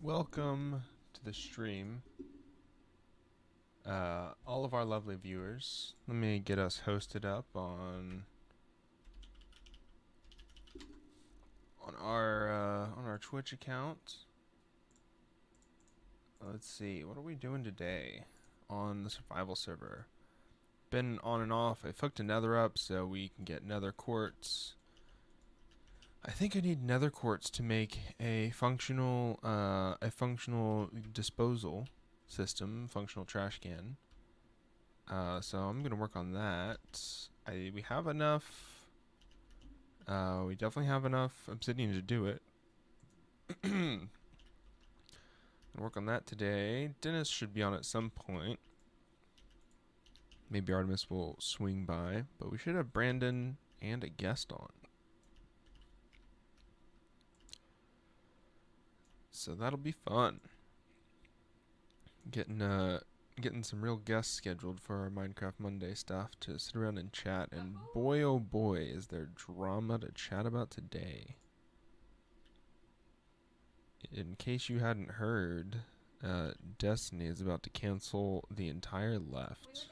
Welcome to the stream, all of our lovely viewers. Let me get us hosted up on our Twitch account. Let's see, what are we doing today on the survival server? Been on and off. I fucked a nether up so we can get nether quartz. I think I need nether quartz to make a functional disposal system, functional trash can. So I'm gonna work on that. We have enough. We definitely have enough obsidian to do it. Gonna work on that today. Dennis should be on at some point. Maybe Artemis will swing by, but we should have Brandon and a guest on. So that'll be fun. Getting some real guests scheduled for our Minecraft Monday stuff to sit around and chat, and boy oh boy is there drama to chat about today. In case you hadn't heard, Destiny is about to cancel the entire left.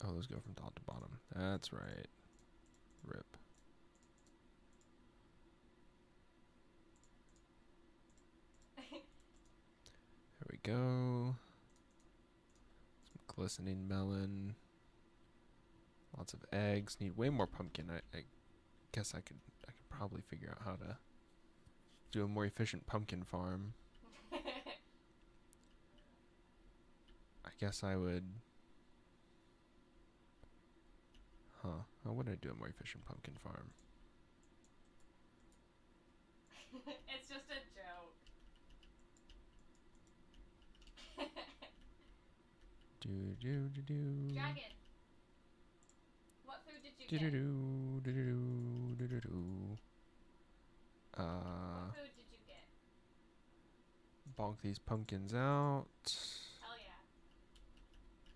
Oh, let's go from top to bottom. That's right. Rip. There we go. Some glistening melon. Lots of eggs. Need way more pumpkin. I guess I could probably figure out how to do a more efficient pumpkin farm. I guess I would. Huh. How would I do a more efficient pumpkin farm? It's just a joke. Dragon, what food did you get? What food did you get? Bonk these pumpkins out. Hell yeah.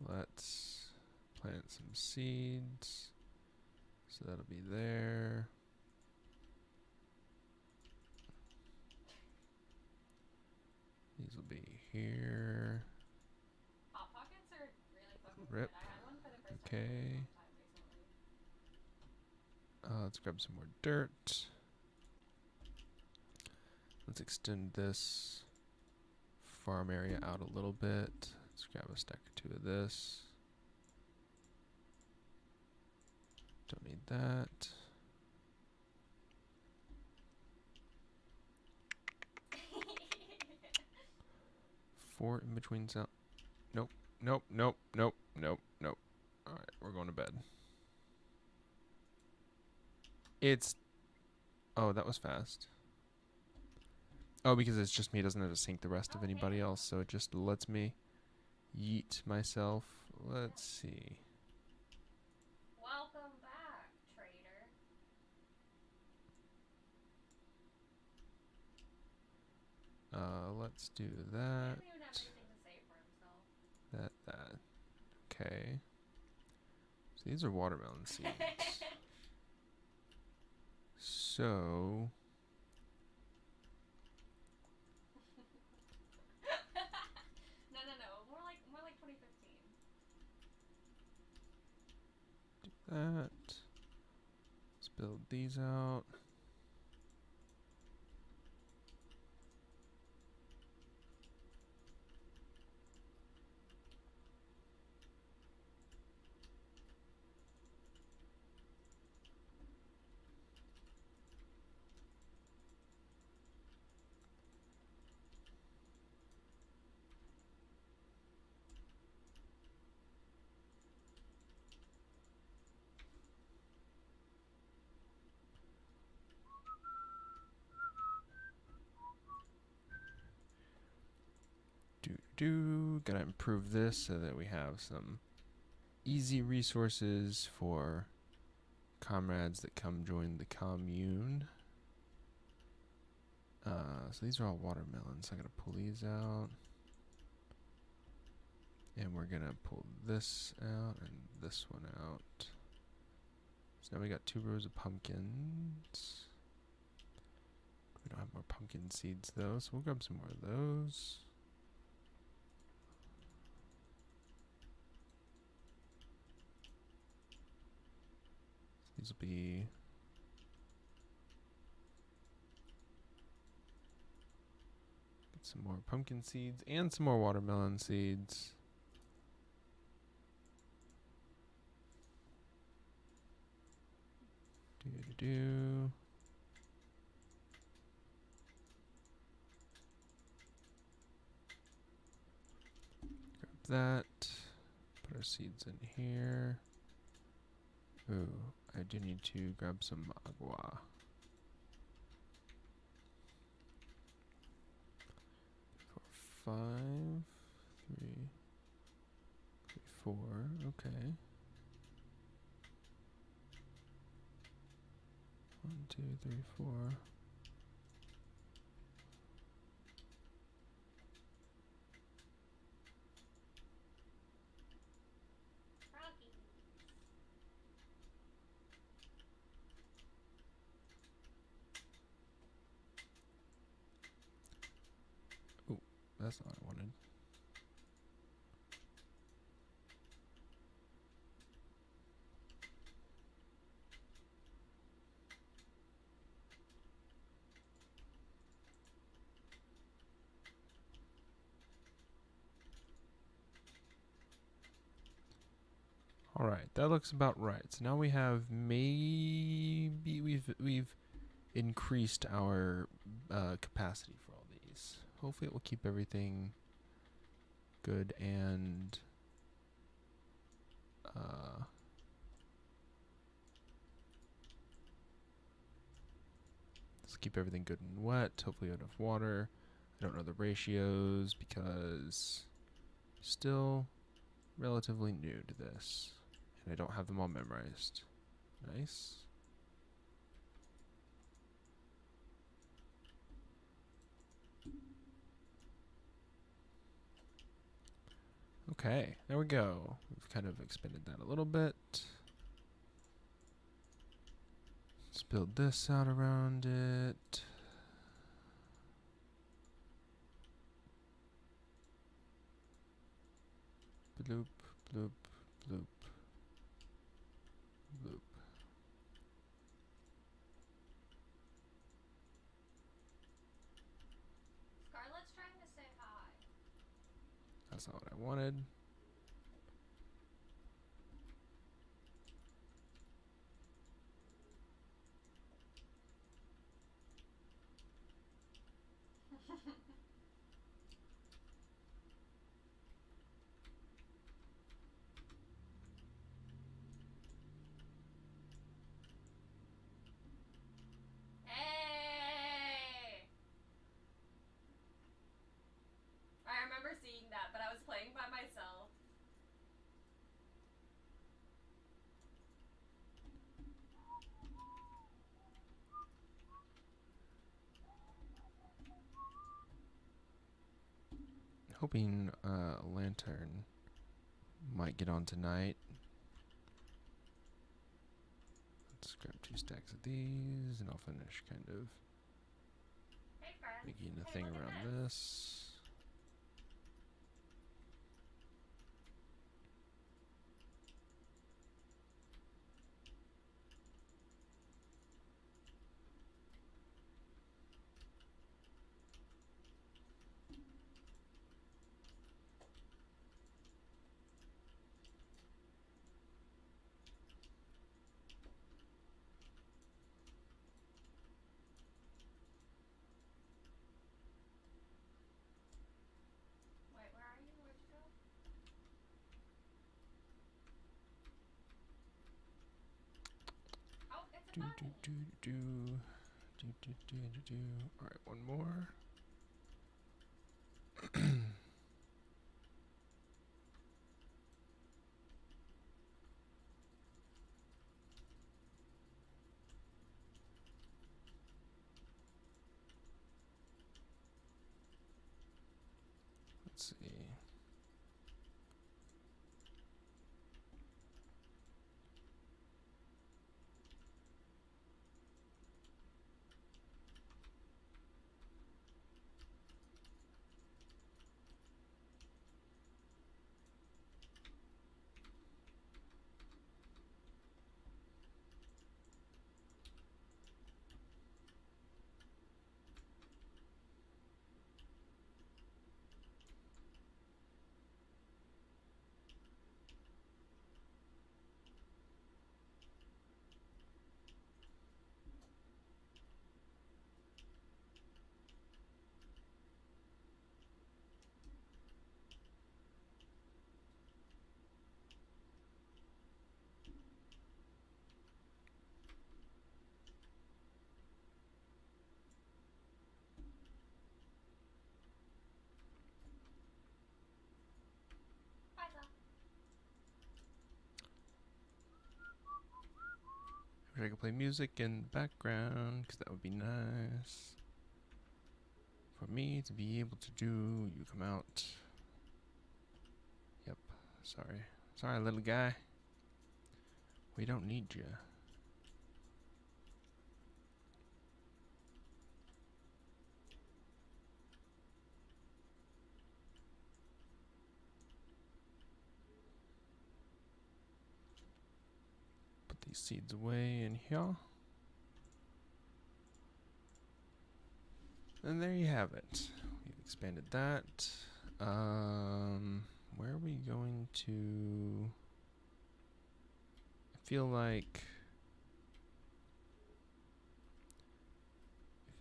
Let's plant some seeds. So that'll be there. These will be here. Hot Pockets are really fucking Rip. good. I had one for the first time in a Okay. long time recently. Let's grab some more dirt. Let's extend this farm area out a little bit. Let's grab a stack or two of this. Don't need that. Four in between sound. Nope, nope, nope, nope, nope, nope. Alright, we're going to bed. It's... Oh, that was fast. Oh, because it's just me. It doesn't have to sync the rest of anybody else, so it just lets me yeet myself. Let's see. Welcome back, trader. Let's do He that. doesn't even have anything to say for himself. That. Okay. So these are watermelon seeds. So... No. More like 2015. that. Let's build these out. Gotta improve this so that we have some easy resources for comrades that come join the commune. So these are all watermelons. I gotta pull these out. And we're gonna pull this out and this one out. So now we got 2 rows of pumpkins. don't have more pumpkin seeds though, so we'll grab some more of those. These will be get some more pumpkin seeds and some more watermelon seeds. Do. Grab that. Put our seeds in here. Ooh, I do need to grab some agua. 4, 5, 3, 4. Okay. 1, 2, 3, 4. Froggies. That's not what I wanted. All right, that looks about right. So now we have maybe we've increased our capacity for all these. Hopefully, it will keep everything good and let's keep everything good and wet. Hopefully, enough water. I don't know the ratios because still relatively new to this, and I don't have them all memorized. Nice. Okay, there we go. We've kind of expanded that a little bit. Let's build this out around it. Bloop, bloop, bloop, bloop. Scarlett's trying to say hi. That's not what I wanted. Hey! I remember seeing that, but I was playing by myself. Hoping a lantern might get on tonight. Let's grab 2 stacks of these, and I'll finish kind of Hey, friends. making a Hey, thing look at around this. Wait, where are you? Where'd you go? Oh, it's a Do bunny. do do do do do do do do. All right, one more. Let's see. Wish I could play music in the background, because that would be nice. For me to be able to do, you come out. Yep, sorry. Sorry, little guy. We don't need you. Put these seeds away in here. And there you have it. We've expanded that. Where are we going to? I feel like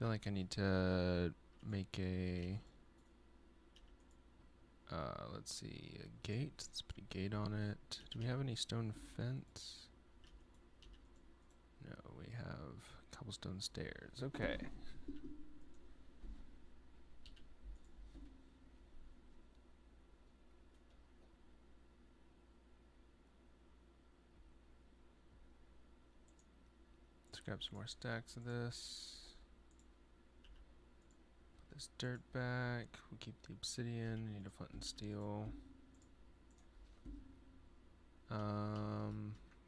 I need to make a let's see, a gate. Let's put a gate on it. Do we have any stone fence? No, we have cobblestone stairs. Okay. Let's grab some more stacks of this. Put this dirt back. We keep the obsidian. We need a flint and steel.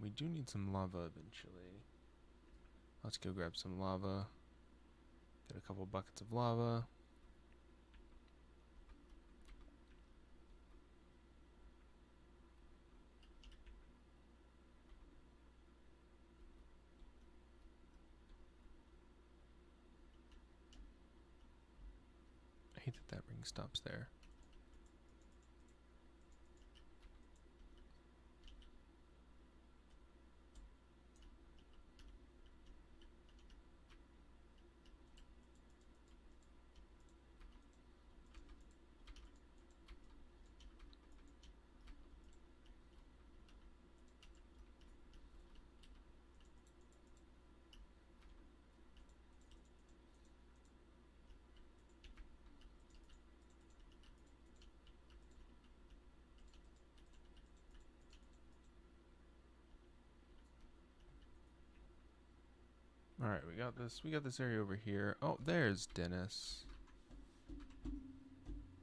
We do need some lava eventually. Let's go grab some lava. Get a couple buckets of lava. I hate that that ring stops there. All right, we got this. We got this area over here. Oh, there's Dennis.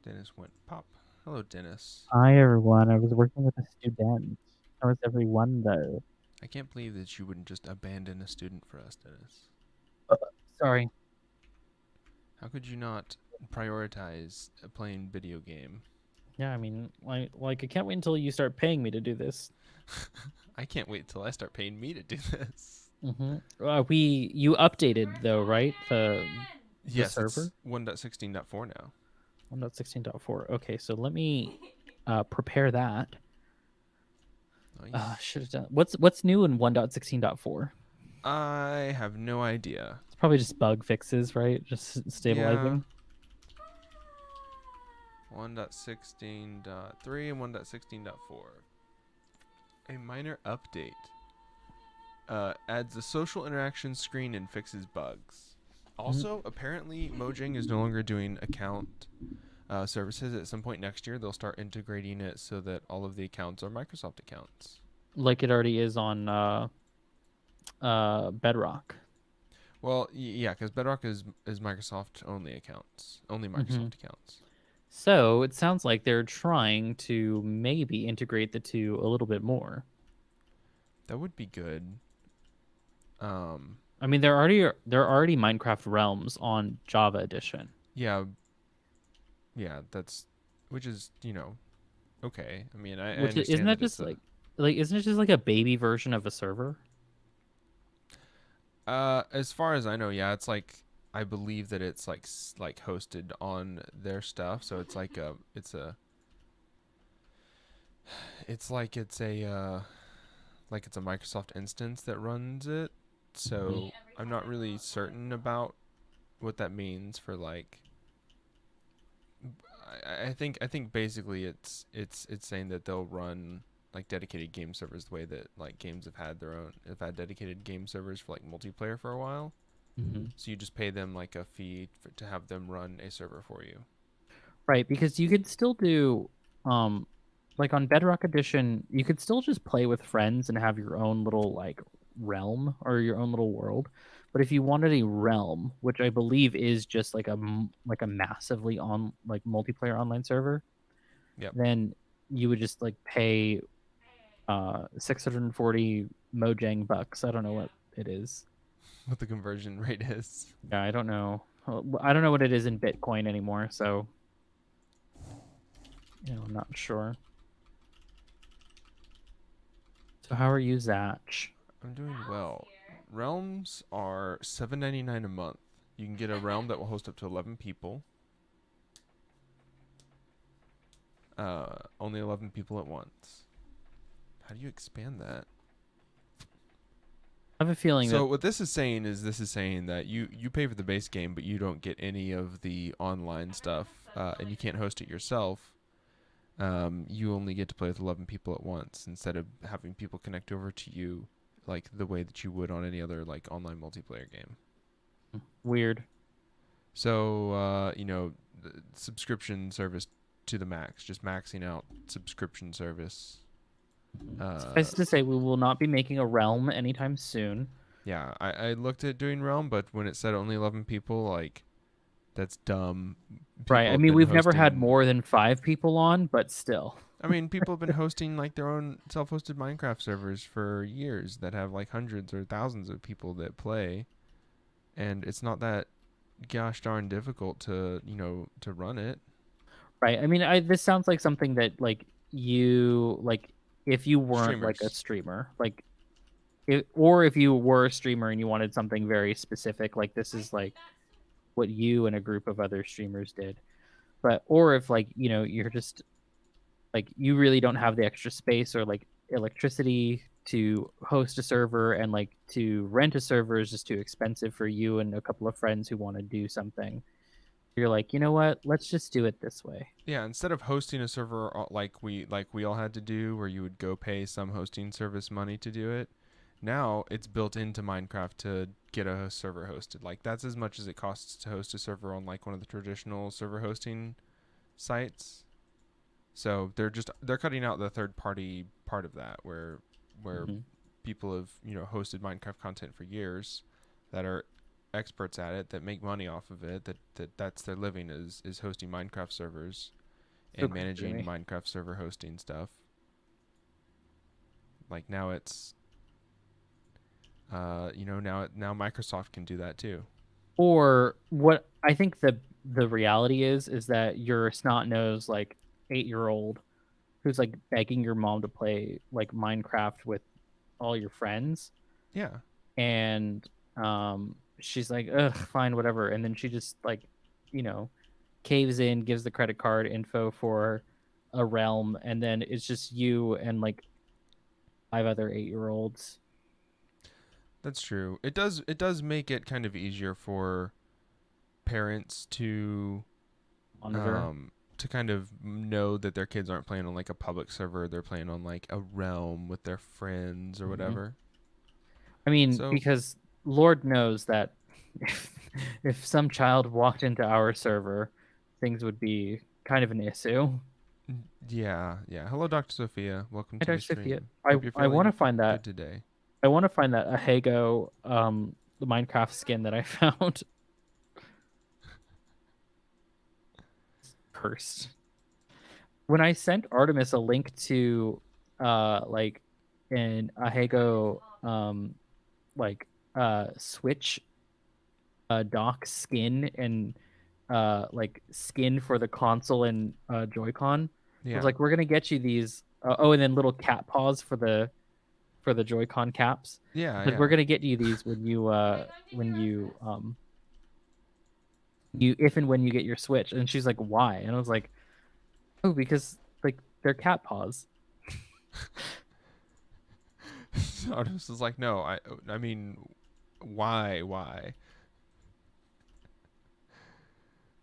Dennis went pop. Hello, Dennis. Hi everyone, I was working with a student. How is everyone though? I can't believe that you wouldn't just abandon a student for us, Dennis. Sorry. How could you not prioritize a playing video game? Yeah, I mean, like I can't wait until you start paying me to do this. I can't wait till I start paying me to do this. You updated though, right? The Yes, server? it's 1.16.4 now. 1.16.4. Okay, so let me prepare that. Nice. Should have done. What's new in 1.16.4? I have no idea. It's probably just bug fixes, right? Just stabilizing. Yeah. 1.16.3 and 1.16.4. A minor update. Adds a social interaction screen and fixes bugs. Also, apparently, Mojang is no longer doing account services. At some point next year, they'll start integrating it so that all of the accounts are Microsoft accounts. Like it already is on Bedrock. Well, yeah, because Bedrock is Microsoft only accounts, only Microsoft accounts. So it sounds like they're trying to maybe integrate the two a little bit more. That would be good. I mean, there are already Minecraft Realms on Java Edition. Yeah, which is okay. I mean, I understand isn't that just isn't it just like a baby version of a server? As far as I know, yeah, it's like I believe that it's like hosted on their stuff, so it's like it's a Microsoft instance that runs it. So I'm not really certain about what that means for like. I think basically it's saying that they'll run like dedicated game servers the way that like games have had dedicated game servers for like multiplayer for a while. So you just pay them like a fee to have them run a server for you. Right, because you could still do like on Bedrock Edition, you could still just play with friends and have your own little like realm or your own little world. But if you wanted a realm, which I believe is just like like a massively on like multiplayer online server, Yep. then you would just like pay 640 Mojang bucks. I don't know what it is. What the conversion rate is. Yeah, I don't know. I don't know what it is in Bitcoin anymore, so I'm not sure. So how are you, Zach? I'm doing well. Realms are $7.99 a month. You can get a realm that will host up to 11 people. Only 11 people at once. How do you expand that? I have a feeling So that what this is saying that you pay for the base game, but you don't get any of the online stuff, and you can't host it yourself. You only get to play with 11 people at once instead of having people connect over to you like the way that you would on any other like online multiplayer game. weird. So the subscription service to the max, just maxing out subscription service. Suffice to say, we will not be making a realm anytime soon. Yeah, I looked at doing Realm, but when it said only 11 people, like, that's dumb. Right. People I have mean, been we've never had hosting- more than 5 people on, but still. I mean, people have been hosting like their own self-hosted Minecraft servers for years that have like hundreds or thousands of people that play, and it's not that gosh darn difficult to to run it. Right. I mean, this sounds like something that like you like if you weren't like a Streamers. streamer, like or if you were a streamer and you wanted something very specific, like this is like what you and a group of other streamers did. But or if like, you're just like you really don't have the extra space or like electricity to host a server, and like to rent a server is just too expensive for you and a couple of friends who want to do something. You're like, you know what? Let's just do it this way. Yeah, instead of hosting a server like we all had to do, where you would go pay some hosting service money to do it, now it's built into Minecraft to get a server hosted. Like that's as much as it costs to host a server on like one of the traditional server hosting sites. So they're cutting out the third party part of that, where Mhm. people have hosted Minecraft content for years, that are experts at it, that make money off of it, that's their living is hosting Minecraft servers So and creepy to managing me. Minecraft server hosting stuff. Like now it's now Microsoft can do that too. Or what I think the reality is that you're a snot-nosed like 8-year-old who's like begging your mom to play like Minecraft with all your friends, Yeah. and she's like, ugh, fine, whatever, and then she just like, you know, caves in, gives the credit card info for a realm, and then it's just you and like 5 other 8-year-olds. That's true. It does make it kind of easier for parents Monitor. to kind of know that their kids aren't playing on like a public server, they're playing on like a realm with their friends or Mhm. whatever. I mean, So because Lord knows that if some child walked into our server, things would be kind of an issue. yeah. Hello, Dr. Sophia. Welcome Hi, to the Dr. Sophia. stream. I Hope you're I want to feeling find that good today. I want to find that Ahego the Minecraft skin that I found. Cursed. When I sent Artemis a link to like an Ahego like Switch dock skin and like skin for the console and Joy-Con, I Yeah. was like, we're gonna get you these. Oh, and then little cat paws for the Joy-Con caps. Yeah, Like, we're yeah. gonna get you these you if and when you get your Switch. And she's like, why? And I was like, oh, because like they're cat paws. Artemis is like, no, I mean, why?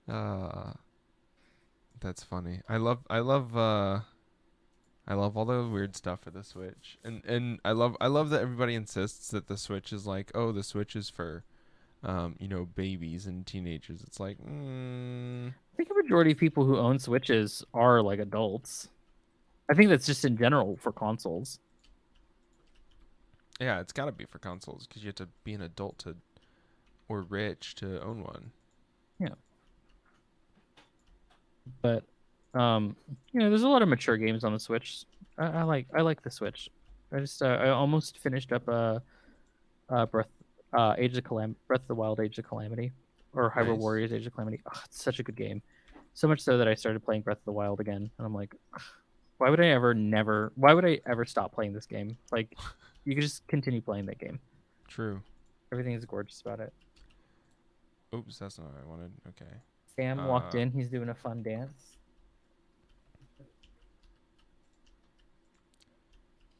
Uh, that's funny. I love all the weird stuff for the Switch, and I love that everybody insists that the Switch is like, oh, the Switch is for, babies and teenagers. It's like, I think a majority of people who own Switches are like adults. I think that's just in general for consoles. Yeah, it's got to be for consoles because you have to be an adult to or rich to own one. But there's a lot of mature games on the Switch. I like the Switch. I almost finished up Breath of the Wild Age of Calamity, or Hyrule Nice. Warriors Age of Calamity. Oh, it's such a good game. So much so that I started playing Breath of the Wild again, and I'm like, why would I ever stop playing this game? Like, you could just continue playing that game. True. Everything is gorgeous about it. Oops, that's not what I wanted. Okay. Sam walked in. He's doing a fun dance.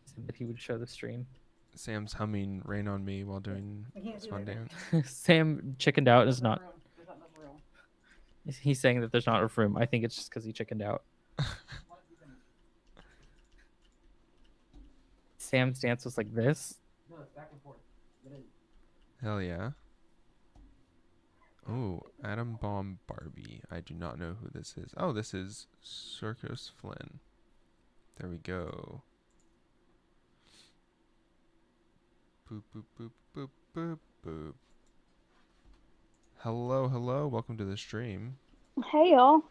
He said that he would show the stream. Sam's humming "Rain on Me" while doing his fun dance. Sam chickened out. Is not. He's saying that there's not enough room. I think it's just because he chickened out. Sam's dance was like this. No, it's back and forth. Hell yeah. Oh, Atom Bomb Barbie. I do not know who this is. Oh, this is Circus Flynn. There we go. Boop, boop, boop, boop, boop, boop. Hello, hello. Welcome to the stream. Hey y'all.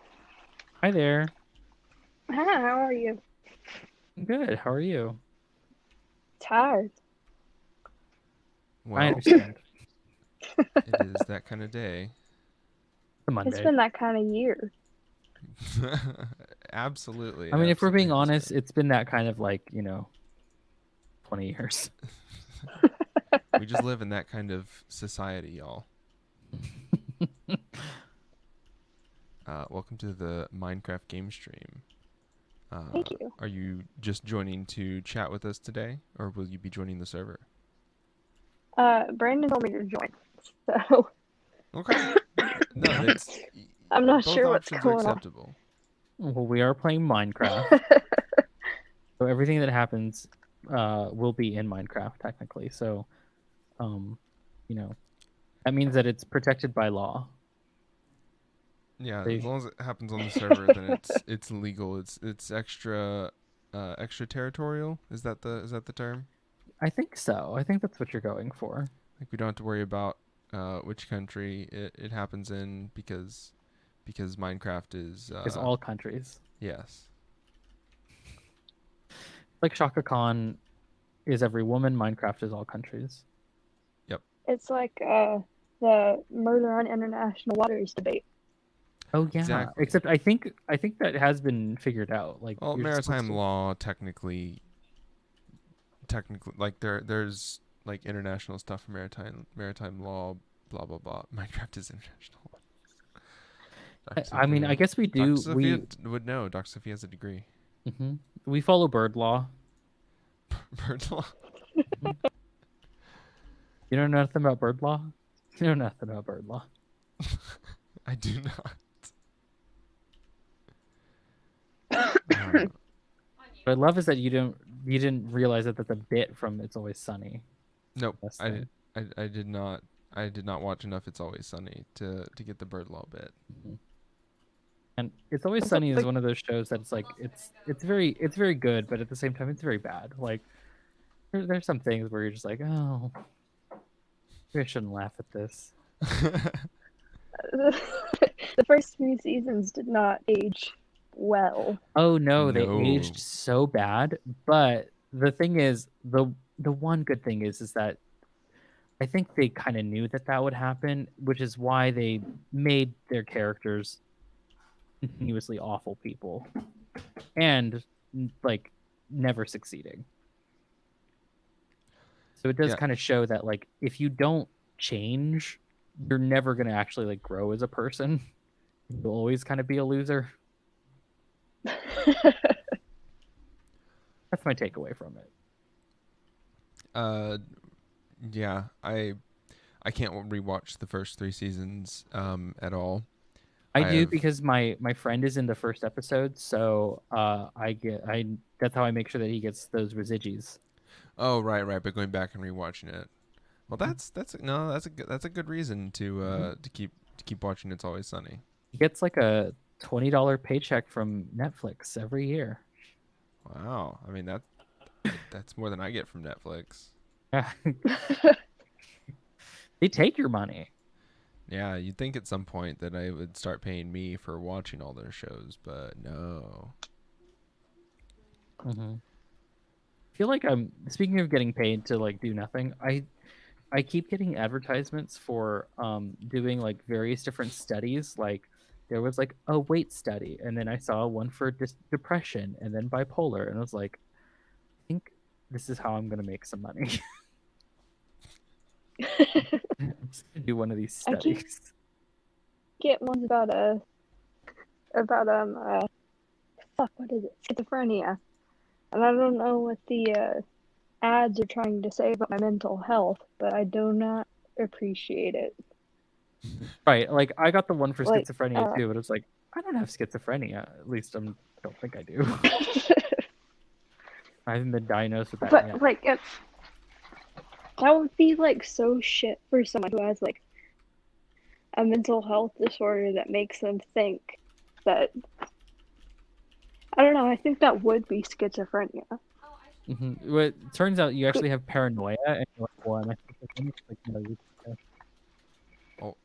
Hi there. Hi, how are you? Good. How are you? Tired. I Well, understand. it is that kind of day. It's a Monday. It's been that kind of year. Absolutely. I mean, if we're being absolutely honest, it's been that kind of 20 years. we just live in that kind of society, y'all. Welcome to the Minecraft game stream. Thank you. Are you just joining to chat with us today, or will you be joining the server? Brandon told me to join, so Okay. No, that's. I'm not both sure what's options going are on. acceptable. Well, we are playing Minecraft, so everything that happens will be in Minecraft technically. So, that means that it's protected by law. Yeah, They- as long as it happens on the server, then it's legal. It's extraterritorial. Is that the term? I think so. I think that's what you're going for. Like we don't have to worry about which country it happens in because Minecraft is It's all countries. yes. Like Shaka Khan is every woman. Minecraft is all countries. It's like the murder on international waters debate. Oh yeah. Exactly. Except I think that has been figured out. Like Well, you're supposed maritime to- law technically like there's like international stuff, maritime law, blah blah blah. Minecraft is international law. I mean, I guess we do. Dr. Sophia would know. Dr. Sophia has a degree. We follow bird law. Bird law. You know nothing about bird law? You know nothing about bird law. I do not. On What I you. love is that you didn't realize that that's a bit from It's Always Sunny. Nope. Best I thing. did not. I did not watch enough It's Always Sunny to get the bird law bit. And It's Always Sunny is one of those shows that's like it's very good, but at the same time it's very bad. Like there's some things where you're just like, oh, maybe I shouldn't laugh at this. The first few seasons did not age well. Oh no, they No. aged so bad. But the thing is, the one good thing is that I think they kind of knew that would happen, which is why they made their characters continuously awful people and like never succeeding. So it does Yeah. kind of show that like if you don't change, you're never going to actually like grow as a person. You'll always kind of be a loser. That's my takeaway from it. Yeah, I can't rewatch the first 3 seasons at all. I I do have- because my friend is in the first episode, so that's how I make sure that he gets those residues. Oh, right. But going back and rewatching it. Well, that's a good reason to keep watching It's Always Sunny. He gets like a $20 paycheck from Netflix every year. Wow. I mean that's more than I get from Netflix. Yeah. They take your money. Yeah, you'd think at some point that I would start paying me for watching all their shows, but no. I feel like I'm speaking of getting paid to like do nothing. I keep getting advertisements for doing like various different studies. Like there was like a weight study, and then I saw one for depression, and then bipolar, and I was like, I think this is how I'm gonna make some money. I'm just gonna do one of these I keep- studies. Get ones about fuck, what is it? Schizophrenia. And I don't know what the ads are trying to say about my mental health, but I do not appreciate it. Right, like I got the one for Like, schizophrenia too, but it's like I don't have schizophrenia. At least I don't think I do. I haven't been diagnosed with that But yet. like that would be like so shit for someone who has like a mental health disorder that makes them think that I don't know, I think that would be schizophrenia. Well, it turns out you actually have paranoia, and you're like, well, am I schizophrenic? Like, no,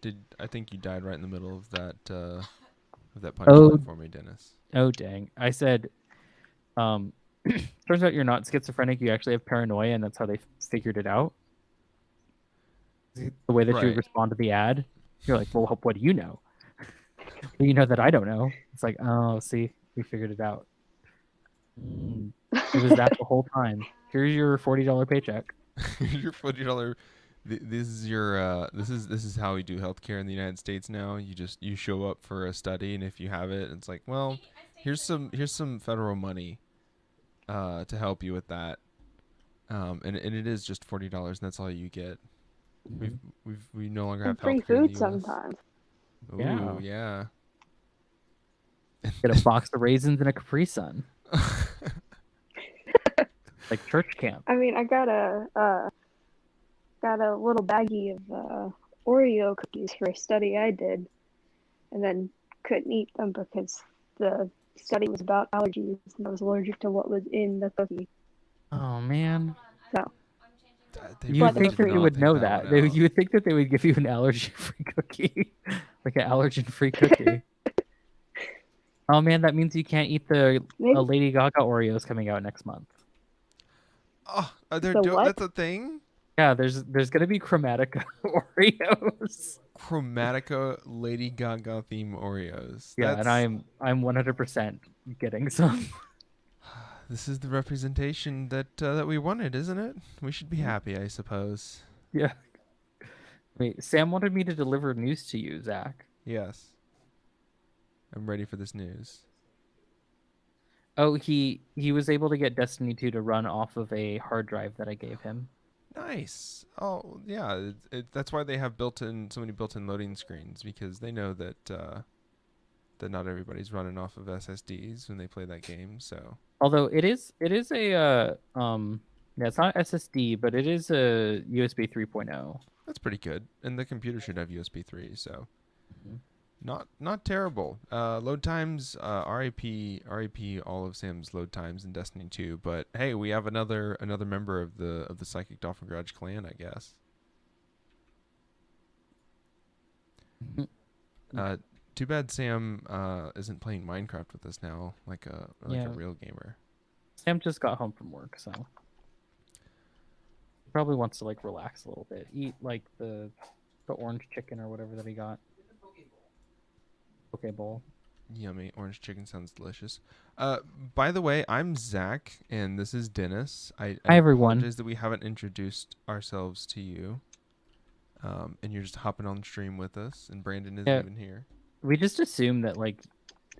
Did I think you died right in the middle of that punchline Oh. for me, Dennis? Oh dang! I said, turns out you're not schizophrenic. You actually have paranoia, and that's how they figured it out. The way that you Right. would respond to the ad, you're like, well, what do you know? Well, you know that I don't know. It's like, oh, see, we figured it out. It was that the whole time. Here's your $40 paycheck. Your $40. This is your this is how we do healthcare in the United States now. You show up for a study, and if you have it, it's like, well, here's some federal money to help you with that. And it is just $40, and that's all you get. We no longer have And free healthcare in the food US. sometimes. Ooh, yeah. Get a box of raisins and a Capri Sun, like church camp. I mean, I got a little baggie of Oreo cookies for a study I did, and then couldn't eat them because the study was about allergies and I was allergic to what was in the cookie. Oh man. So They You But would think it's that free. they would know that. one out. You would think that they would give you an allergy-free cookie, like an allergen-free cookie. Oh man, that means you can't eat the maybe Lady Gaga Oreos coming out next month. Oh, are there The what? that's a thing? Yeah, there's gonna be Chromatica Oreos. Chromatica Lady Gaga theme Oreos. Yeah, That's, and I'm 100% getting some. This is the representation that we wanted, isn't it? We should be happy, I suppose. Yeah. Wait, Sam wanted me to deliver news to you, Zach. Yes. I'm ready for this news. Oh, he was able to get Destiny 2 to run off of a hard drive that I gave him. Nice. Oh, yeah. That's why they have so many built-in loading screens, because they know that that not everybody's running off of SSDs when they play that game. So. Although it is a yeah, it's not SSD, but it is a USB 3.0. That's pretty good, and the computer should have USB 3, so not terrible. Load times, RIP all of Sam's load times in Destiny 2. But hey, we have another member of the Psychic Dolphin Garage clan, I guess. Too bad Sam isn't playing Minecraft with us now, like a real gamer. Sam just got home from work, so he probably wants to like relax a little bit, eat like the orange chicken or whatever that he got. Poke bowl. Yummy. Orange chicken sounds delicious. By the way, I'm Zach, and this is Dennis. I Hi, everyone. apologize that we haven't introduced ourselves to you. And you're just hopping on stream with us, and Brandon isn't even here. We just assume that like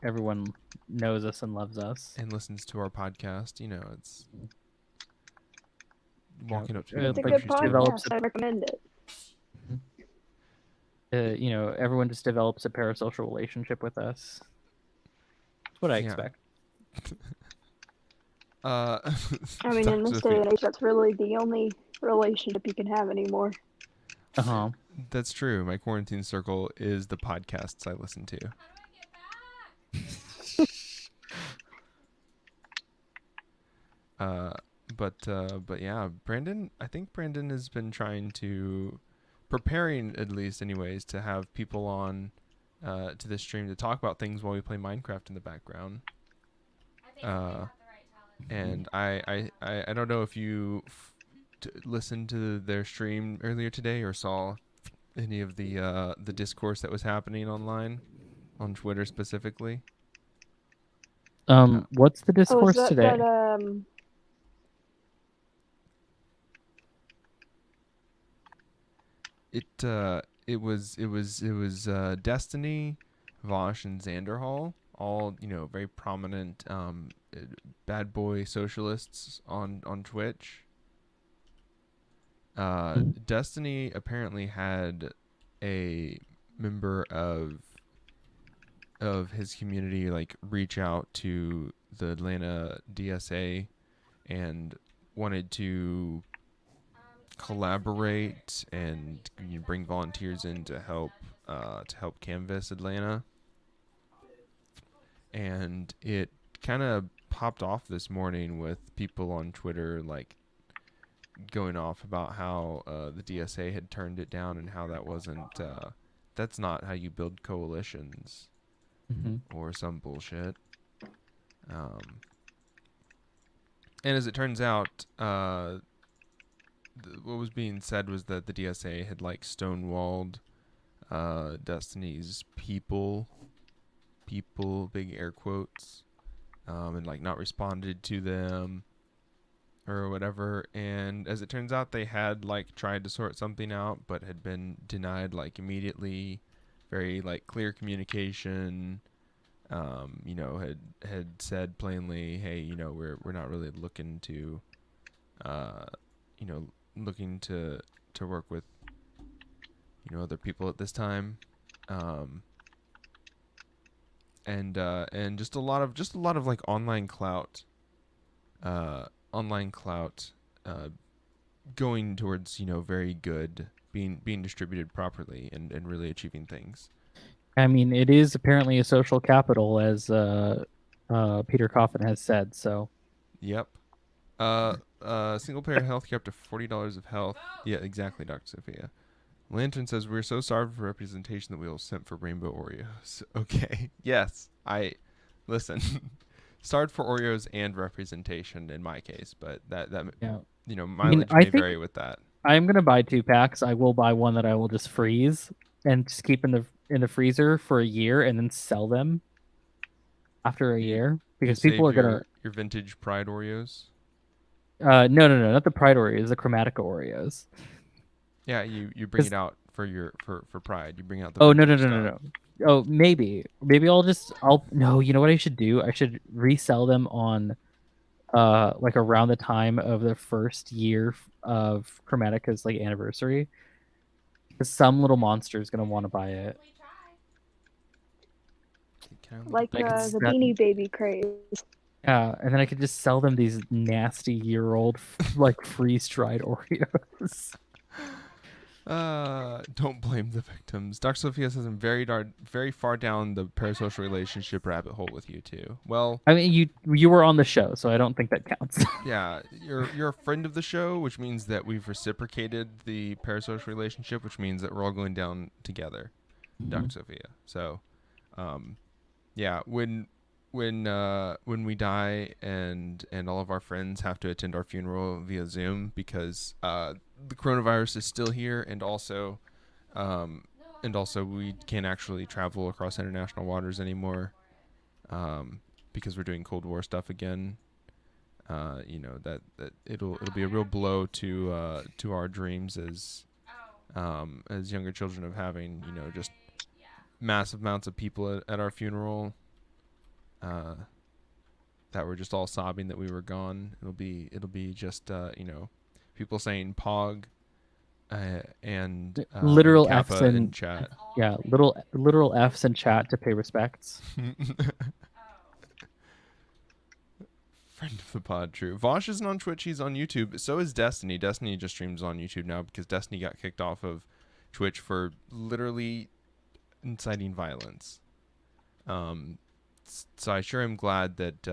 everyone knows us and loves us. And listens to our podcast. You know, it's walking up to it's a people. good develops podcast. I recommend it. You know, everyone just develops a parasocial relationship with us. That's what I expect. I mean, in this day and age, that's really the only relationship you can have anymore. Uh-huh. That's true. My quarantine circle is the podcasts I listen to. but yeah, Brandon. I think Brandon has been trying to preparing at least, anyways, to have people on to this stream to talk about things while we play Minecraft in the background. I think they have the right talent. And I don't know if you listened to their stream earlier today or saw any of the discourse that was happening online on Twitter specifically. What's the Oh, is discourse that today? It was Destiny, Vosh, and Xanderhall, all very prominent bad boy socialists on Twitch. Destiny apparently had a member of his community like reach out to the Atlanta DSA and wanted to collaborate and bring volunteers in to help canvass Atlanta. And it kind of popped off this morning with people on Twitter like going off about how the DSA had turned it down and how that wasn't that's not how you build coalitions or some bullshit. And as it turns out, what was being said was that the DSA had like stonewalled Destiny's people, big air quotes, and like not responded to them or whatever. And as it turns out, they had like tried to sort something out but had been denied like immediately. Very like clear communication. Had said plainly, hey, we're not really looking to looking to work with other people at this time. And just a lot of like online clout going towards very good, being distributed properly and really achieving things. I mean, it is apparently a social capital, as Peter Coffin has said. So, yep. Single player health care up to $40 of health. Yeah, exactly, Dr. Sophia. Lantern says we're so starved for representation that we will simp for Rainbow Oreos. Okay. Yes, listen. Starved for Oreos and representation in my case, but that yeah. mileage may vary with that. I'm gonna buy 2 packs. I will buy one that I will just freeze and just keep in the freezer for a year and then sell them after a year because people are gonna your vintage Pride Oreos. No, not the Pride Oreos, the Chromatica Oreos. Yeah, you bring it out for Pride. You bring out the. Oh no. Oh, maybe no. You know what I should do? I should resell them on, like around the time of the first year of Chromatica's like anniversary. Because some little monster is gonna want to buy it. Like the Beanie Baby craze. Yeah, and then I could just sell them these nasty year-old like freeze-dried Oreos. Don't blame the victims. Dr. Sophia says I'm very far down the parasocial relationship rabbit hole with you too. Well, I mean, you were on the show, so I don't think that counts. Yeah, you're a friend of the show, which means that we've reciprocated the parasocial relationship, which means that we're all going down together, Dr. Sophia. So, yeah, when we die and all of our friends have to attend our funeral via Zoom because the coronavirus is still here, and also we can't actually travel across international waters anymore because we're doing Cold War stuff again. That it'll be a real blow to our dreams as younger children of having just massive amounts of people at our funeral. That were just all sobbing that we were gone. It'll be just people saying Pog and literal Kappa F's in chat. Yeah, literal F's in chat to pay respects. Friend of the pod, true. Vosh isn't on Twitch, he's on YouTube. So is Destiny. Destiny just streams on YouTube now because Destiny got kicked off of Twitch for literally inciting violence. So I sure am glad that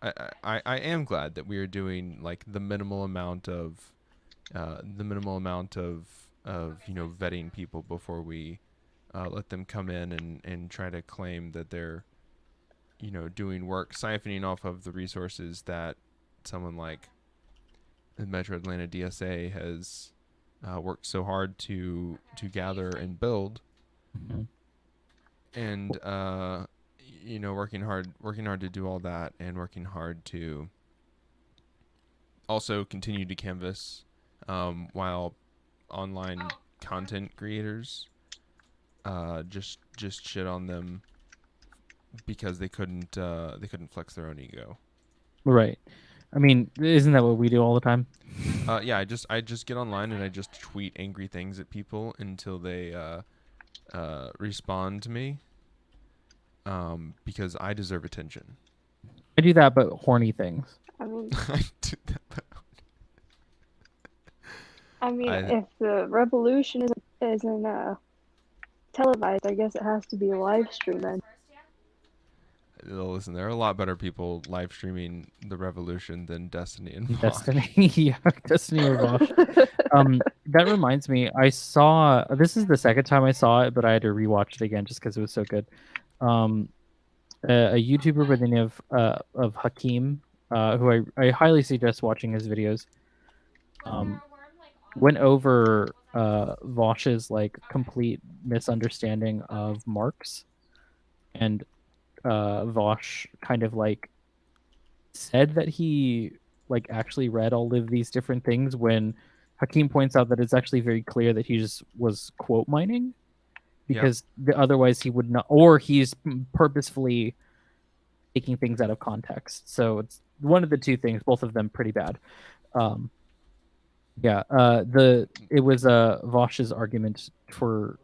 I am glad that we are doing like the minimal amount of vetting people before we let them come in and try to claim that they're doing work, siphoning off of the resources that someone like the Metro Atlanta DSA has worked so hard to gather and build, Mhm. and working hard to do all that, and working hard to also continue to canvas while online content creators just shit on them because they couldn't flex their own ego. Right. I mean, isn't that what we do all the time? Yeah, I just get online and I just tweet angry things at people until they respond to me, because I deserve attention. I do that, but horny things. I mean, I do that. if the revolution isn't televised, I guess it has to be live streamed. Then. Listen, there are a lot better people live streaming the revolution than Destiny and Vosh. Destiny, yeah, Destiny or Vosh. That reminds me, I saw. This is the second time I saw it, but I had to rewatch it again just because it was so good. A YouTuber by the name of Hakeem, who I highly suggest watching his videos. Went over Vosh's like complete misunderstanding of Marx, and Vosh kind of like said that he like actually read all of these different things, when Hakeem points out that it's actually very clear that he just was quote mining, because otherwise he would not, or he's purposefully taking things out of context. So it's one of the two things, both of them pretty bad. It was Vosh's argument for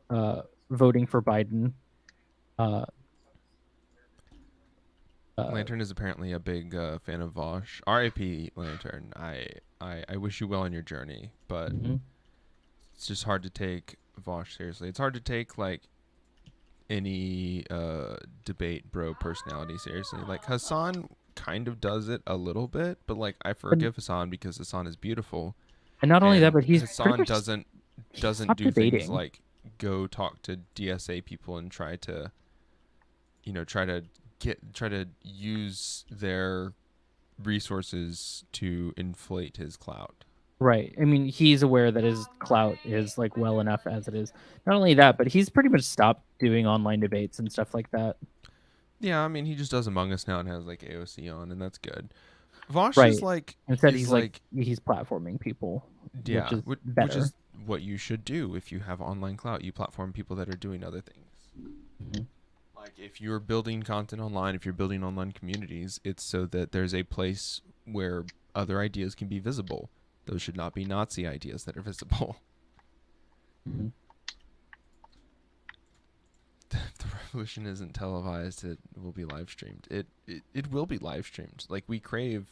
voting for Biden. Lantern is apparently a big fan of Vosh. R.I.P. Lantern. I wish you well on your journey, but it's just hard to take Vosh seriously. It's hard to take like any debate bro personality seriously. Like Hassan kind of does it a little bit, but like I forgive Hassan because Hassan is beautiful. And not only that, but Hassan doesn't do debating. things like go talk to DSA people and try to use their resources to inflate his clout. Right. I mean, he's aware that his clout is like well enough as it is. Not only that, but he's pretty much stopped doing online debates and stuff like that. Yeah, I mean, he just does Among Us now and has like AOC on, and that's good. Vosh Right. is like Instead, he's platforming people. Yeah, which is what you should do if you have online clout. You platform people that are doing other things. Mm-hmm. Like if you're building content online, if you're building online communities, it's so that there's a place where other ideas can be visible. Those should not be Nazi ideas that are visible. Mm-hmm. If the revolution isn't televised, it will be live streamed. It will be live streamed. Like we crave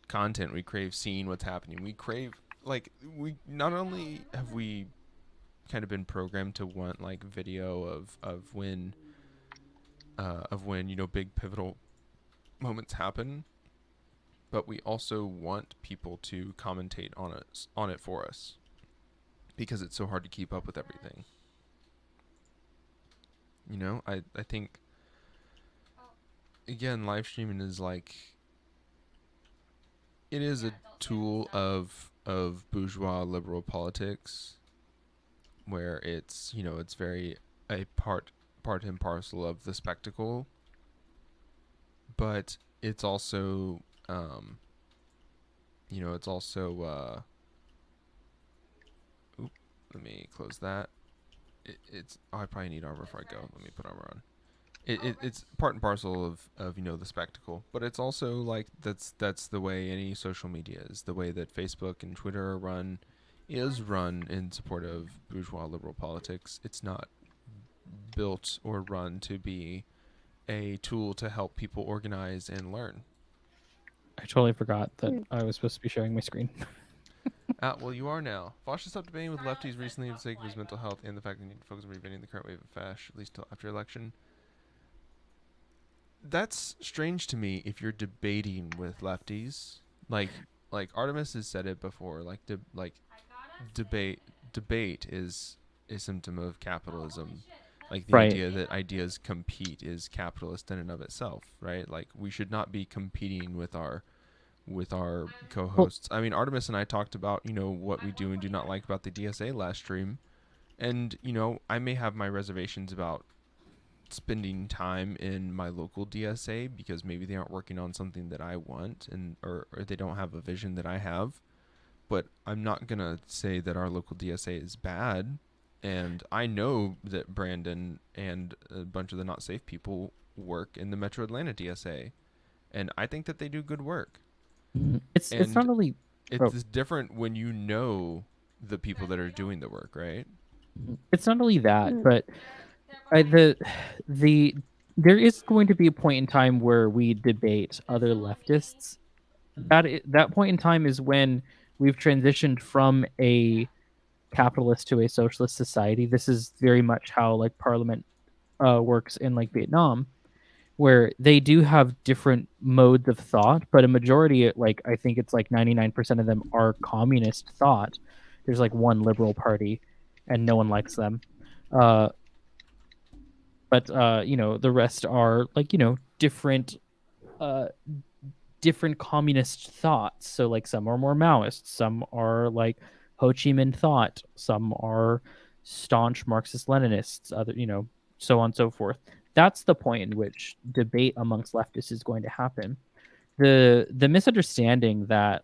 content, we crave seeing what's happening. We crave we not only have we kind of been programmed to want like video of when big pivotal moments happen, but we also want people to commentate on it for us, because it's so hard to keep up with everything. I think again, live streaming is like, it is a tool of bourgeois liberal politics, where it's it's very a part and parcel of the spectacle, but it's also let me close that. I probably need armor before I go. Let me put armor on. It's part and parcel of the spectacle, but it's also like that's the way any social media is. The way that Facebook and Twitter is run in support of bourgeois liberal politics. It's not built or run to be a tool to help people organize and learn. I totally forgot that I was supposed to be sharing my screen. Well, you are now. Vosh has stopped debating with lefties recently for the sake of his mental health and the fact that he need to focus on preventing the current wave of fash, at least till after election. that's strange to me if you're debating with lefties. Like Artemis has said it before. Debate is a symptom of capitalism. Like the Right. idea that ideas compete is capitalist in and of itself, right? Like we should not be competing with our co-hosts. I mean, Artemis and I talked about, what we do and do not like about the DSA last stream. And, I may have my reservations about spending time in my local DSA because maybe they aren't working on something that I want or they don't have a vision that I have. But I'm not going to say that our local DSA is bad. And I know that Brandon and a bunch of the Not Safe people work in the Metro Atlanta DSA. And I think that they do good work. It's And not really. It's different when you know the people that are doing the work, right? It's not only that, Mm. but there is going to be a point in time where we debate other leftists. That point in time is when we've transitioned from a capitalist to a socialist society. This is very much how like Parliament works in like Vietnam, where they do have different modes of thought, but a majority, like I think it's like 99% of them are communist thought. There's like one liberal party, and no one likes them. But the rest are like different communist thoughts. So like some are more Maoist, some are like Ho Chi Minh thought, some are staunch Marxist Leninists, other so on and so forth. That's the point in which debate amongst leftists is going to happen. The misunderstanding that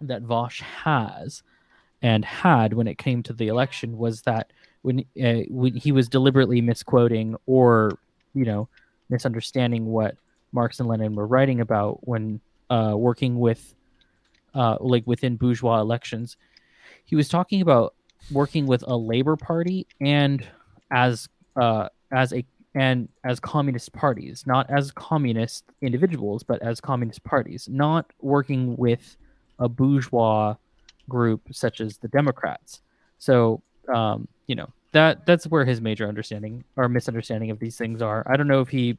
Vosh has and had when it came to the election was that when he was deliberately misquoting or misunderstanding what Marx and Lenin were writing about when working with like within bourgeois elections. He was talking about working with a labor party and as communist parties, not as communist individuals, but as communist parties, not working with a bourgeois group such as the Democrats. So that's where his major understanding or misunderstanding of these things are. I don't know if he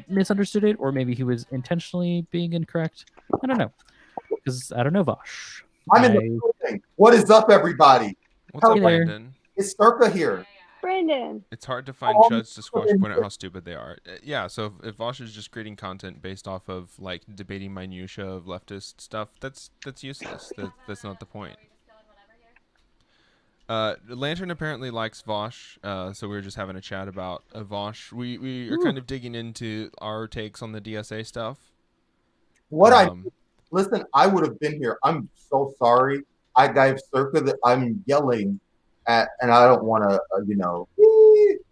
misunderstood it or maybe he was intentionally being incorrect. I don't know, because I don't know Vosh. I'm in the building. What is up, everybody? What's up, Hey there. Brandon? It's Circa here. Brandon. It's hard to find chuds to squash point out how stupid they are. Yeah, so if Vosh is just creating content based off of like debating minutia of leftist stuff, that's useless. That's not the point. Lantern apparently likes Vosh, so we were just having a chat about Vosh. We are kind of digging into our takes on the DSA stuff. Listen, I would have been here. I'm so sorry. I gave Circa that I'm yelling at, and I don't want to,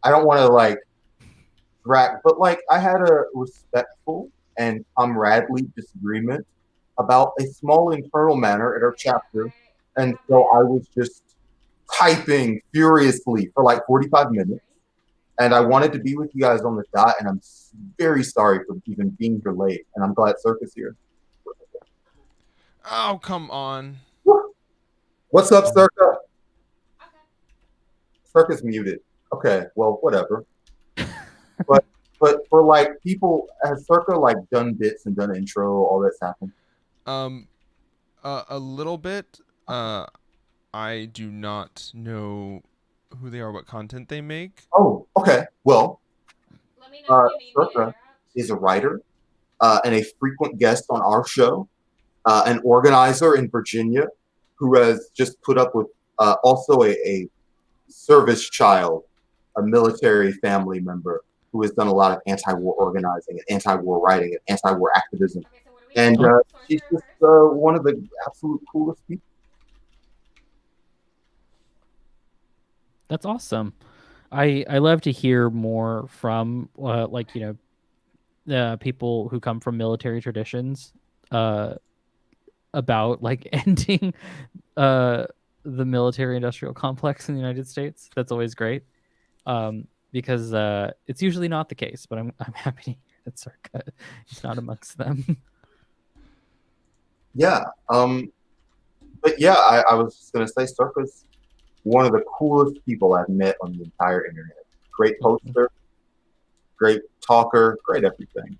I don't want to like drag, but like I had a respectful and comradely disagreement about a small internal matter at our chapter, and so I was just typing furiously for like 45 minutes, and I wanted to be with you guys on the dot, and I'm very sorry for even being here late, and I'm glad Circa's here. Oh, come on. What's up, Circa? Circa's muted. Okay, well, whatever. but for like people, has Circa like done bits and done intro, all that's happened? A little bit. I do not know who they are, what content they make. Oh, okay. Well, Let me know if you need me to Circa interrupt. is a writer and a frequent guest on our show, an organizer in Virginia who has just put up with also a service child, a military family member who has done a lot of anti-war organizing and anti-war writing and anti-war activism. Okay, so what do we And do? she's Sorcerer just first? one of the absolute coolest people. That's awesome. I love to hear more from the people who come from military traditions about like ending the military industrial complex in the United States. That's always great. Because it's usually not the case, but I'm happy that Circa is not amongst them. Yeah. But yeah, I was just gonna say Circa's one of the coolest people I've met on the entire internet. Great poster, great talker, great everything.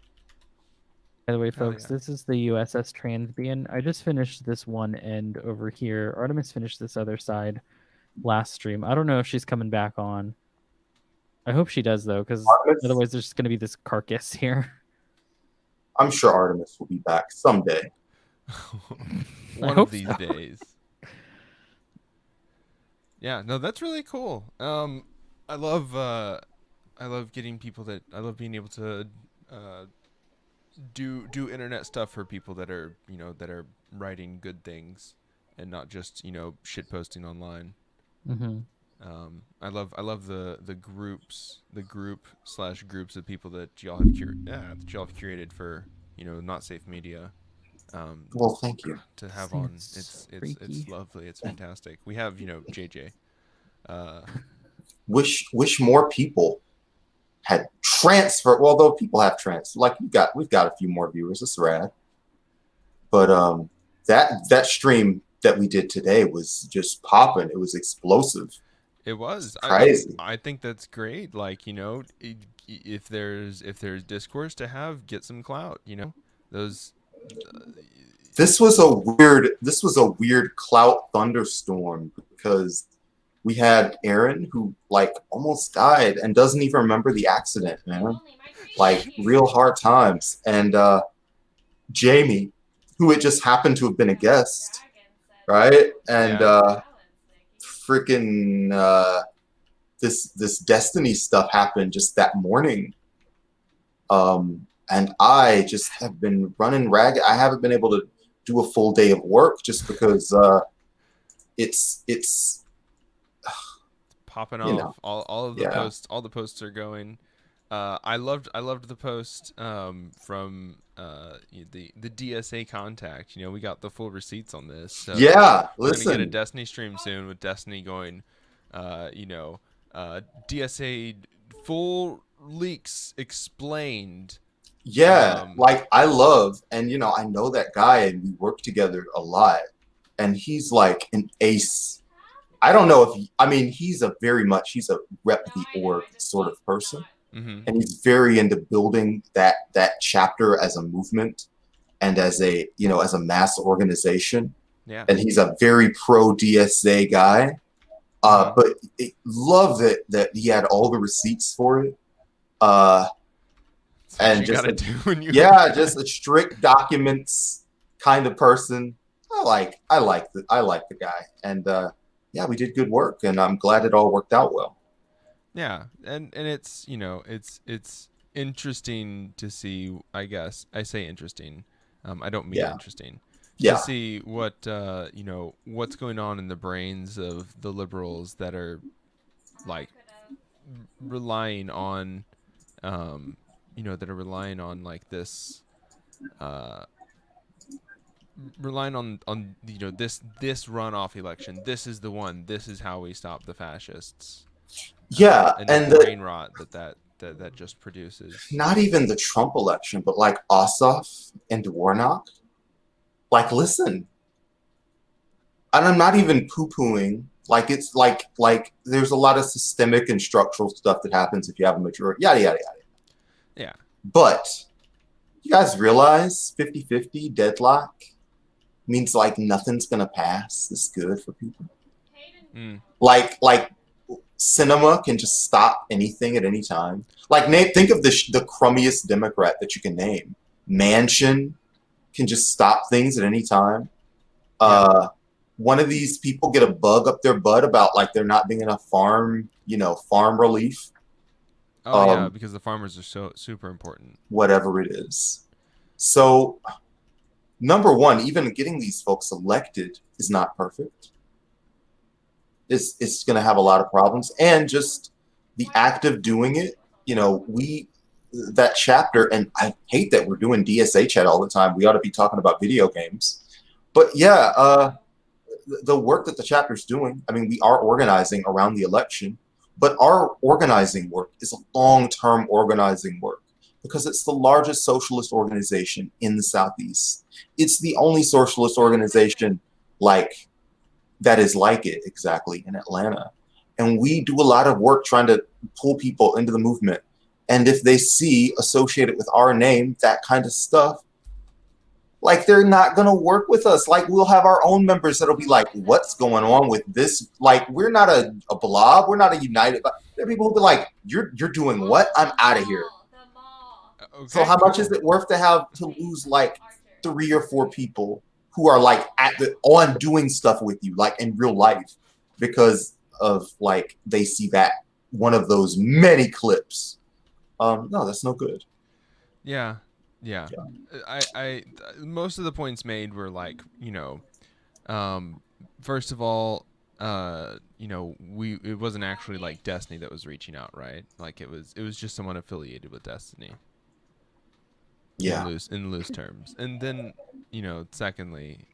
By the way, Hell folks, yeah. this is the USS Transbian. I just finished this one end over here. Artemis finished this other side last stream. I don't know if she's coming back on. I hope she does, though, because Artemis? otherwise there's just going to be this carcass here. I'm sure Artemis will be back someday. One hope of these so. days. Yeah, no, that's really cool. I love getting people that I love being able to do internet stuff for people that are that are writing good things and not just shit posting online. Mm-hmm. I love the groups/groups of people that y'all have curated for not safe media. Well, thank you. To have Thing on. is It's freaky. lovely. It's fantastic. We have JJ. Wish more people had transferred. Well, though people have transferred, like we've got a few more viewers. It's rad. But that stream that we did today was just popping. It was explosive. It was Crazy. I think that's great. Like if there's discourse to have, get some clout. Those. This was a weird clout thunderstorm because we had Aaron who like almost died and doesn't even remember the accident, man. Like real hard times. And Jamie, who it just happened to have been a guest, right? And freaking this Destiny stuff happened just that morning. And I just have been running ragged. I haven't been able to do a full day of work just because it's popping you off. All of the posts. All the posts are going. I loved the post from the DSA contact. We got the full receipts on this. So yeah, we're gonna get a Destiny stream soon with Destiny going. DSA full leaks explained. Yeah, like I love, and I know that guy, and we work together a lot, and he's like an ace. I don't know if he's a rep the org sort of person, and he's very into building that chapter as a movement and as a as a mass organization. Yeah, and he's a very pro DSA guy. But love that he had all the receipts for it. And just just a strict documents kind of person. I like the guy, and we did good work, and I'm glad it all worked out well. Yeah, and it's it's interesting to see. I guess I say interesting. I don't mean interesting. To see what what's going on in the brains of the liberals that are like relying on like this relying on this runoff election. This is the one. This is how we stop the fascists. And the brain rot that just produces. Not even the Trump election, but like Ossoff and Warnock. Like, listen, and I'm not even poo-pooing. Like, it's like there's a lot of systemic and structural stuff that happens if you have a majority, yada, yada, yada. Yeah. But you guys realize 50-50 deadlock means like nothing's going to pass this good for people. Like cinema can just stop anything at any time. Like, think of the crummiest Democrat that you can name. Manchin can just stop things at any time. One of these people get a bug up their butt about like there not being enough farm relief. Yeah, because the farmers are so super important. Whatever it is. So, number one, even getting these folks elected is not perfect. It's going to have a lot of problems, and just the act of doing it. That chapter, and I hate that we're doing DSA chat all the time. We ought to be talking about video games. But the work that the chapter's doing, we are organizing around the election, but our organizing work is a long-term organizing work because it's the largest socialist organization in the Southeast. It's the only socialist organization that is like it exactly in Atlanta. And we do a lot of work trying to pull people into the movement. And if they see associated with our name, that kind of stuff, Like, they're not going to work with us. Like, we'll have our own members that'll be like, what's going on with this? Like, we're not a blob. We're not a united. There are people who'll be like, you're doing what? I'm out of here. Okay, So how much cool. is it worth to lose like 3 or 4 people who are like on doing stuff with you, like in real life, because of like they see that one of those many clips? No, that's no good. Yeah. I most of the points made were like, first of all, it wasn't actually like Destiny that was reaching out, right? Like it was just someone affiliated with Destiny. Yeah. In loose terms. And then, secondly,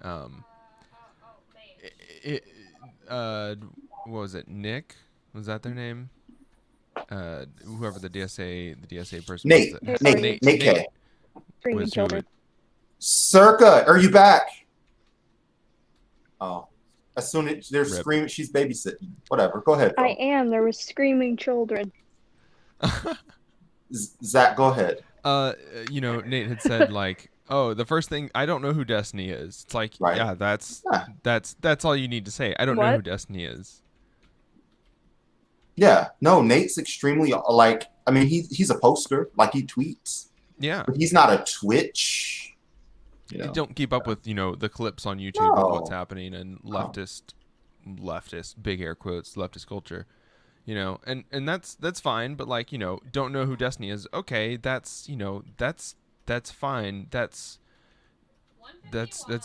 what was it? Nick? Was that their name? Whoever the DSA person Nate. was. Nate K. Screaming Was children. Circa, are you back? Oh. As soon as they're Rip. screaming, she's babysitting. Whatever. Go ahead. I am. There was screaming children. Zach, go ahead. Nate had said like, oh, the first thing, I don't know who Destiny is. It's like, Right. yeah, that's all you need to say. I don't know What? who Destiny is. Yeah. No, Nate's extremely like, I mean, he's a poster, like he tweets, Yeah. but he's not a Twitch. I don't keep up with, the clips on YouTube of what's No. happening and leftist, big air quotes, leftist culture, and that's fine. But like, don't know who Destiny is. Okay. That's fine. That's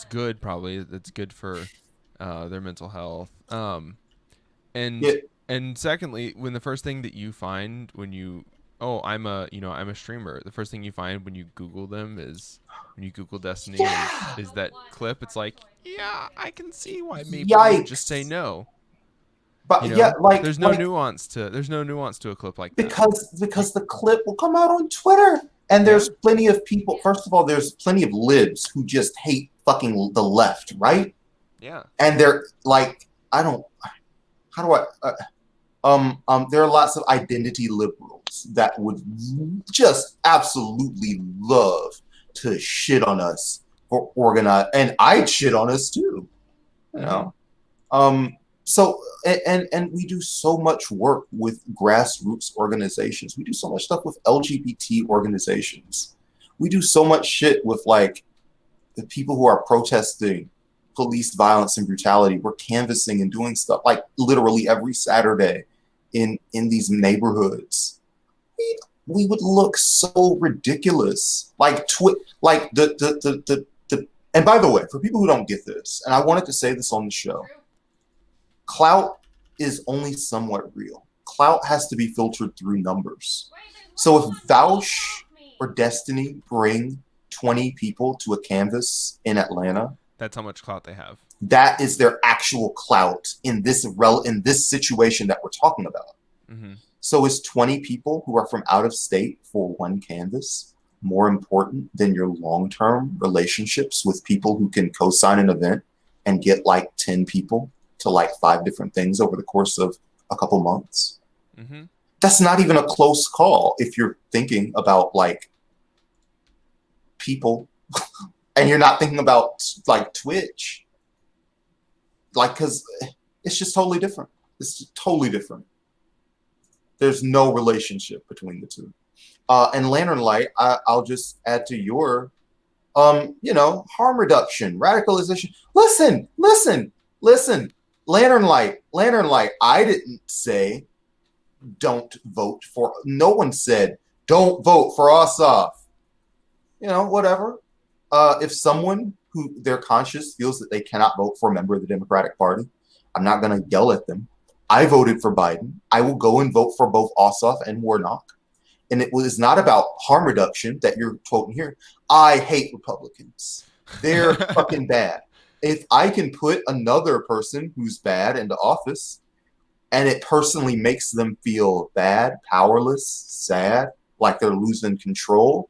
good. Probably that's good for, their mental health. And, Yeah. and secondly, when the first thing that you find when you, I'm a streamer, the first thing you find when you Google them is, when you Google Destiny, Yeah. is that clip. It's like, yeah, I can see why maybe would just say no. But yeah, like there's no nuance to a clip like that. because the clip will come out on Twitter, and there's plenty of people. First of all, there's plenty of libs who just hate fucking the left, right? Yeah. And they're like, there are lots of identity liberals that would just absolutely love to shit on us for organize, and I'd shit on us too, So and we do so much work with grassroots organizations. We do so much stuff with LGBT organizations. We do so much shit with like the people who are protesting police violence and brutality. We're canvassing and doing stuff like literally every Saturday in these neighborhoods. We would look so ridiculous. Like the and by the way, for people who don't get this, and I wanted to say this on the show, clout is only somewhat real. Clout has to be filtered through numbers. So if Vaush or Destiny bring 20 people to a canvas in Atlanta, that's how much clout they have. That is their actual clout in this situation that we're talking about. Mm-hmm. So is 20 people who are from out of state for one canvas more important than your long-term relationships with people who can co-sign an event and get like 10 people to like 5 different things over the course of a couple months? Mm-hmm. That's not even a close call if you're thinking about like people and you're not thinking about like Twitch. Like, because it's just totally different. It's just totally different. There's no relationship between the two. And Lantern Light, I'll just add to your, harm reduction, radicalization. Listen. Lantern Light. I didn't say don't vote for. No one said don't vote for Ossoff. Whatever. If someone who their conscience feels that they cannot vote for a member of the Democratic Party, I'm not going to yell at them. I voted for Biden. I will go and vote for both Ossoff and Warnock. And it was not about harm reduction that you're quoting here. I hate Republicans. They're fucking bad. If I can put another person who's bad into office and it personally makes them feel bad, powerless, sad, like they're losing control,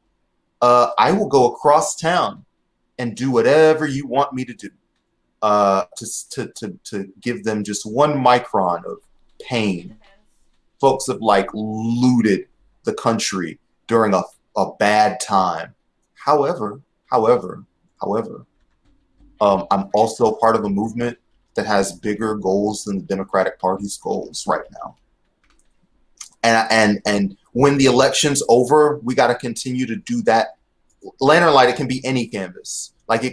I will go across town and do whatever you want me to do to give them just one micron of pain. Folks have like looted the country during a bad time. However, However, I'm also part of a movement that has bigger goals than the Democratic Party's goals right now. And when the election's over, we got to continue to do that. Lantern Light, it can be any canvas. Like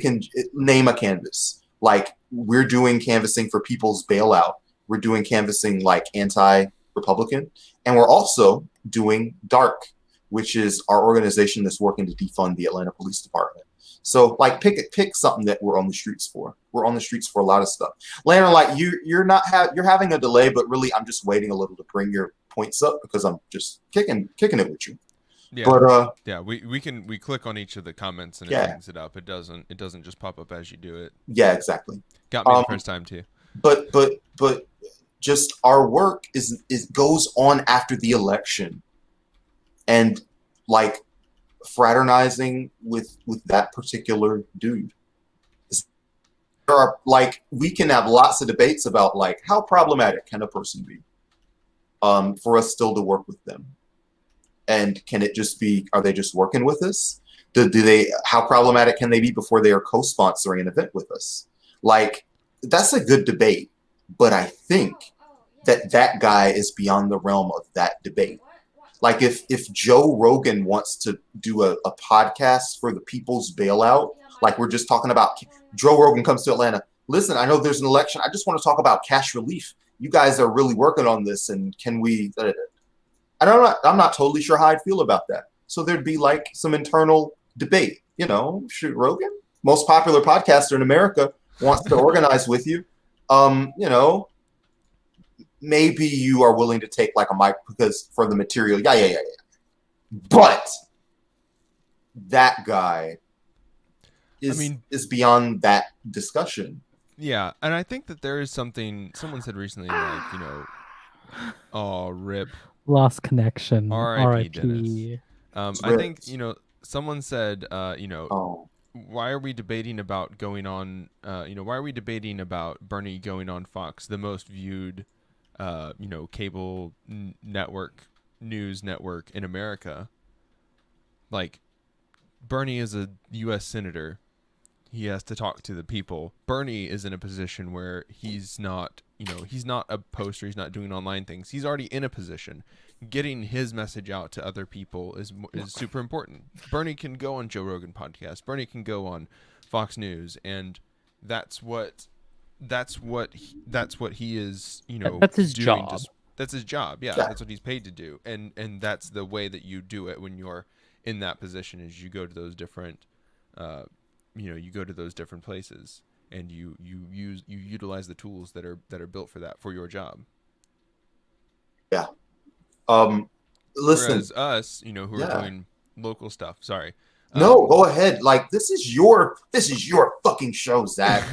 name a canvas. Like we're doing canvassing for people's bailout. We're doing canvassing like anti-Republican. And we're also doing DARK, which is our organization that's working to defund the Atlanta Police Department. So like pick something that we're on the streets for. We're on the streets for a lot of stuff. Lantern Light, you're having a delay, but really I'm just waiting a little to bring your points up because I'm just kicking it with you. Yeah, but yeah, we click on each of the comments and it Yeah. brings it up. It doesn't just pop up as you do it. yeah, exactly. Got me the first time too. But just our work is goes on after the election, and like fraternizing with that particular dude. There are like we can have lots of debates about like how problematic can a person be, for us still to work with them, and can it just be are they just working with us? Do they how problematic can they be before they are co-sponsoring an event with us? Like that's a good debate, but I think that guy is beyond the realm of that debate. Like if Joe Rogan wants to do a podcast for the people's bailout, like we're just talking about Joe Rogan comes to Atlanta. Listen, I know there's an election. I just want to talk about cash relief. You guys are really working on this, and can we? I'm not totally sure how I'd feel about that. So there'd be like some internal debate. You know, shoot, Rogan, most popular podcaster in America, wants to organize with you. You know, maybe you are willing to take like a mic because for the material, yeah. But that guy is beyond that discussion. Yeah, and I think that there is something someone said recently, like, you know, oh, rip. Lost connection. R.I.P. Dennis. I Ripped. think, you know, someone said, you know, Oh, why are we debating about going on, you know, why are we debating about Bernie going on Fox, the most viewed, you know, cable network, news network in America? Like, Bernie is a U.S. senator. He has to talk to the people. Bernie is in a position where he's not, you know, he's not a poster. He's not doing online things. He's already in a position. Getting his message out to other people is super important. Bernie can go on Joe Rogan podcast. Bernie can go on Fox News, and that's what he is. You know, That's his doing job. That's his job. Yeah, Yeah. that's what he's paid to do, and that's the way that you do it when you're in that position. Is you go to those different, you know, you go to those different places, and you utilize the tools that are built for that for your job. listen. Whereas us, you know, who Yeah. are doing local stuff. Sorry. No, go ahead. Like this is your fucking show, Zach.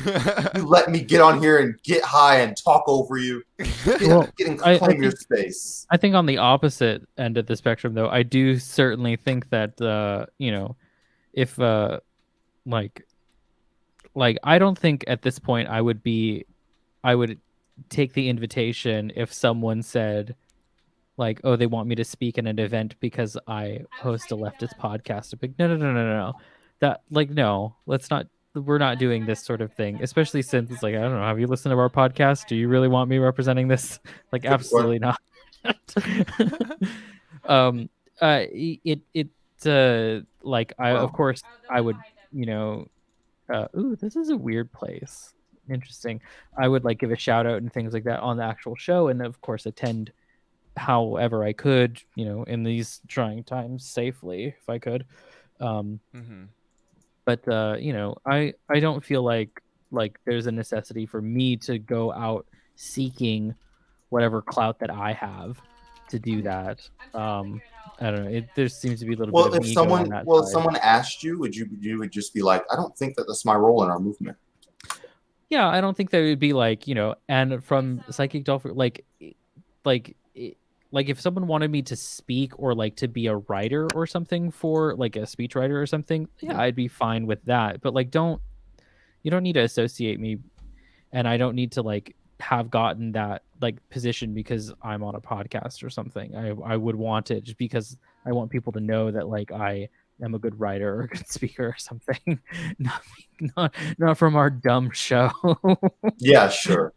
You let me get on here and get high and talk over you. Well, Claim your space. I think on the opposite end of the spectrum, though, I do certainly think that you know, if like I don't think at this point I would take the invitation if someone said like, oh, they want me to speak in an event because I host a leftist podcast. I'd be like, no. That like no, let's not. We're not doing this sort of thing, especially since it's like, I don't know. Have you listened to our podcast? Do you really want me representing this? Like, absolutely not. Like I, of course, I would, you know, ooh, this is a weird place. Interesting. I would like give a shout out and things like that on the actual show, and of course attend however I could, you know, in these trying times safely if I could. But you know, I don't feel like there's a necessity for me to go out seeking whatever clout that I have to do that. I don't know. There seems to be a little bit of If an ego on that if side. someone asked you, would just be like, I don't think that's my role in our movement. Yeah, I don't think that would be like, you know, and from Psychic Dolphin, like if someone wanted me to speak or like to be a writer or something for like a speechwriter or something, yeah, I'd be fine with that. But like, you don't need to associate me, and I don't need to like have gotten that like position because I'm on a podcast or something. I would want it just because I want people to know that like I am a good writer or a good speaker or something. not from our dumb show. Yeah, sure.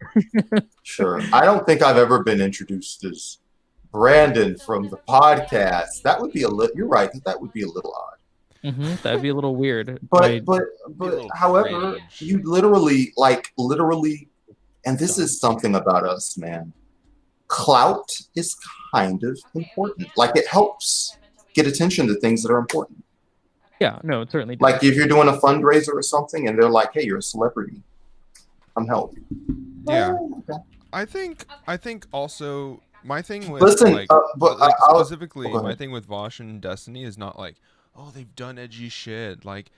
Sure. I don't think I've ever been introduced as Brandon from the podcast. That would be a little, you're right, that would be a little odd. That'd be a little weird. But little however, cringe. you literally, and this is something about us, man. Clout is kind of important. Like it helps get attention to things that are important. Yeah, no, it certainly does. Like if you're doing a fundraiser or something and they're like, hey, you're a celebrity. Come help. Yeah. Okay. I think also my thing with Listen, like, but like I'll- specifically go my ahead. thing with Vosh and Destiny is not like, oh, they've done edgy shit. Like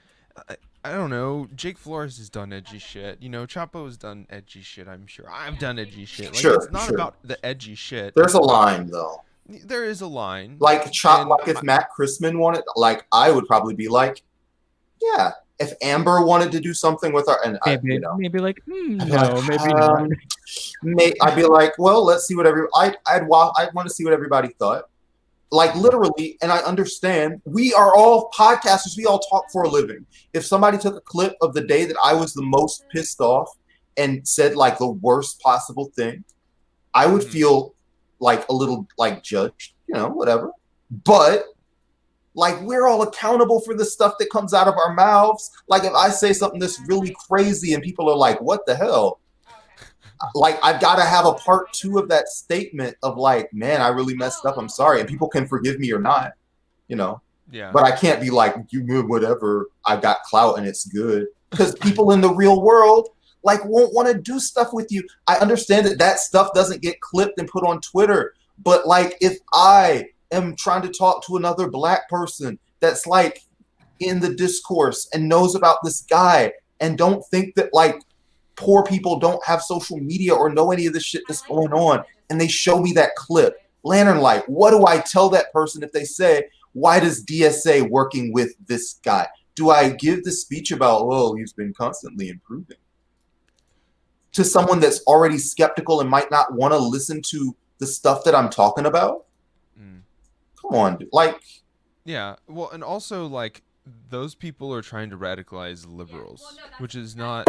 I don't know, Jake Flores has done edgy shit. You know, Chapo's done edgy shit, I'm sure. I've done edgy shit. Like Sure, it's not sure. about the edgy shit. There's a line though. There is a line. Like And like if Matt Christman wanted, like I would probably be like, yeah. If Amber wanted to do something with her, and I, maybe, you know, maybe like, I'd be no, like, maybe not. I'd be like, well, let's see what I'd want to see what everybody thought. Like literally, and I understand. We are all podcasters. We all talk for a living. If somebody took a clip of the day that I was the most pissed off and said like the worst possible thing, I would feel like a little like judged, you know, whatever. But like we're all accountable for the stuff that comes out of our mouths. Like if I say something that's really crazy and people are like, what the hell? Like I've got to have a part 2 of that statement of like, man, I really messed up. I'm sorry. And people can forgive me or not, you know, yeah. but I can't be like, you whatever. I got clout and it's good, because people in the real world like won't want to do stuff with you. I understand that stuff doesn't get clipped and put on Twitter, but like if I am trying to talk to another black person that's like in the discourse and knows about this guy and don't think that like poor people don't have social media or know any of the shit that's going on, and they show me that clip, Lantern Light, what do I tell that person if they say, why does DSA working with this guy? Do I give the speech about, oh, he's been constantly improving, to someone that's already skeptical and might not want to listen to the stuff that I'm talking about? Come on, dude. Like, yeah. Well, and also like those people are trying to radicalize liberals, which is not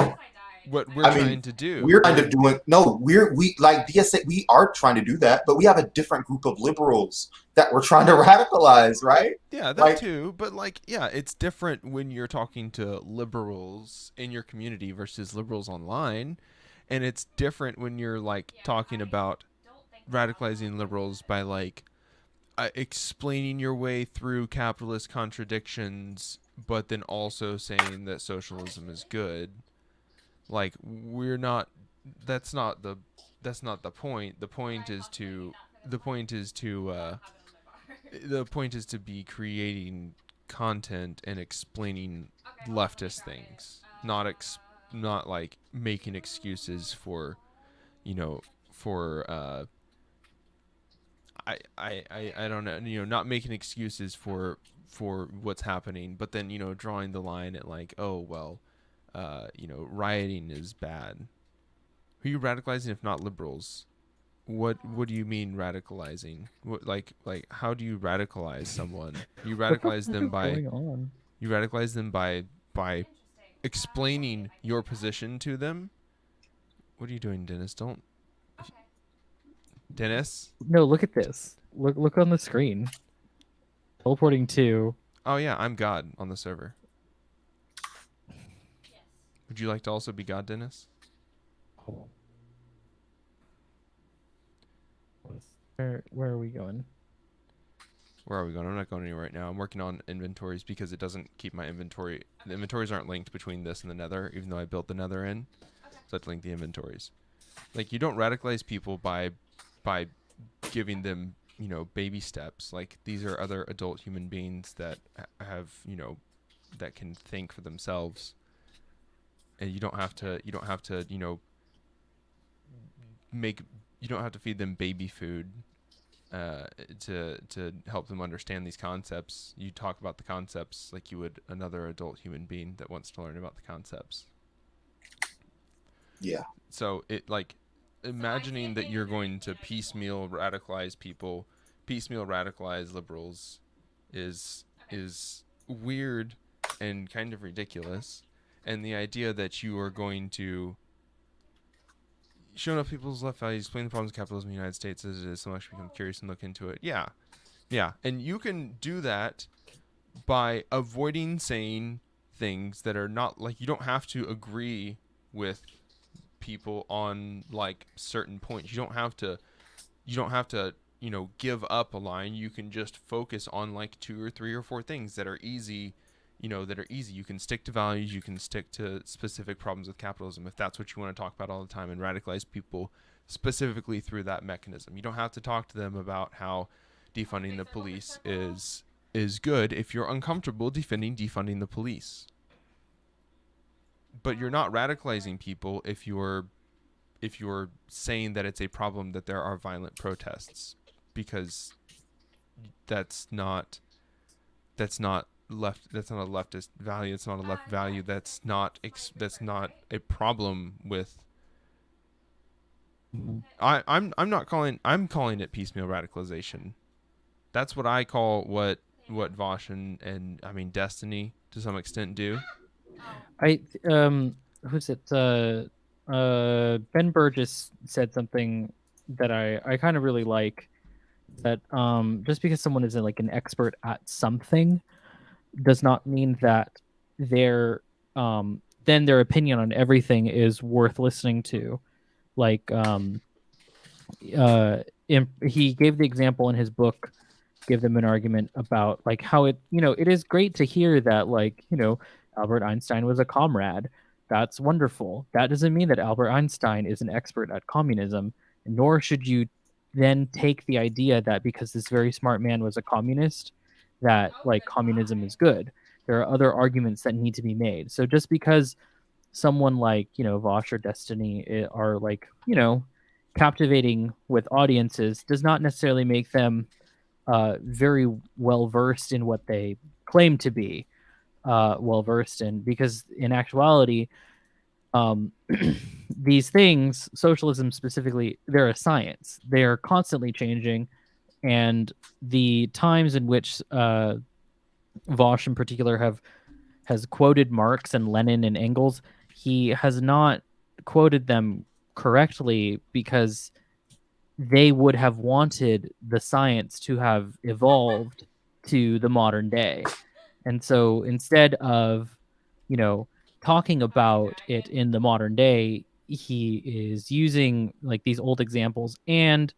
what we're trying to do. We're kind of doing we like DSA, we are trying to do that, but we have a different group of liberals that we're trying to radicalize, right? Yeah, that like, too. But like, yeah, it's different when you're talking to liberals in your community versus liberals online, and it's different when you're like talking about radicalizing liberals by like explaining your way through capitalist contradictions, but then also saying that socialism is good. Like we're not. That's not the point. The point is to be creating content and explaining leftist things, not like making excuses for, you know, for I don't know, you know, not making excuses for what's happening, but then, you know, drawing the line at like, oh well, you know, rioting is bad. Who are you radicalizing if not liberals? What do you mean radicalizing? What like how do you radicalize someone? You radicalize them by explaining your position to them. What are you doing, Dennis? Don't. Dennis? No, look at this. Look on the screen. Teleporting to. Oh yeah, I'm God on the server. Would you like to also be God, Dennis? Oh. Where are we going? Where are we going? I'm not going anywhere right now. I'm working on inventories because it doesn't keep my inventory. The inventories aren't linked between this and the nether, even though I built the nether in. So I have to link the inventories. Like, you don't radicalize people by giving them, you know, baby steps. Like, these are other adult human beings that have, you know, that can think for themselves. And you don't have to, you know, you don't have to feed them baby food to help them understand these concepts. You talk about the concepts like you would another adult human being that wants to learn about the concepts. Yeah. So it like imagining that you're going to piecemeal radicalize people, piecemeal radicalize liberals is weird and kind of ridiculous. And the idea that you are going to show enough people's left values, explain the problems of capitalism in the United States as it is, so much become curious and look into it. Yeah. Yeah. And you can do that by avoiding saying things that are not like, you don't have to agree with people on like certain points. You don't have to, you know, give up a line. You can just focus on like 2 or 3 or 4 things that are easy, you know, that are easy. You can stick to values, you can stick to specific problems with capitalism if that's what you want to talk about all the time, and radicalize people specifically through that mechanism. You don't have to talk to them about how defunding the police is good if you're uncomfortable defunding the police. But you're not radicalizing people if you're saying that it's a problem that there are violent protests, because that's not a leftist value. It's not a left value. That's not a problem with. I'm calling it piecemeal radicalization. That's what I call what Vosh and I mean Destiny to some extent do. Who's it? Ben Burgess said something that I kind of really like, that just because someone is like an expert at something does not mean that their then their opinion on everything is worth listening to. Like he gave the example in his book, Give Them an Argument, about like how it, you know, it is great to hear that, like, you know, Albert Einstein was a comrade. That's wonderful. That doesn't mean that Albert Einstein is an expert at communism, nor should you then take the idea that because this very smart man was a communist, that like communism is good. There are other arguments that need to be made. So just because someone like, you know, Vosh or Destiny are like, you know, captivating with audiences does not necessarily make them very well versed in what they claim to be well versed in, because in actuality, these things, socialism specifically, they're a science. They are constantly changing, and the times in which Vosh in particular has quoted Marx and Lenin and Engels, he has not quoted them correctly because they would have wanted the science to have evolved to the modern day. And so instead of, you know, talking about it in the modern day, he is using like these old examples and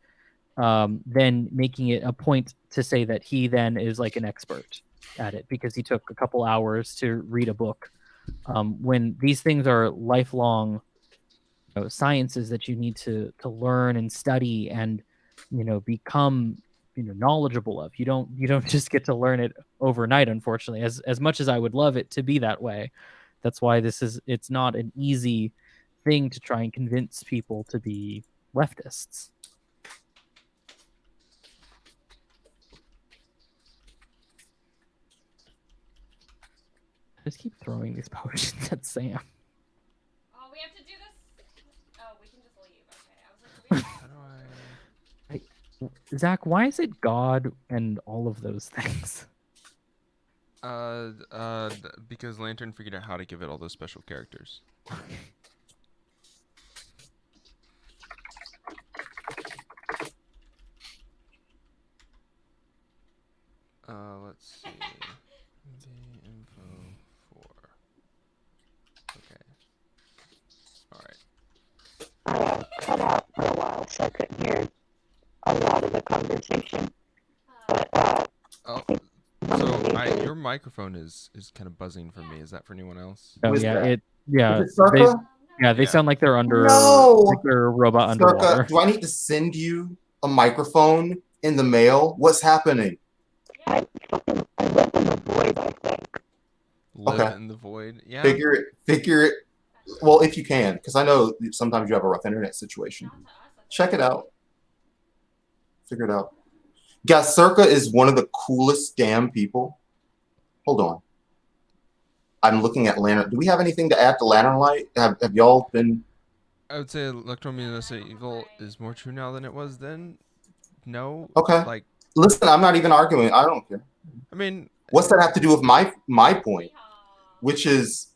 then making it a point to say that he then is like an expert at it because he took a couple hours to read a book. When these things are lifelong, you know, sciences that you need to learn and study and, you know, become, you know, knowledgeable of. You don't just get to learn it overnight, unfortunately, as much as I would love it to be that way. That's why it's not an easy thing to try and convince people to be leftists. I just keep throwing these potions at Sam. Oh, we have to do this? Oh, we can just leave. Okay. I was like, How do Zach, why is it God and all of those things? because Lantern figured out how to give it all those special characters. Let's see. The info for. Okay. All right. I cut out for a while, so I couldn't hear a lot of the conversation. But Oh, one of the so major- your microphone is kind of buzzing for me. Is that for anyone else? Oh Who is yeah, that? it yeah. Is it Circa? They Yeah. sound like they're under No! like they're a robot underwater. Circa, do I need to send you a microphone in the mail? What's happening? I live in the void, I think. Live Okay. in the void. Yeah. Figure it. Well, if you can, because I know sometimes you have a rough internet situation. Check it out. Figure it out. Guys, Circa is one of the coolest damn people. Hold on. I'm looking at Lantern. Do we have anything to add to Lantern Light? Have y'all been? I would say electromagnetic evil is more true now than it was then. No. Okay. Like, Listen, I'm not even arguing. I don't care. I mean, What's that have to do with my point, which is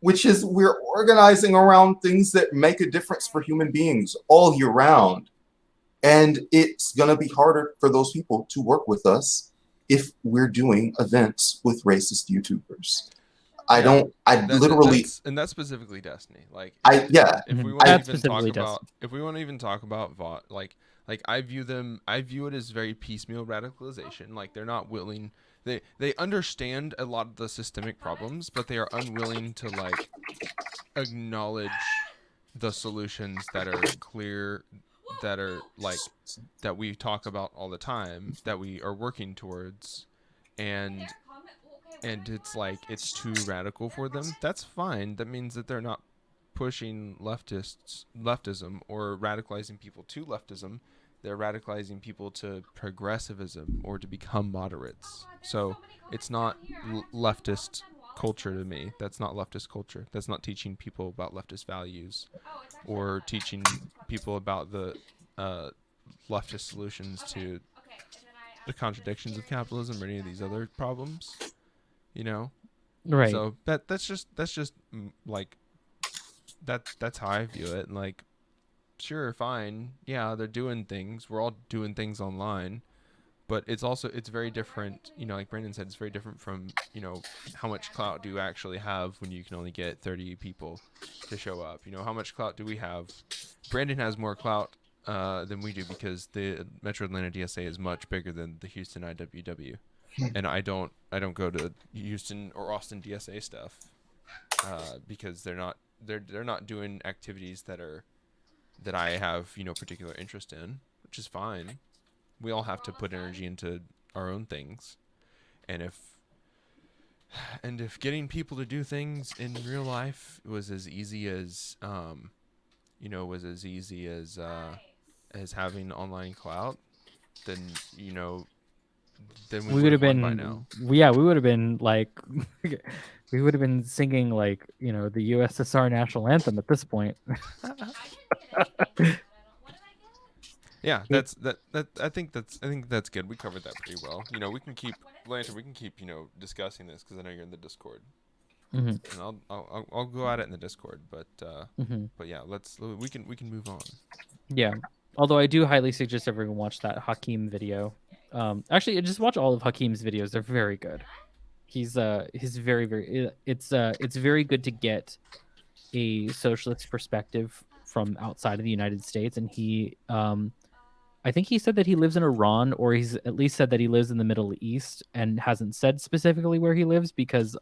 we're organizing around things that make a difference for human beings all year round. And it's going to be harder for those people to work with us if we're doing events with racist YouTubers. Yeah, Literally, and that's specifically Destiny. Like, yeah. if we Mhm. want to That's even talk specifically about, if we want to even talk about VOD, like I view it as very piecemeal radicalization. Like, they're not willing. They understand a lot of the systemic problems, but they are unwilling to like acknowledge the solutions that are clear, that are like that we talk about all the time, that we are working towards, and it's like it's too radical for them. That's fine. That means that they're not pushing leftism or radicalizing people to leftism. They're radicalizing people to progressivism or to become moderates. So it's not leftist culture to me. That's not leftist culture. That's not teaching people about leftist values or teaching people about the leftist solutions to the contradictions of capitalism or any of these other problems. You know, Right. so that's just like that's how I view it. And like, sure, fine, yeah, they're doing things. We're all doing things online, but it's very different. You know, like Brandon said, it's very different from how much clout do you actually have when you can only get 30 people to show up. You know, how much clout do we have? Brandon has more clout than we do because the Metro Atlanta DSA is much bigger than the Houston IWW. And I don't go to Houston or Austin DSA stuff because they're not doing activities that I have particular interest in, which is fine. We all have to put energy into our own things, and if getting people to do things in real life was as easy as as having online clout, then we would have won been by now. we would have been like we would have been singing like the USSR national anthem at this point. Yeah, that's that. I think that's good. We covered that pretty well. We can keep Lantern. We can keep discussing this because I know you're in the Discord, Mhm. and I'll go at it in the Discord. But Mhm. but yeah, we can move on. Yeah. Although I do highly suggest everyone watch that Hakeem video. Actually, just watch all of Hakeem's videos. They're very good. He's very it's very good to get a socialist perspective from outside of the United States, and he I think he said that he lives in Iran, or he's at least said that he lives in the Middle East, and hasn't said specifically where he lives because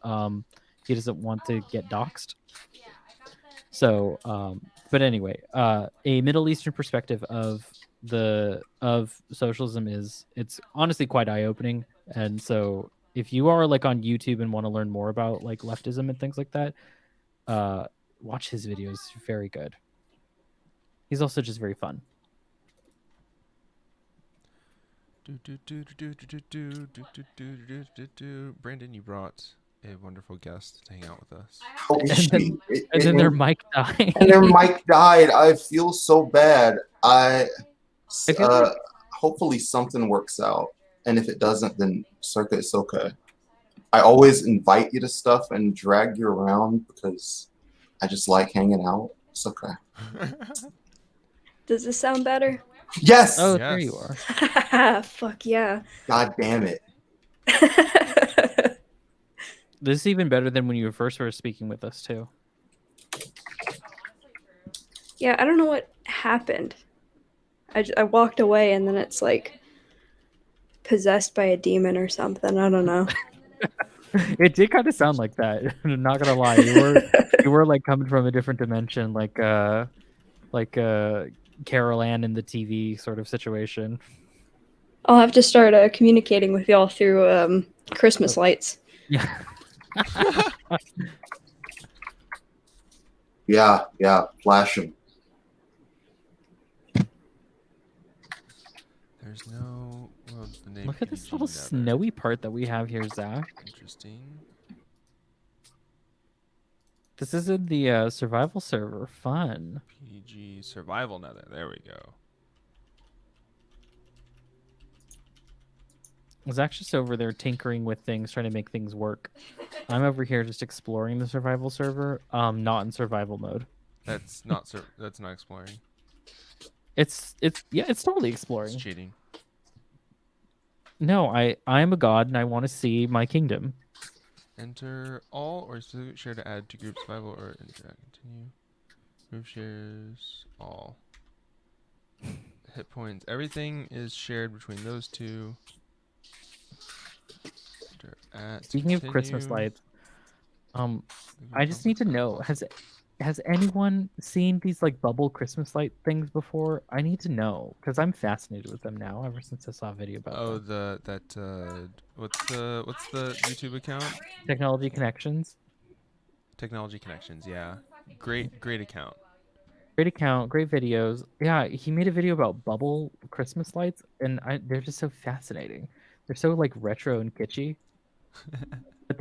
he doesn't want to get doxxed. So, but anyway, a Middle Eastern perspective of socialism it's honestly quite eye-opening. And so, if you are like on YouTube and want to learn more about like leftism and things like that, watch his videos. Very good. He's also just very fun. Brandon, you brought a wonderful guest to hang out with us. How is she? And then their mic died. And their mic died. I feel so bad. feel Hopefully something works out. And if it doesn't, then Circa, it's okay. I always invite you to stuff and drag you around because I just like hanging out. It's okay. Does this sound better? Yes! Oh, Yes. there you are. Fuck yeah. God damn it. This is even better than when you first were speaking with us too. Yeah, I don't know what happened. I walked away and then it's like possessed by a demon or something. I don't know. It did kind of sound like that. I'm not gonna lie, you were like coming from a different dimension, like Carol Ann in the TV sort of situation. I'll have to start communicating with y'all through Christmas lights. Yeah. Yeah, flashing. There's no the name. Look at this PG little Nether. snowy part that we have here, Zach. Interesting. This is in the survival server. Fun. PG Survival Nether. There we go. Zach's just over there tinkering with things, trying to make things work. I'm over here just exploring the survival server, not in survival mode. That's not that's not exploring. It's totally It's exploring. cheating. No, I am a god and I want to see my kingdom. Enter all or share to add to group survival or interact. Continue. Group shares all. Hit points. Everything is shared between those two. Enter at. Speaking of Christmas continue. lights, I just need to know, has anyone seen these like bubble Christmas light things before? I need to know because I'm fascinated with them now ever since I saw a video about Oh, them. what's the YouTube account? Technology Connections. Technology Connections. Yeah, great account. Great account, great videos. Yeah, he made a video about bubble Christmas lights, and they're just so fascinating. They're so like retro and kitschy, but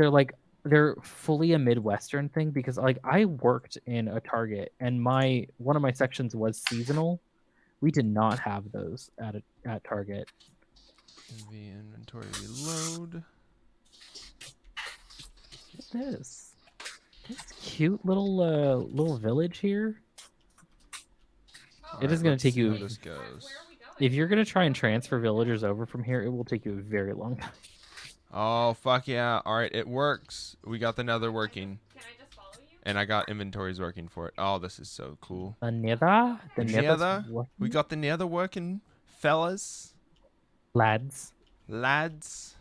they're fully a Midwestern thing because like I worked in a Target, and one of my sections was seasonal. We did not have those at Target. The inventory reload. What's this? This cute little village here. It is going to take you. How this goes. If you're going to try and transfer villagers over from here, it will take you a very long time. Oh fuck yeah! All right, it works. We got the nether working, Can I just follow you? and I got inventories working for it. Oh, this is so cool. The nether? The nether's nether? working? We got the nether working, fellas, lads. lads.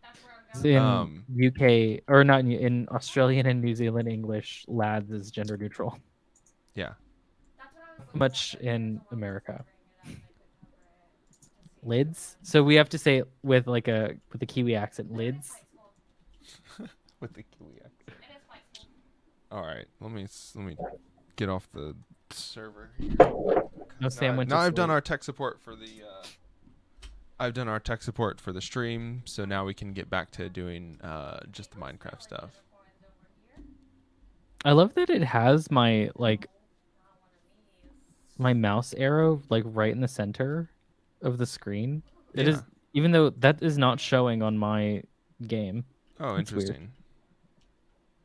That's where I'm It's going. in UK or not in Australian and New Zealand English, lads is gender neutral. Yeah. That's what I was looking Much for. in America. Lids. So we have to say it with a Kiwi accent. Lids. With the Kiwi accent. All right, let me get off the server here. No, Sam went to Now I've done sleep. our tech support for the. I've done our tech support for the stream, so now we can get back to doing just the Minecraft stuff. I love that it has my mouse arrow like right in the center of the screen. It is, Yeah. even though that is not showing on my game. Oh, That's weird. interesting.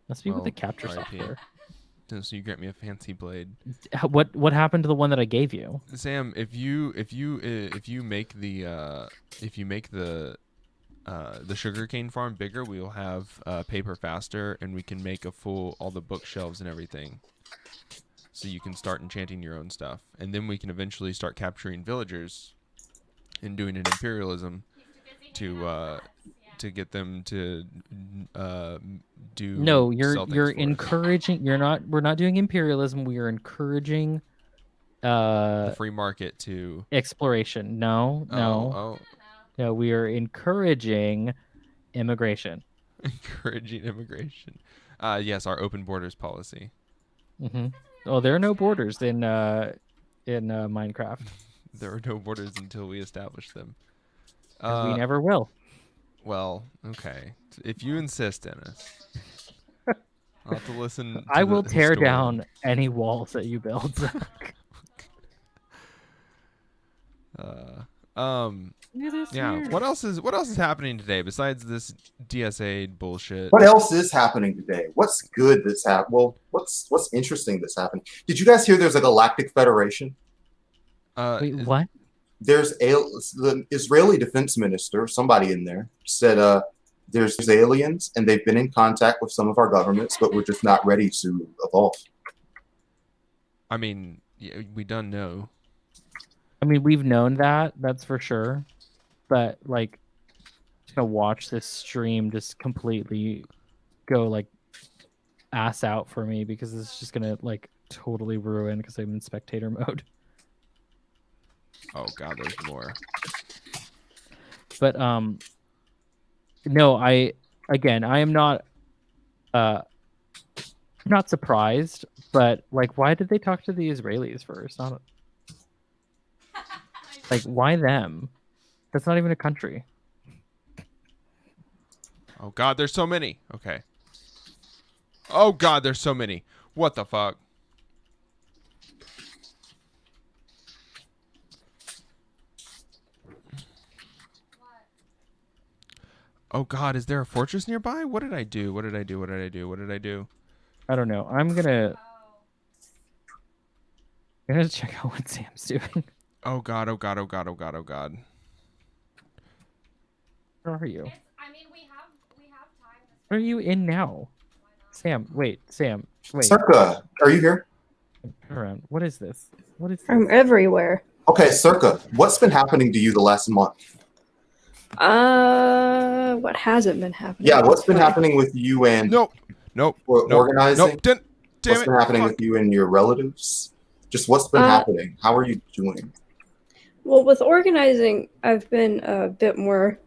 Must be with the Well, capture RIP. software. So you grant me a fancy blade, What happened to the one that I gave you? Sam. If you make the sugarcane farm bigger, we will have paper faster, and we can make all the bookshelves and everything. So you can start enchanting your own stuff, and then we can eventually start capturing villagers and doing an imperialism to get them to do. No, sell you're things for us. encouraging. We're not doing imperialism. We are encouraging the free market to exploration. No. No, we are encouraging immigration. encouraging immigration. Yes, our open borders policy. Hmm. Oh, there are no borders in Minecraft. There are no borders until we establish them. 'Cause we never will. Well, okay. If you insist, Dennis. I'll have to listen. To I will the tear historian. down any walls that you build. Yeah. What else is happening today besides this DSA bullshit? What else is happening today? What's good that's happened? Well, what's interesting that's happened? Did you guys hear there's a Galactic Federation? Wait, what? There's the Israeli defense minister, somebody in there, said there's aliens and they've been in contact with some of our governments, but we're just not ready to evolve. I mean, yeah, we done know. I mean, we've known that's for sure. But like, just gonna watch this stream just completely go like ass out for me because it's just gonna like totally ruin because I'm in spectator mode. Oh god, there's more. But no, I am not not surprised, but like why did they talk to the Israelis first? Not like why them? That's not even a country. Oh god, there's so many. Okay. Oh god, there's so many. What the fuck? Oh God, is there a fortress nearby? What did I do? What did I do? What did I do? What did I do? I don't know. I'm gonna Oh. check out what Sam's doing. Oh God, oh God, oh God, oh God, oh God. Where are you? It's, I mean, we have time to Where are spend. you in now? Why not? Sam, wait. Circa, are you here? Turn around. What is this? What is this? I'm everywhere. Okay, Circa, what's been happening to you the last month? What hasn't been happening? Yeah, what's been Fine. happening with you and Nope. organizing? Nope. Damn What's it. been happening Fuck. with you and your relatives? Just what's been happening? How are you doing? Well, with organizing, I've been a bit more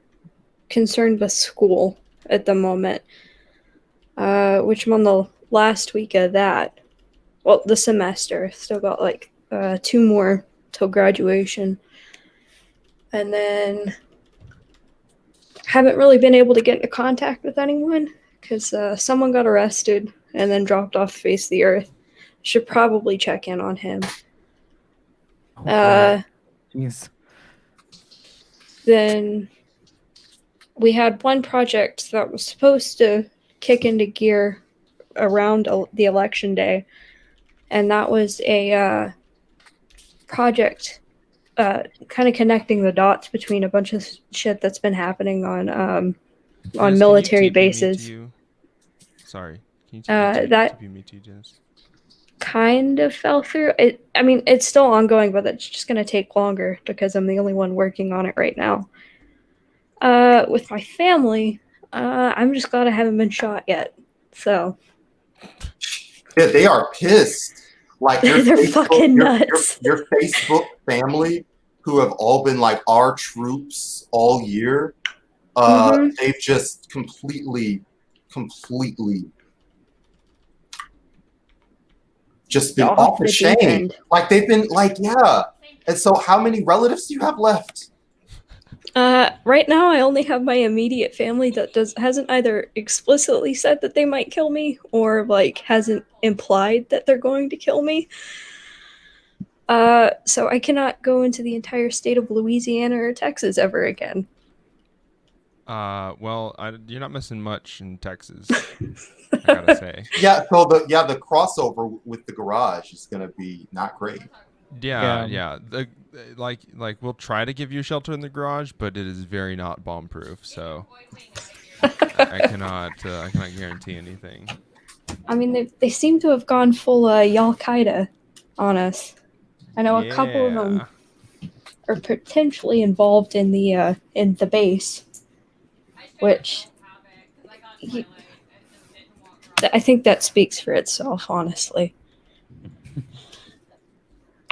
concerned with school at the moment, which I'm on the last week of that. Well, the semester. Still got like 2 more till graduation. And then haven't really been able to get into contact with anyone because someone got arrested and then dropped off the face of the earth. Should probably check in on him. Oh, God. Jeez. Then we had one project that was supposed to kick into gear around the election day, and that was a project kind of connecting the dots between a bunch of shit that's been happening on Jess, can you military TP me to bases. you? Sorry. Can you That- TP me to you, Jess? Kind of fell through. I mean, it's still ongoing, but it's just going to take longer because I'm the only one working on it right now. With my family, I'm just glad I haven't been shot yet. So Yeah, they are pissed. Like They're fucking nuts. Your Facebook family, who have all been like our troops all year, Mhm. they've just completely just been off the deep chain. end. Like they've been like, yeah. And so, how many relatives do you have left? Right now, I only have my immediate family that hasn't either explicitly said that they might kill me or like hasn't implied that they're going to kill me. So I cannot go into the entire state of Louisiana or Texas ever again. Well, you're not missing much in Texas. I gotta say. Yeah. So the crossover with the garage is gonna be not great. Yeah. Like we'll try to give you shelter in the garage, but it is very not bomb-proof. So I cannot guarantee anything. I mean, they seem to have gone full Al Qaeda on us. I know a couple of them are potentially involved in the base, which I think that speaks for itself, honestly.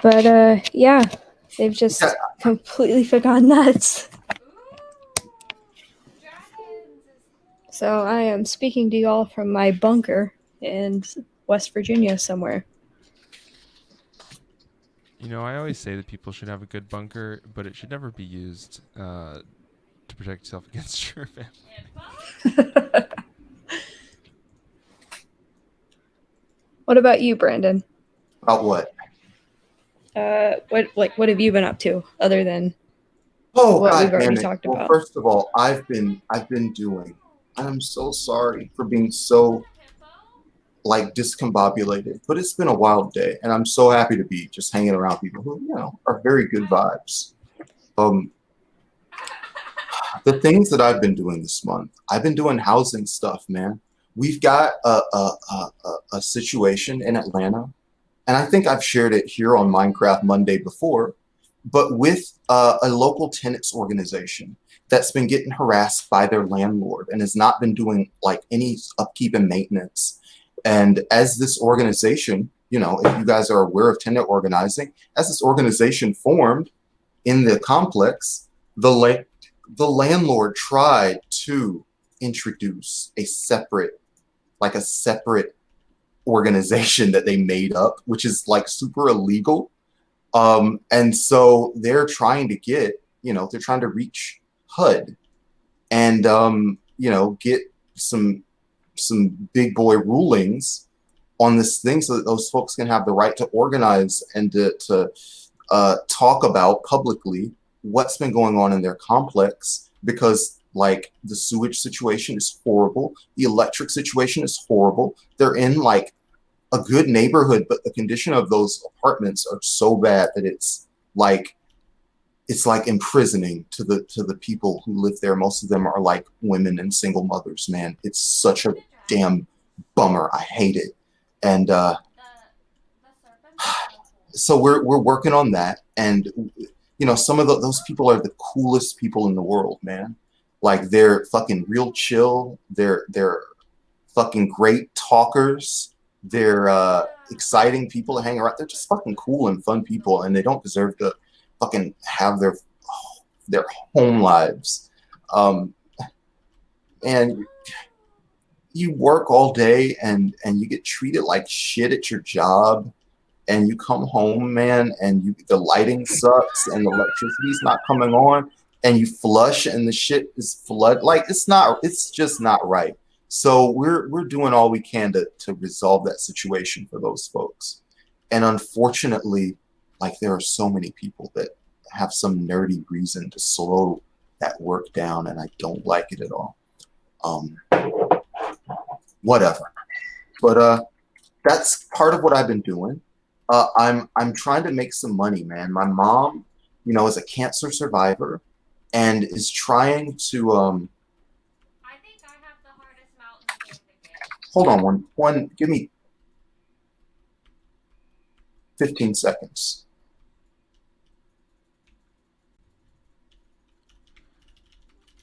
But yeah, they've just completely gone nuts. So I am speaking to y'all from my bunker in West Virginia somewhere. You know, I always say that people should have a good bunker, but it should never be used to protect yourself against your family. What about you, Brandon? About what? What have you been up to other than Oh, what God we've already damn it. talked Well, about? first of all, I've been doing. I'm so sorry for being so like discombobulated, but it's been a wild day, and I'm so happy to be just hanging around people who are very good vibes. The things that I've been doing this month, I've been doing housing stuff, man. We've got a situation in Atlanta, and I think I've shared it here on Minecraft Monday before, but with a local tenants organization that's been getting harassed by their landlord and has not been doing like any upkeep and maintenance. And as this organization, if you guys are aware of tenant organizing, as this organization formed in the complex, the landlord tried to introduce a separate organization that they made up, which is like super illegal. And so they're trying to reach HUD and, get some big boy rulings on this thing so that those folks can have the right to organize and to talk about publicly what's been going on in their complex. Because Like the sewage situation is horrible. The electric situation is horrible. They're in like a good neighborhood, but the condition of those apartments are so bad that it's like imprisoning to the people who live there. Most of them are like women and single mothers, man. It's such a damn bummer. I hate it. And The serpents are so cool. so we're working on that. And you know, some of those people are the coolest people in the world, man. Like they're fucking real chill. They're fucking great talkers. They're exciting people to hang around. They're just fucking cool and fun people, and they don't deserve to fucking have their home lives. And you work all day and you get treated like shit at your job, and you come home, man, and the lighting sucks and the electricity's not coming on, and you flush and the shit is flood. Like it's just not right. So we're doing all we can to resolve that situation for those folks. And unfortunately, like there are so many people that have some nerdy reason to slow that work down, and I don't like it at all. Whatever. But that's part of what I've been doing. I'm trying to make some money, man. My mom, you know, is a cancer survivor and is trying to I think I have the hardest mountain game to get. hold on one give me 15 seconds.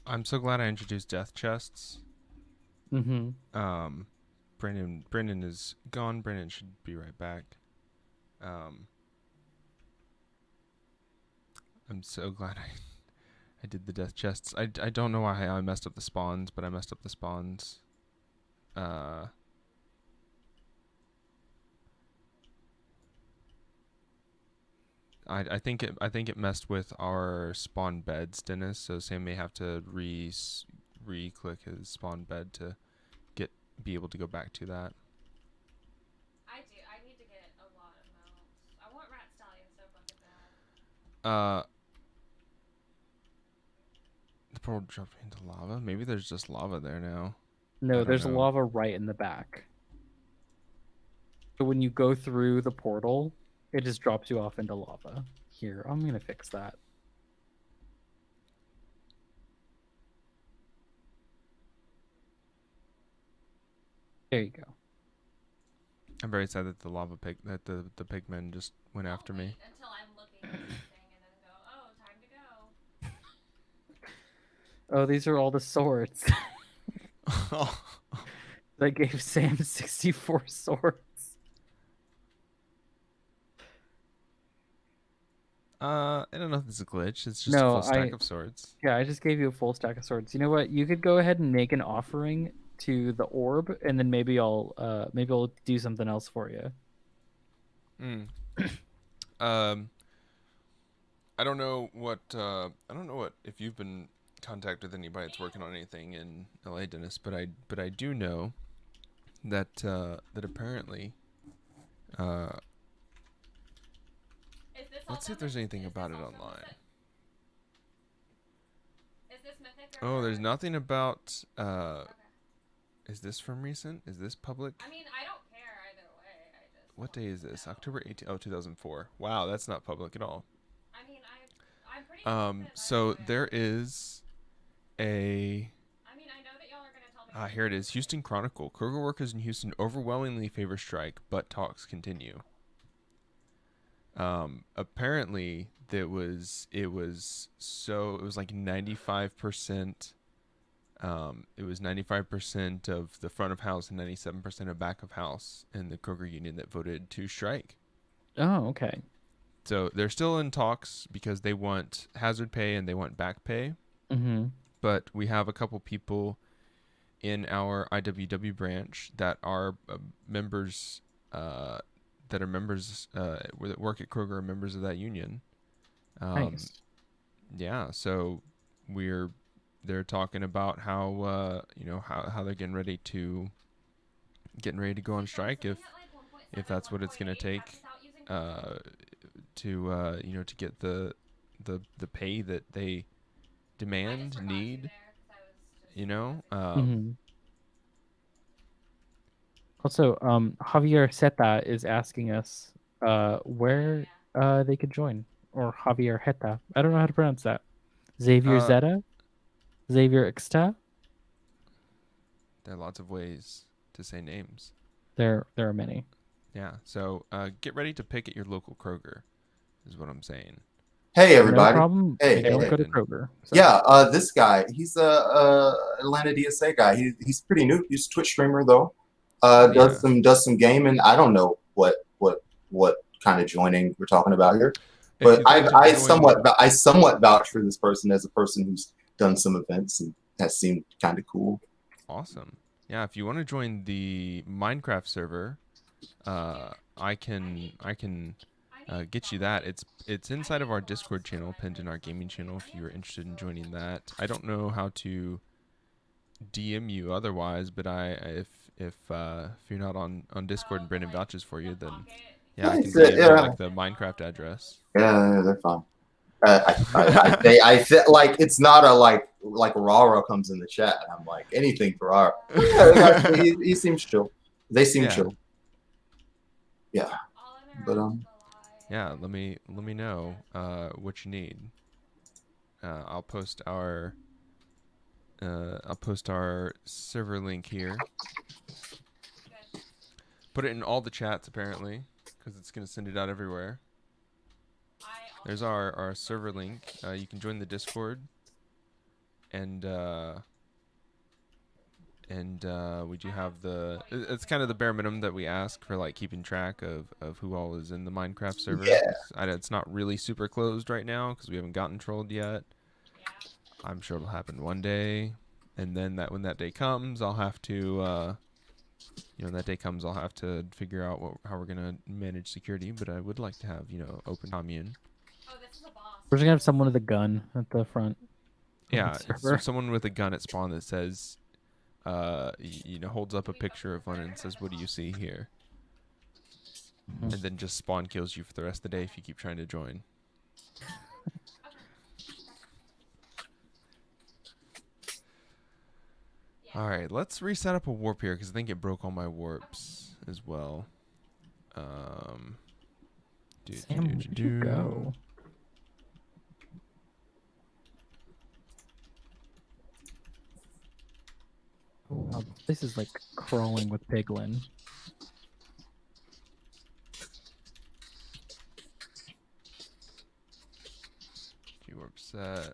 I'm so glad I introduced death chests. Mm-hmm. Brendan is gone. Brendan should be right back. I'm so glad I did the death chests. I don't know why I messed up the spawns, but I messed up the spawns. I think it messed with our spawn beds, Dennis. So Sam may have to re-click his spawn bed to be able to go back to that. I need to get a lot of mounts. I want rat stallion so fucking bad. The portal dropped into lava. Maybe there's just lava there now. I No, don't there's know. lava right in the back. So when you go through the portal, it just drops you off into lava. Here, I'm gonna fix that. There you go. I'm very sad that the pigmen just went after I'll me. wait until I'm looking at something and then go, oh, time to go. Oh, these are all the swords. I gave Sam 64 swords. I don't know if it's a glitch. It's just a No, full stack of swords. Yeah, I just gave you a full stack of swords. You know what? You could go ahead and make an offering to the orb, and then maybe I'll do something else for you. I don't know what if you've been in contact with anybody that's working on anything in LA, Dennis, but I do know that that apparently Is this all let's see if mythic? there's anything Is about this it also online. mythic? Is this mythic or Oh, there's or- nothing about Okay. is this from recent? Is this public? I mean, I don't care either way. I just. What day is this? know. October 18th. Oh, 2004. Wow, that's not public at all. I mean, I'm pretty. decent So either way. there is a I mean, I know that y'all are gonna tell me. here it is. Houston Chronicle. Kroger workers in Houston overwhelmingly favor strike, but talks continue. Apparently it was like 95%. It was 95% of the front of house and 97% of back of house in the Kroger union that voted to strike. Oh, okay. So they're still in talks because they want hazard pay and they want back pay. Mm-hmm. But we have a couple people in our IWW branch that are members that work at Kroger are members of that union. Nice. Yeah, so they're talking about how how they're getting ready to go on strike if that's what it's gonna take to get the pay that they demand, need. You know. Mhm. Also, Javier Seta is asking us where they could join, or Javier Heta. I don't know how to pronounce that. Xavier Uh, Zeta, Xavier Xta. There are lots of ways to say names. There are many. Yeah. So get ready to pick at your local Kroger, is what I'm saying. Hey No everybody. problem. Hey, we hey, don't hey. go to Kroger. So. Yeah, this guy, he's a Atlanta DSA guy. He's pretty new. He's a Twitch streamer though. Oh, yeah. Does some gaming. I don't know what kind of joining we're talking about here, If but you'd like to I join- somewhat vouch for this person as a person who's done some events and has seemed kind of cool. Awesome. Yeah, if you want to join the Minecraft server, I can get you that. It's inside of our Discord channel, pinned in our gaming channel. If you're interested in joining that, I don't know how to DM you otherwise, but if you're not on Discord and Brendan vouches for you, then yeah, I can Nice, DM you yeah. like the Minecraft address. Yeah, they're fine. I feel like it's not a like Rara comes in the chat and I'm like anything for Rara. Yeah, he seems chill. They seem Yeah. chill. Yeah, but Yeah, let me know what you need. I'll post our server link here. Put it in all the chats apparently, because it's gonna send it out everywhere. There's our server link. You can join the Discord, and we do have it's kind of the bare minimum that we ask for, like keeping track of who all is in the Minecraft server. Yeah. It's not really super closed right now because we haven't gotten trolled yet. I'm sure it'll happen one day, and then when that day comes, I'll have to I'll have to figure out how we're gonna manage security. But I would like to have open commune. We're just gonna have someone with a gun at the front. Yeah, the so server. someone with a gun at spawn that says, holds up a picture of one and says, "What do you see here?" Mhm. And then just spawn kills you for the rest of the day if you keep trying to join. All right, let's reset up a warp here because I think it broke all my warps as well. Sam, where'd you go? Oh, this is like crawling with piglin. G-warp set.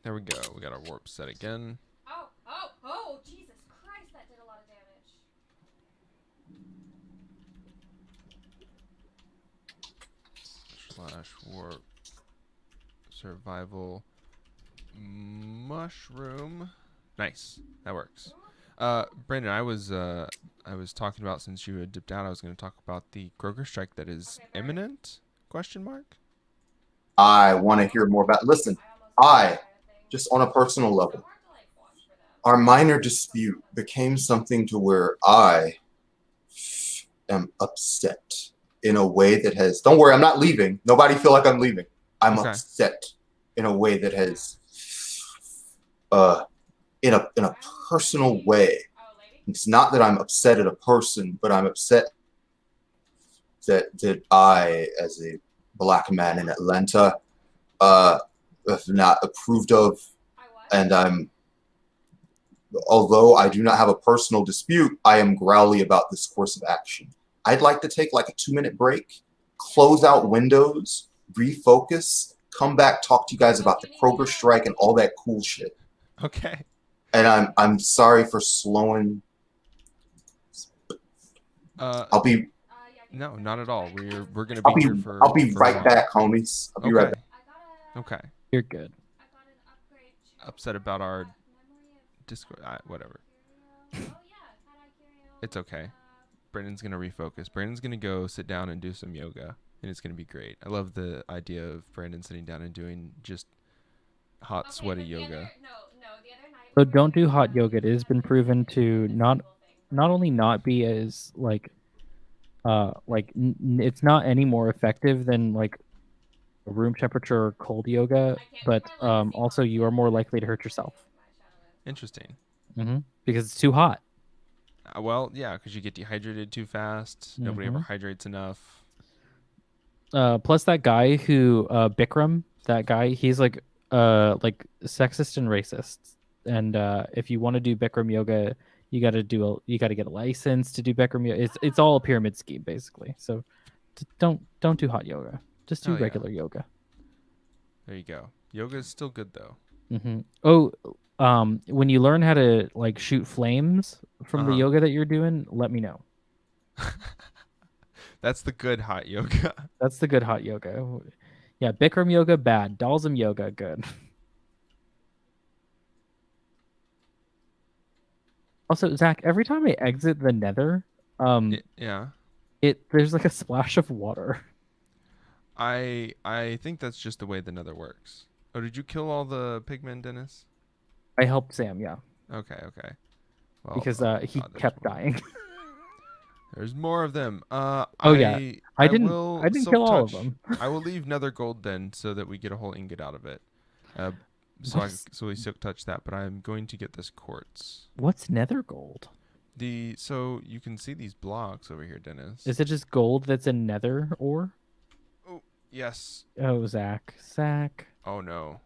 There we go. We got our warp set again. Oh, Jesus Christ, that did a lot of damage. /warp survival mushroom. Nice. That works. Brandon, I was talking about, since you had dipped out, I was going to talk about the Kroger strike that is imminent? Question mark? I want to hear more about. Listen, just on a personal level, our minor dispute became something to where I am upset in a way that has. Don't worry, I'm not leaving. Nobody feel like I'm leaving. I'm Okay. upset in a way that has, in a personal way. It's not that I'm upset at a person, but I'm upset that I, as a black man in Atlanta, have not approved of, and although I do not have a personal dispute, I am growly about this course of action. I'd like to take like a 2-minute break, close out Windows, refocus, come back, talk to you guys about the Kroger strike and all that cool shit. Okay. And I'm sorry for slowing. I'll be. No, not at all. We're gonna be here for. I'll be for a right while. back, homies. I'll be right back. Okay. You're good. Upset about our Discord. Whatever. It's okay. Brandon's gonna refocus. Brandon's gonna go sit down and do some yoga, and it's gonna be great. I love the idea of Brandon sitting down and doing just hot, sweaty yoga. So don't do hot yoga. It has been proven to not only not be as it's not any more effective than like room temperature or cold yoga, but also you are more likely to hurt yourself. Interesting. Because it's too hot. Well, yeah, because you get dehydrated too fast. Nobody ever hydrates enough. Plus that guy who Bikram, that guy, he's like sexist and racist. And if you want to do Bikram yoga, you got to get a license to do Bikram yoga. It's all a pyramid scheme basically. So don't do hot yoga. Just do Oh, yeah. regular yoga. There you go. Yoga is still good though. Oh, when you learn how to like shoot flames from the yoga that you're doing, let me know. That's the good hot yoga. That's the good hot yoga. Yeah, Bikram yoga bad, Dalsum yoga good. Also, Zach, every time I exit the Nether, Yeah. there's like a splash of water. I think that's just the way the Nether works. Oh, did you kill all the pigmen, Dennis? I helped Sam, yeah, Okay. Well, because he there's kept more. dying. There's more of them. Yeah, I didn't kill all of them. I will leave Nether gold then, so that we get a whole ingot out of it. So we silk touch that, but I'm going to get this quartz. What's Nether gold? So you can see these blocks over here, Dennis. Is it just gold that's in Nether ore? Oh, yes. Oh, Zach. Oh no.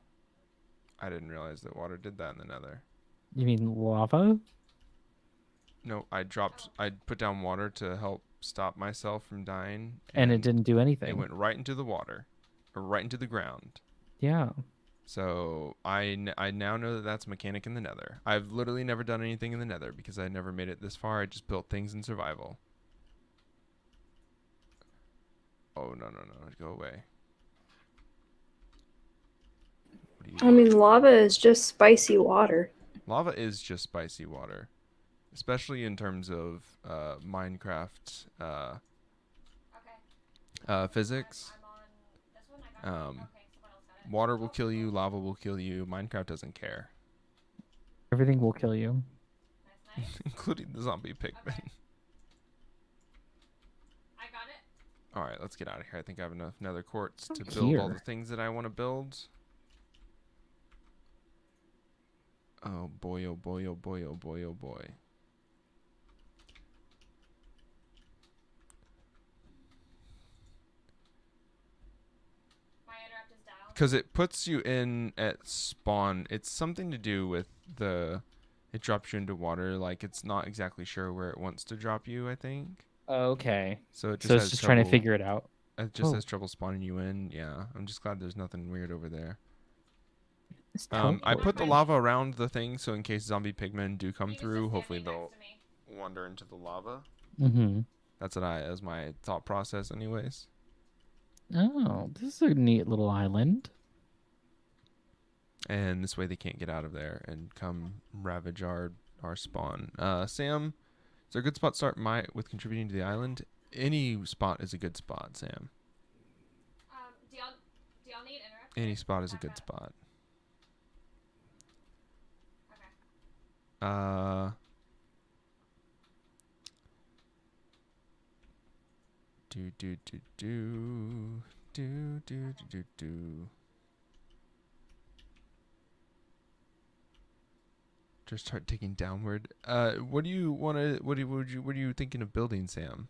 I didn't realize that water did that in the Nether. You mean lava? No, I put down water to help stop myself from dying. And it didn't do anything. It went right into the water, or right into the ground. Yeah. So I now know that that's a mechanic in the Nether. I've literally never done anything in the Nether because I never made it this far. I just built things in survival. Oh, no. Go away. I mean, lava is just spicy water. Lava is just spicy water. Especially in terms of Minecraft physics. Water will kill you, lava will kill you. Minecraft doesn't care. Everything will kill you. Including the zombie pigmen. I got it. Alright, let's get out of here. I think I have enough nether quartz to build all the things that I want to build. Oh boy, oh boy, oh boy, oh boy, oh boy. Because it puts you in at spawn. It's something to do with it drops you into water. Like, it's not exactly sure where it wants to drop you, I think. Okay. So it's just trying to figure it out. It just has trouble spawning you in. Yeah, I'm just glad there's nothing weird over there. I put the lava around the thing, so in case zombie pigmen do come through, hopefully they'll wander into the lava. That's as my thought process anyways. Oh, this is a neat little island. And this way they can't get out of there and come ravage our spawn. Sam, is there a good spot to start with contributing to the island? Any spot is a good spot, Sam. Do y'all need interrupt? Any spot is a good spot. Okay. Just start digging downward. What do you want to? What are you thinking of building, Sam?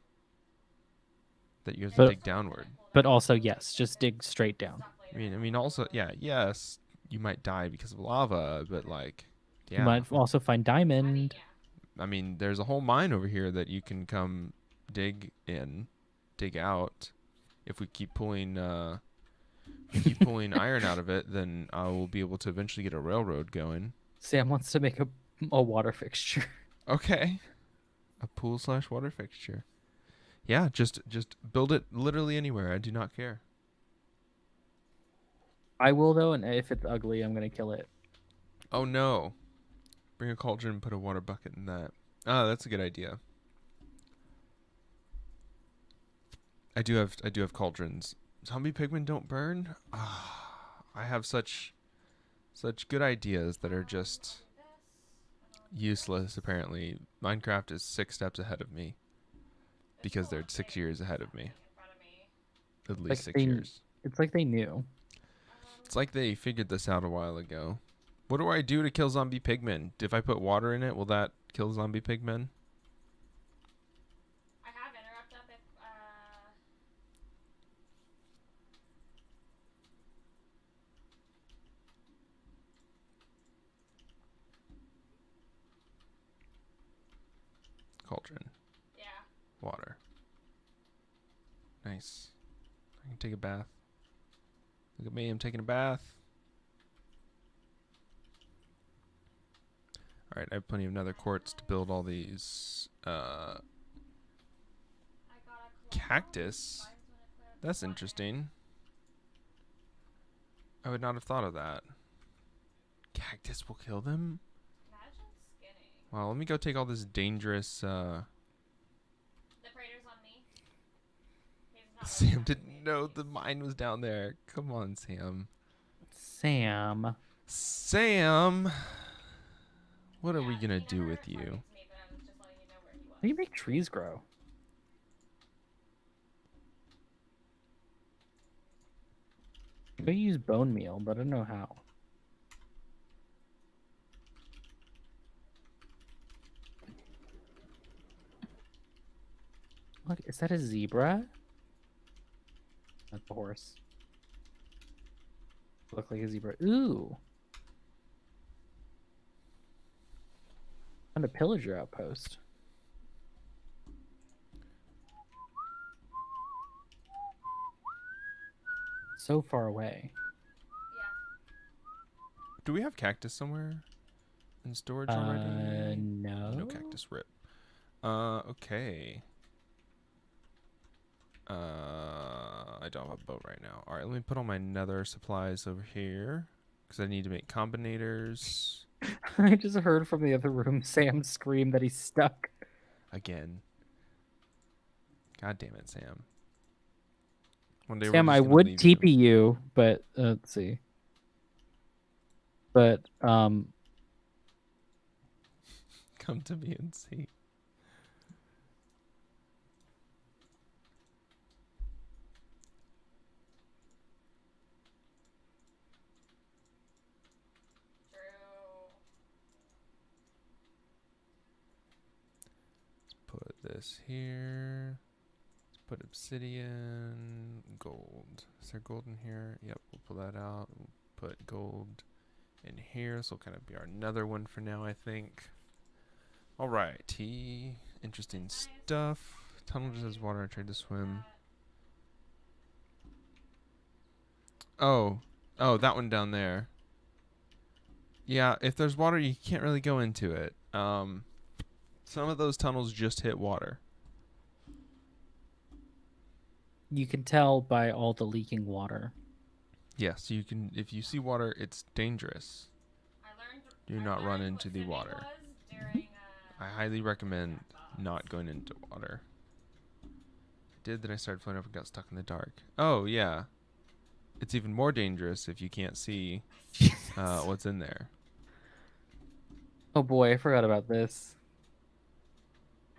That you have to dig downward. But also, yes, just dig straight down. I mean, also, yeah, yes, you might die because of lava, but like, yeah. You might also find diamond. I mean, there's a whole mine over here that you can come dig out. If we keep pulling, iron out of it, then I will be able to eventually get a railroad going. Sam wants to make a water fixture. Okay, a pool/water fixture. Yeah, just build it literally anywhere. I do not care. I will though, and if it's ugly, I'm gonna kill it. Oh no! Bring a cauldron and put a water bucket in that. Oh, that's a good idea. I do have cauldrons. Zombie pigmen don't burn. I have such good ideas that are just useless. Apparently, Minecraft is 6 steps ahead of me because they're 6 years ahead of me. At least 6 years. It's like they knew. It's like they figured this out a while ago. What do I do to kill zombie pigmen? If I put water in it, will that kill zombie pigmen? I have interrupt up if Cauldron. yeah. Water. Nice. I can take a bath. Look at me, I'm taking a bath. Alright, I have plenty of nether quartz to build all these I got a claw. cactus. Finds when it clears That's the water. interesting. I would not have thought of that. Cactus will kill them? Imagine skinning. Well, let me go take all this dangerous The praetor's on me. He's not Sam really didn't know the mine was down there. Come on, Sam. Sam. Sam! What are we Yeah, gonna he do never with you? targets me, but I was just letting you know where he was. How do you make trees grow? I use bone meal, but I don't know how. Look, is that a zebra? That's a horse. Look like a zebra. Ooh. Found a pillager outpost. So far away. Yeah. Do we have cactus somewhere in storage already? No. No cactus, rip. Okay. I don't have a boat right now. Alright, let me put all my nether supplies over here. Because I need to make combinators. I just heard from the other room Sam scream that he's stuck. Again. God damn it, Sam. One day we're Sam, just I gonna would leave you. TP you, but let's see. But Come to me and see. True. Put this here. Let's put obsidian, gold. Is there gold in here? Yep, we'll pull that out. We'll put gold in here. This will kind of be our nether one for now, I think. Alright, tea. Interesting stuff. Tunnel just has water. I tried to swim. Oh. Oh, that one down there. Yeah, if there's water, you can't really go into it. Some of those tunnels just hit water. you can tell by all the leaking water. Yes, you can. If you see water, it's dangerous. I learned. Do I not run learned into what the swimming water. was during, I highly recommend not going into water. I did, then I started floating up and got stuck in the dark. Oh, yeah. It's even more dangerous if you can't see what's in there. Oh boy, I forgot about this.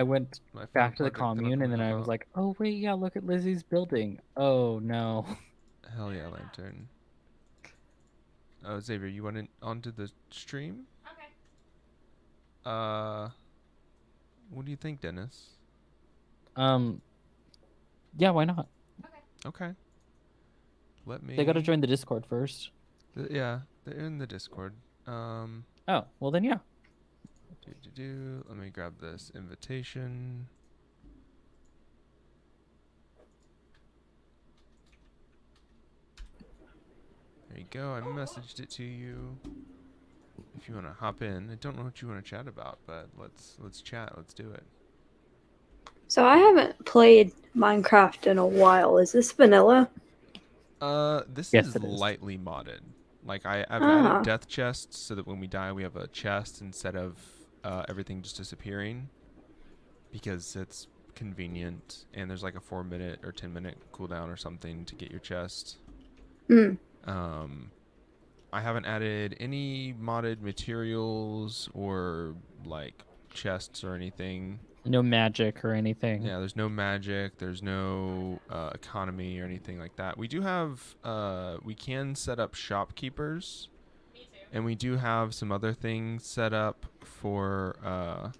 I went My favorite back to the project that I'm commune and then talking I was about. like, oh wait, yeah, look at Lizzie's building. Oh no. Hell yeah, lantern. Oh, Xavier, you went onto the stream? okay. What do you think, Dennis? Yeah, why not? Okay. Let me. They gotta join the Discord first. Yeah, they're in the Discord. Oh, well then yeah. Let me grab this invitation. There you go. I messaged it to you. If you want to hop in, I don't know what you want to chat about, but let's chat. Let's do it. So I haven't played Minecraft in a while. Is this vanilla? This Yes, is it is. lightly modded. Like I've Ah. added death chests so that when we die, we have a chest instead of everything just disappearing, because it's convenient. And there's like a 4-minute or 10-minute cooldown or something to get your chest. Hmm. I haven't added any modded materials or like chests or anything. No magic or anything. Yeah, there's no magic. There's no economy or anything like that. We do have. We can set up shopkeepers, Me too. and we do have some other things set up for.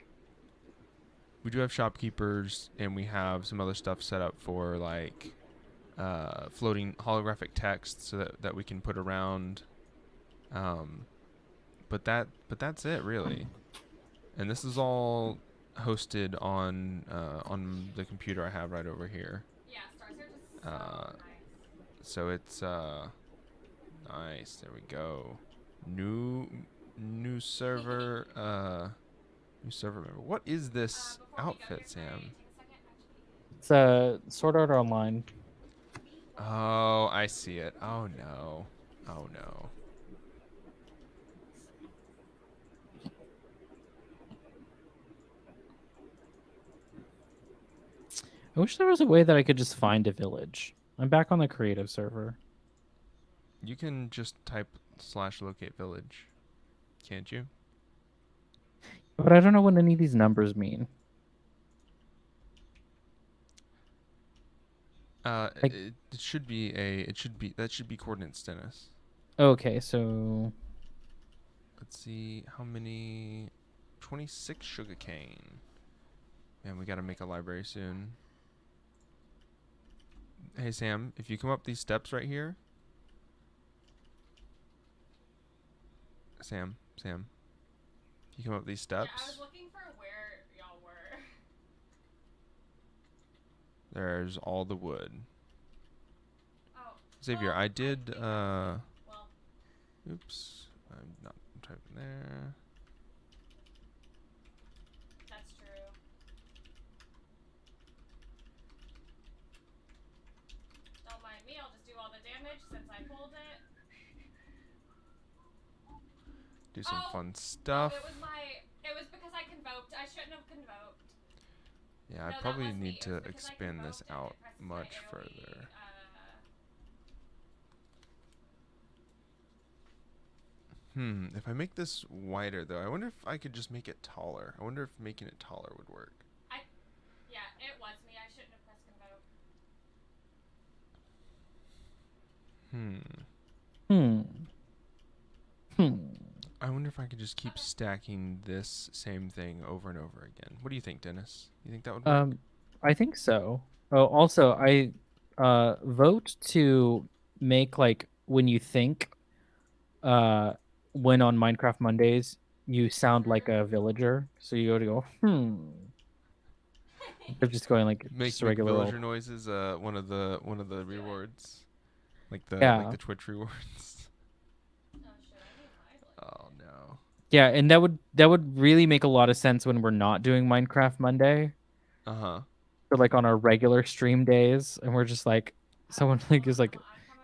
We do have shopkeepers, and we have some other stuff set up for like floating holographic text, so that we can put around. But that's it really, and this is all hosted on the computer I have right over here. Yeah, Star Search is so Uh, nice. So it's nice. There we go. New server new server member. What is this Before we go outfit, here, can I Sam? take a second? Actually, It's Sword Art Online. Oh, I see it. Oh no. Oh no. I wish there was a way that I could just find a village. I'm back on the creative server. You can just type /locate village, can't you? But I don't know what any of these numbers mean. Like- It should be that should be coordinates, Dennis. Okay, so Let's see how many. 26 sugarcane. Man, we gotta make a library soon. Hey Sam, if you come up these steps right here. Sam. If you come up these yeah, I steps, was looking for where y'all were. there's all the wood. Oh, Xavier, well, I did think well, oops. I'm not typing there. that's true. Don't mind me, I'll just do all the damage since I pulled it. Do some Oh, fun stuff. It was because I convoked. I shouldn't have convoked. Yeah, No, I that probably was me. need It to was because I expand this convoked and it out presses my much AoE, further. If I make this wider though, I wonder if I could just make it taller. I wonder if making it taller would work. Yeah, it was me. I shouldn't have pressed convoke. I wonder if I could just keep stacking this same thing over and over again. What do you think, Dennis? You think that would work? I think so. Oh, also, I vote to make like when you think when on Minecraft Mondays you sound like a villager, so you go to go Instead of just going like Make just a regular old. villager noises one of the rewards. Like the Yeah. Twitch rewards. Oh shit, I need my Oh no. Yeah, and that would really make a lot of sense when we're not doing Minecraft Monday. Uh-huh. So like on our regular stream days, and we're just like someone like is like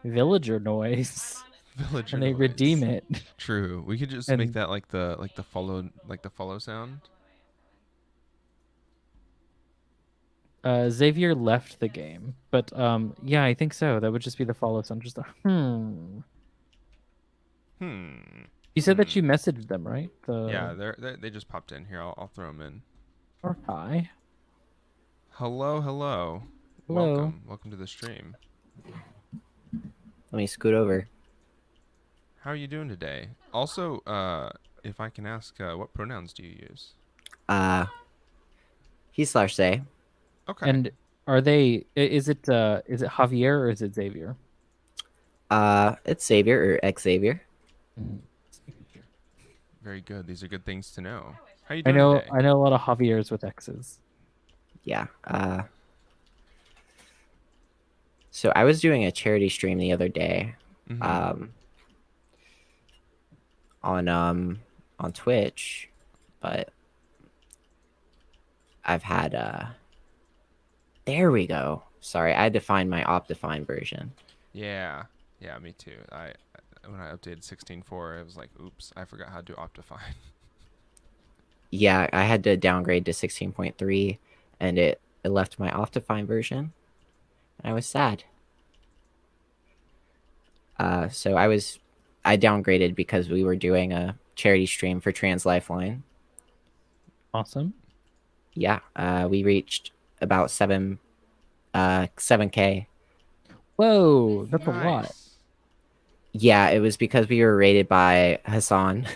villager noise, Villager and they noise. redeem it. True. We could just make And- that like the follow sound. Xavier left the game, but yeah, I think so. That would just be the follow sound. Just a You said that you messaged them, right? Yeah, they just popped in here. I'll throw them in. Or hi. Hello. Hello. Welcome to the stream. Let me scoot over. How are you doing today? Also, if I can ask, what pronouns do you use? He/they. Okay. And are they? Is it Javier or is it Xavier? It's Xavier or Xavier. Very good. These are good things to know. How you I doing know today? I know a lot of Javiers with X's. Yeah. So I was doing a charity stream the other day. Mhm. On Twitch, but I've had there we go. Sorry, I had to find my Optifine version. Yeah, me too. When I updated 16.4, I was like, oops, I forgot how to do Optifine. Yeah, I had to downgrade to 16.3 and it left my Optifine version. And I was sad. So I downgraded because we were doing a charity stream for Trans Lifeline. Awesome. Yeah, we reached about 7K. Whoa, that's a lot. Nice. Yeah, it was because we were rated by Hassan.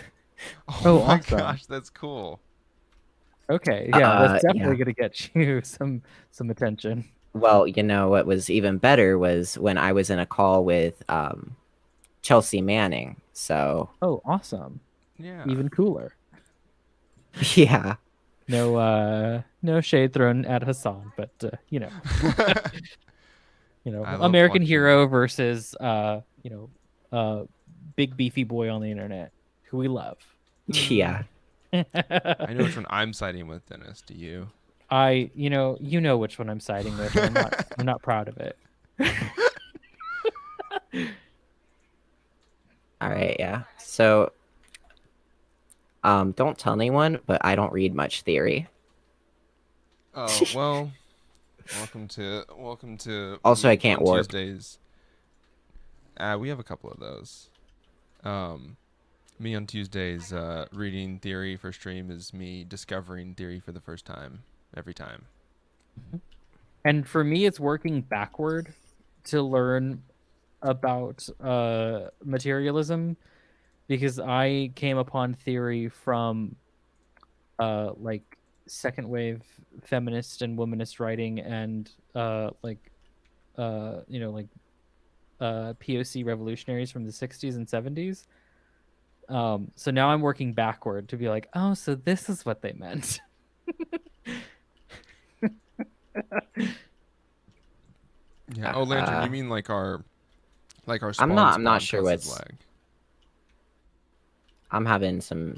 Oh, my awesome. gosh, that's cool. Okay, yeah, that's definitely Yeah. gonna get you some attention. Well, you know what was even better was when I was in a call with Chelsea Manning. So Oh, awesome. Yeah. Even cooler. yeah, No shade thrown at Hassan, but I love American watching- hero versus big beefy boy on the internet who we love. yeah. I know which one I'm siding with, Dennis. Do you? You know which one I'm siding with. And I'm not proud of it. All right, yeah. So, don't tell anyone, but I don't read much theory. Oh well. Welcome to. Also, I me can't on warp. Tuesdays. We have a couple of those. Me on Tuesdays, reading theory for stream is me discovering theory for the first time every time. And for me, it's working backward to learn about materialism, because I came upon theory from like second wave feminist and womanist writing and POC revolutionaries from the 60s and 70s. So now I'm working backward to be like, oh, so this is what they meant. Yeah. Oh, Lantern, you mean like our I'm not spawn sure causes what's- lag. I'm having some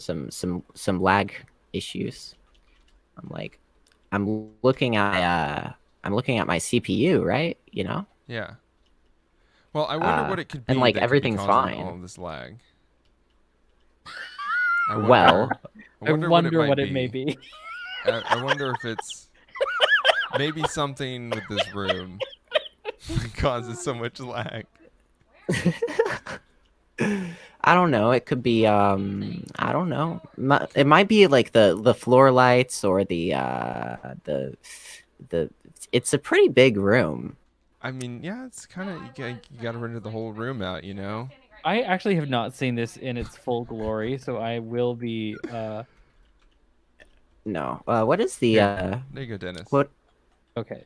lag issues. I'm looking at my CPU, right? You know? Yeah. Well, I wonder what it could be. and, like, that could be everything's causing fine. all of this lag. Well, I wonder might what it may be. I wonder if it's maybe something with this room that causes so much lag. I don't know. It could be I don't know. It might be like the floor lights or the it's a pretty big room. I mean, yeah, it's kind of you got to render the whole room out, you know. I actually have not seen this in its full glory, so I will be No. What is the Here. There you go, Dennis. what okay.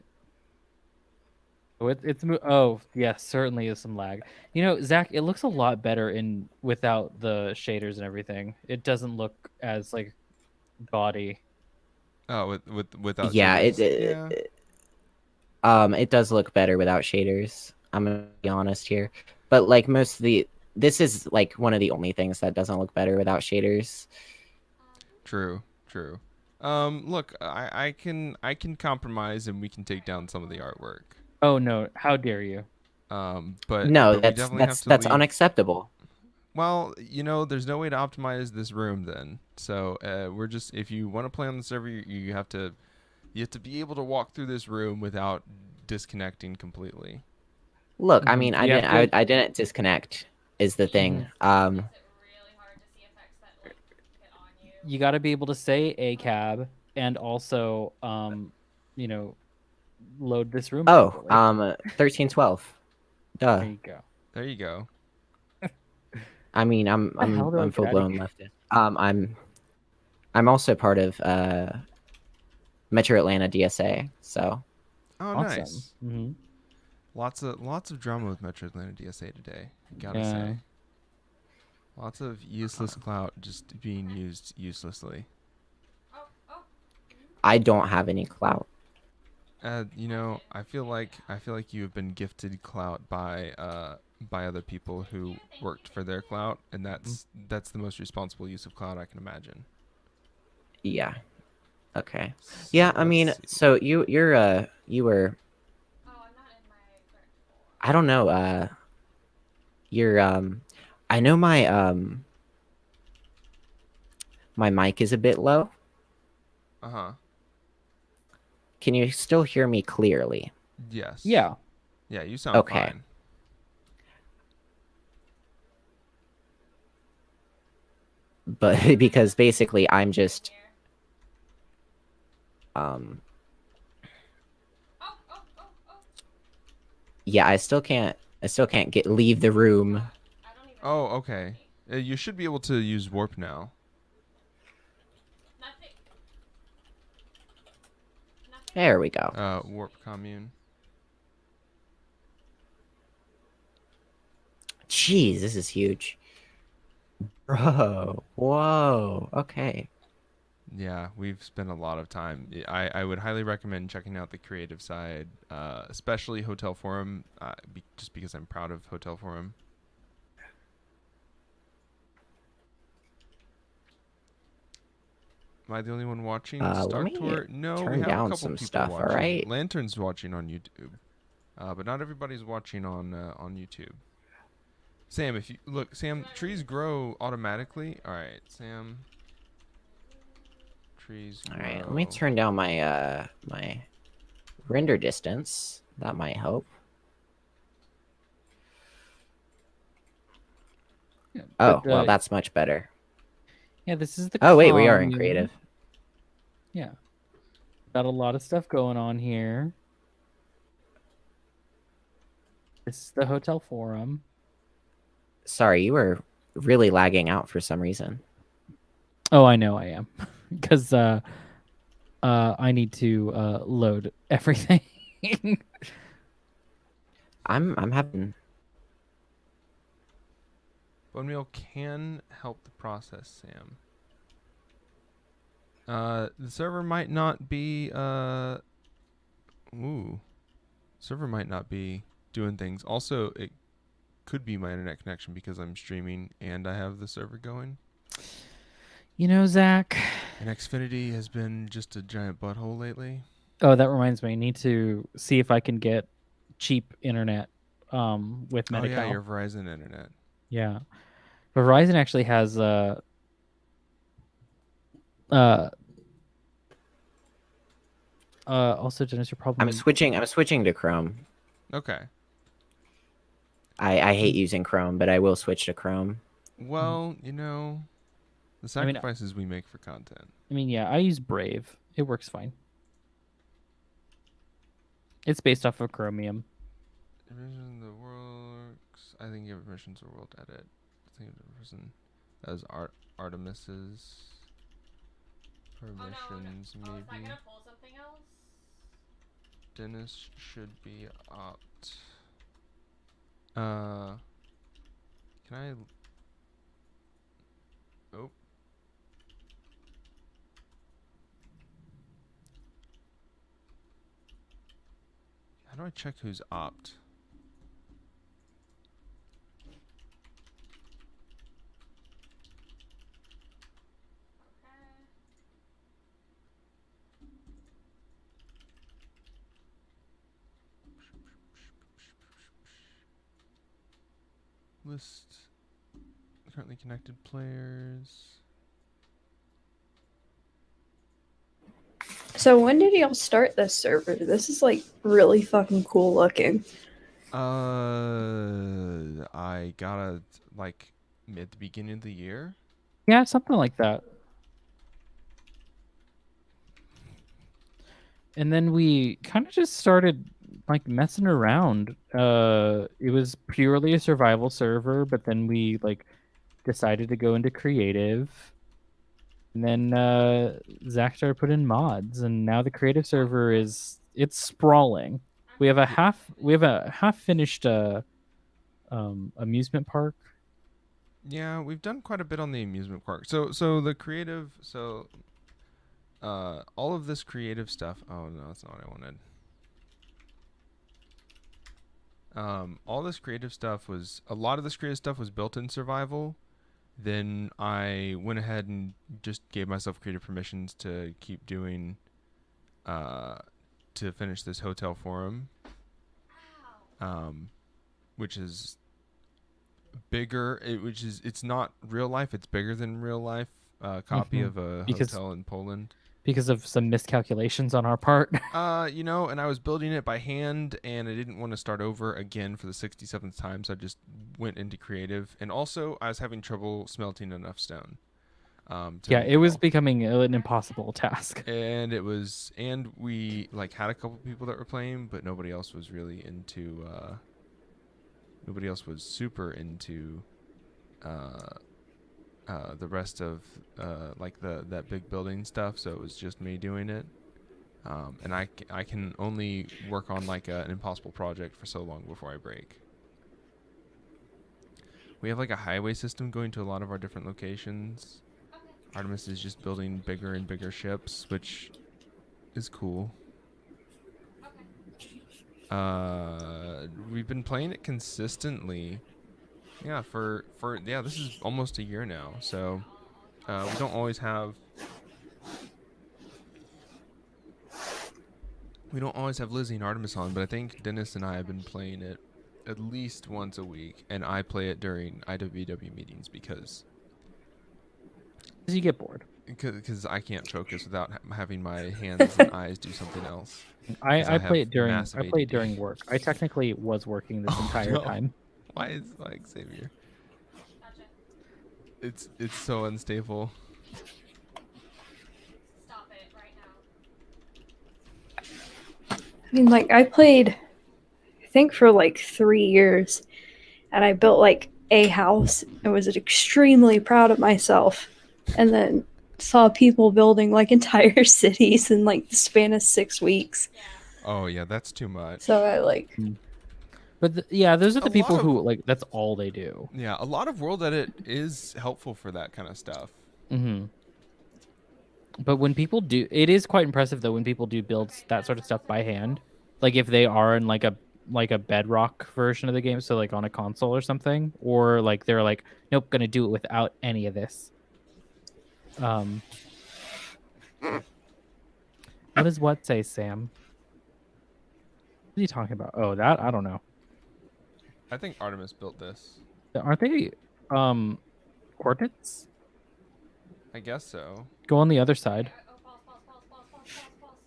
Oh, yes, certainly is some lag. Zach, it looks a lot better without the shaders and everything. It doesn't look as like gaudy. Oh, without yeah, shaders. it does look better without shaders. I'm gonna be honest here. But like this is like one of the only things that doesn't look better without shaders. True. Look, I can Oh, compromise and we can take down some of the artwork. Oh no, how dare you? But No, but we definitely have to that's leave- unacceptable. Well, there's no way to optimize this room then. So we're just if you want to play on the server, you have to be able to walk through this room without disconnecting completely. Look, I Mhm. mean, You have to- I didn't disconnect. Is the thing. Is it really hard to see effects that like hit on you? You got to be able to say a cab and also load this room. Oh, properly. 1312. There Duh. you go. There you go. I mean, I'm the hell do I I'm get full outta blown here? leftist. I'm also part of Metro Atlanta DSA. So Oh, Awesome. nice. Hmm. Lots of drama with Metro Atlanta DSA today. Gotta Yeah. say. Lots of useless clout just being used uselessly. Oh, I don't have any clout. I feel like you have been gifted clout by other people who worked for their clout, and that's the most responsible use of clout I can imagine. Yeah. Okay. So Yeah, I let's mean, see. so you were oh, I'm not in my correct floor. I don't know, you're I know my mic is a bit low. Uh-huh. Can you still hear me clearly? Yes. Yeah. Yeah, you sound Okay. fine. But because basically I'm just Um, Oh, oh, oh, oh. yeah, I still can't leave the room. I don't even. Oh, okay. You should be able to use warp now. Nothing. Nothing. There we go. Warp commune. Jeez, this is huge. Bro, whoa, okay. Yeah, we've spent a lot of time. I would highly recommend checking out the creative side, especially Hotel Forum, just because I'm proud of Hotel Forum. Am I the only one watching Let Stark me Tour? No, we turn have a down couple some people stuff, watching. alright? Lantern's watching on YouTube, but not everybody's watching on YouTube. Sam, if you look, Sam, trees grow automatically. All right, Sam. Trees grow. All right, let me turn down my my render distance. That might help. Yeah, Oh, but, well, that's much better. yeah, this is the. Oh wait, we are in commune. creative. Yeah, got a lot of stuff going on here. This is the Hotel Forum. Sorry, you were really lagging out for some reason. Oh, I know I am, because I need to load everything. I'm having. Bone meal can help the process, Sam. The server might not be server might not be doing things. Also, it could be my internet connection because I'm streaming and I have the server going. You know, Zach. And Xfinity has been just a giant butthole lately. Oh, that reminds me. I need to see if I can get cheap internet with Medi-Cal. Oh yeah, your Verizon internet. Yeah. But Verizon actually has also, Dennis, you're probably I'm switching to Chrome. Okay. I hate using Chrome, but I will switch to Chrome. Well, you know, the I mean, sacrifices we make for content. I mean, yeah, I use Brave. It works fine. It's based off of Chromium. Division the works. I think give permission to world edit. I think the person as Artemis's permissions Oh, is that maybe. gonna pull something else? Dennis should be opt. Can I? Oh. How do I check who's opt? Okay. List currently connected players. So when did y'all start this server? This is like really fucking cool looking. I got it like mid the beginning of the year. Yeah, something like that. And then we kind of just started like messing around. It was purely a survival server, but then we like decided to go into creative. And then Zach started putting in mods, and now the creative server it's sprawling. We have a half finished amusement park. Yeah, we've done quite a bit on the amusement park. So the creative, all of this creative stuff. Oh no, that's not what I wanted. All this creative stuff was a lot of this creative stuff was built in survival. Then I went ahead and just gave myself creative permissions to keep doing, to finish this Hotel Forum, which is bigger. It's not real life. It's bigger than real life. Copy of a hotel in Poland. Because of some miscalculations on our part. You know, and I was building it by hand, and I didn't want to start over again for the 67th time, so I just went into creative. And also, I was having trouble smelting enough stone. To Yeah, make it was all. becoming an impossible task. And we like had a couple people that were playing, but nobody else was really into. Nobody else was super into the rest of like that big building stuff. So it was just me doing it. And I can only work on like an impossible project for so long before I break. We have like a highway system going to a lot of our different locations. Artemis is just building bigger and bigger ships, which is cool. We've been playing it consistently. Yeah, for this is almost a year now. So we don't always have Lizzie and Artemis on, but I think Dennis and I have been playing it at least once a week, and I play it during IWW meetings because You get bored. I can't focus without having my hands and eyes do something else. 'Cause I play it have during massive I play it ADD. during work. I technically was working this Oh, entire no. time. Why is like Xavier? Gotcha. It's so unstable. Stop it right now. I mean, like, I played, I think, for like 3 years, and I built like a house and was extremely proud of myself. And then saw people building like entire cities in like the span of 6 weeks. Oh yeah, that's too much. So I like, But yeah, those are the A people lot of- who like that's all they do. Yeah, a lot of World Edit is helpful for that kind of stuff. Hmm. But when people do, it is quite impressive though when people do build that sort of stuff by hand. Like if they are in like a Bedrock version of the game, so like on a console or something, or like they're like, nope, gonna do it without any of this. What does what say, Sam? What are you talking about? Oh, that I don't know. I think Artemis built this. Aren't they coordinates? I guess so. Go on the other side. Oh, pause.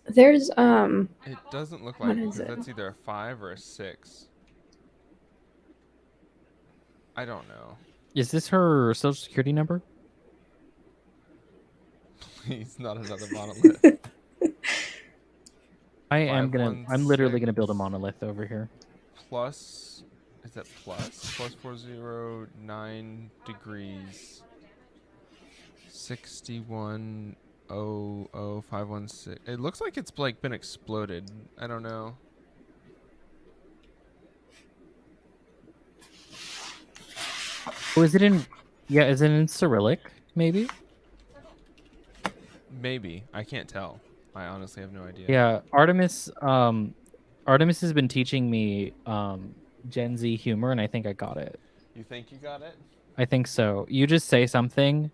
there's, It doesn't look What like it is because it? that's either a 5 or a 6. I don't know. Is this her social security number? Please, not another monolith. I'm literally gonna build a 516. monolith over here. Plus, is that plus? Plus 409 degrees. 61,00516. It looks like it's like been exploded. I don't know. Oh, is it in? Yeah, is it in Cyrillic? Maybe. Maybe. I can't tell. I honestly have no idea. Yeah, Artemis. Artemis has been teaching me Gen Z humor, and I think I got it. You think you got it? I think so. You just say something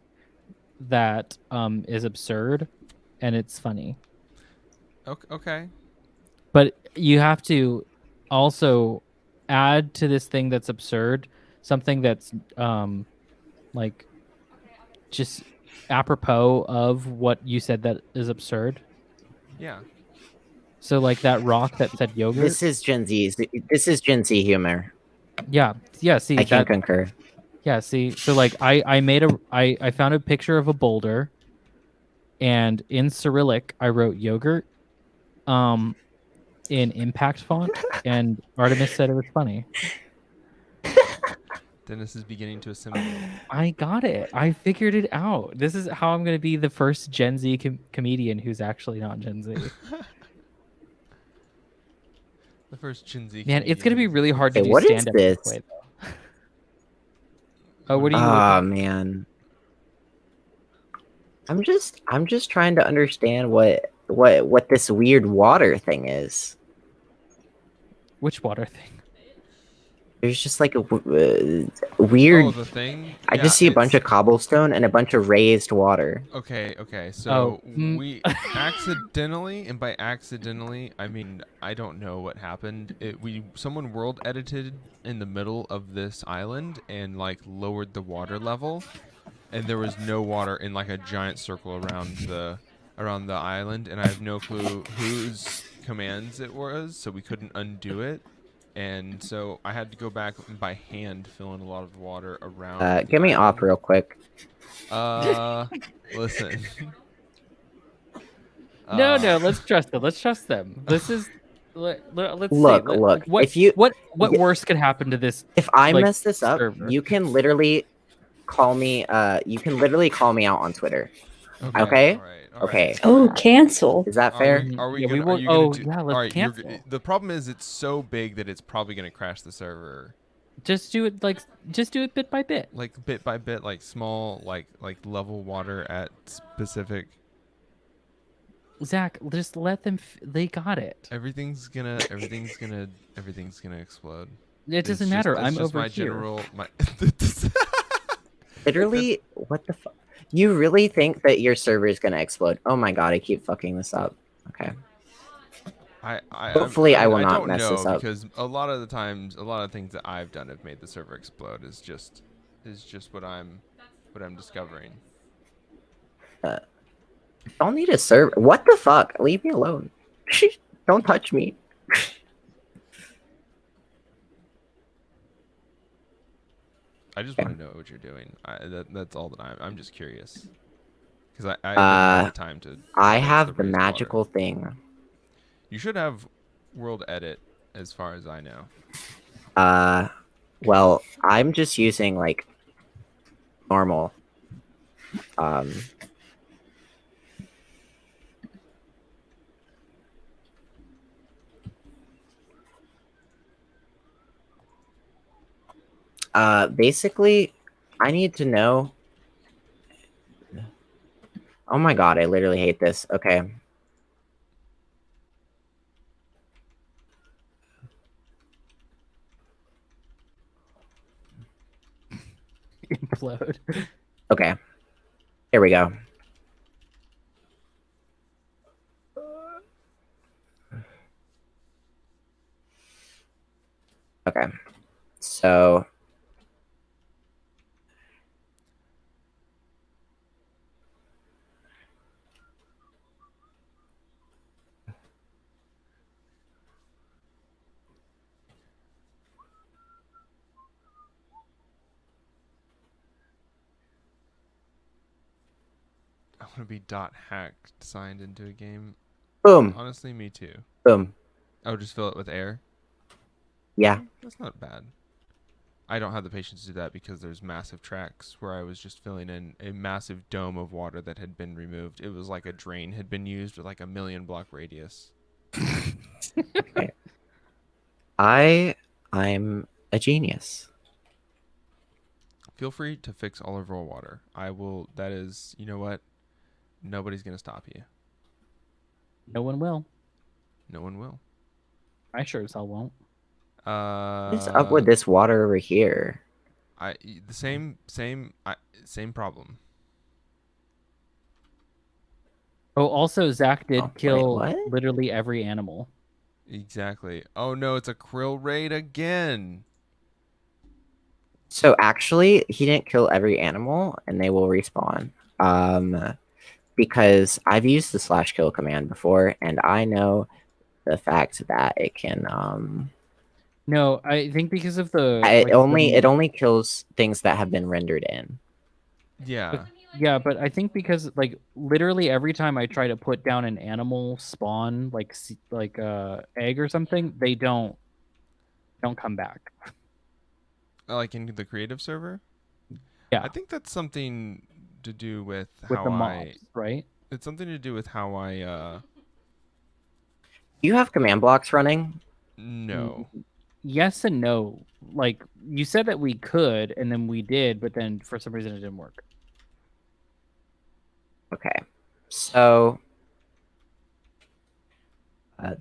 that is absurd, and it's funny. Okay. But you have to also add to this thing that's absurd something that's like just apropos of what you said that is absurd. Yeah. So like that rock that said yogurt. This is Gen Z. This is Gen Z humor. Yeah. See I can that. concur. Yeah. See. So like I found a picture of a boulder, and in Cyrillic I wrote yogurt, in impact font, and Artemis said it was funny. Dennis is beginning to assimilate. I got it. I figured it out. This is how I'm going to be the first Gen Z comedian who's actually not Gen Z. The first Gen Z. Man, it's going to be really hard to Hey, do what is stand up this this? way, though. Oh, what are you Oh looking- man. I'm just trying to understand what this weird water thing is. Which water thing? There's just like a weird. Oh, the thing. I Yeah, just see a bunch it's- of cobblestone and a bunch of raised water. Okay. So mm. we accidentally, and by accidentally, I mean I don't know what happened. Someone world edited in the middle of this island and like lowered the water level, and there was no water in like a giant circle around the island, and I have no clue whose commands it was, so we couldn't undo it. and so I had to go back and by hand fill in a lot of the water around. the Get me off island. real quick. Listen. No, Uh, let's trust them. Let's trust them. This is. Let's Look, see. look, What if you- what y- worse could happen to this? If I like, mess this up, server. you can literally call me. You can literally call me out on Twitter. Okay? All right. Okay. Oh, cancel. Is that fair? Are we Yeah, we gonna, won't- are you gonna oh, do, yeah, let's all right, cancel. the problem is it's so big that it's probably going to crash the server. Just do it bit by bit. Like bit by bit, like small, like level water at specific. Zach, just let them. They got it. Everything's gonna explode. It It's doesn't just- matter. that's I'm just over my here. general. My Literally, what the fuck? You really think that your server is gonna explode? Oh my god, I keep fucking this up. Okay. Hopefully I will not don't mess know this up. because a lot of the times, a lot of things that I've done have made the server explode. Is just what I'm discovering. Don't need a server. What the fuck? Leave me alone. Don't touch me. I just want to know what you're doing. That's all that I'm just curious. Because I haven't had time to. I fix have the raised water. magical thing. You should have world edit, as far as I know. Well, I'm just using like normal. Basically, I need to know. Oh my god, I literally hate this. Okay. Implode. Okay. Here we go. Okay. So I want to be .hacked signed into a game. boom, Honestly, me too. boom. Oh, just fill it with air. Yeah. That's not bad. I don't have the patience to do that because there's massive tracks where I was just filling in a massive dome of water that had been removed. It was like a drain had been used with like a 1,000,000 block radius. I'm a genius. Feel free to fix all of our water. I will. That is, you know what? Nobody's gonna stop you. No one will. No one will. I sure as hell won't. What's up with this water over here? The same problem. Oh, also Zach did Oh, wait, kill what? literally every animal. Exactly. Oh no, it's a krill raid again. So actually, he didn't kill every animal, and they will respawn. Because I've used the /kill command before, and I know the fact that it can No, I think because of the it like, only kills things that have been rendered in. Yeah. Yeah, but I think because like literally every time I try to put down an animal spawn like egg or something, they don't come back. Like in the creative server. Yeah. I think that's something to do with With how the mobs, right? It's something to do with how I. Do you have command blocks running? No. Yes and no. Like you said that we could, and then we did, but then for some reason it didn't work. Okay, so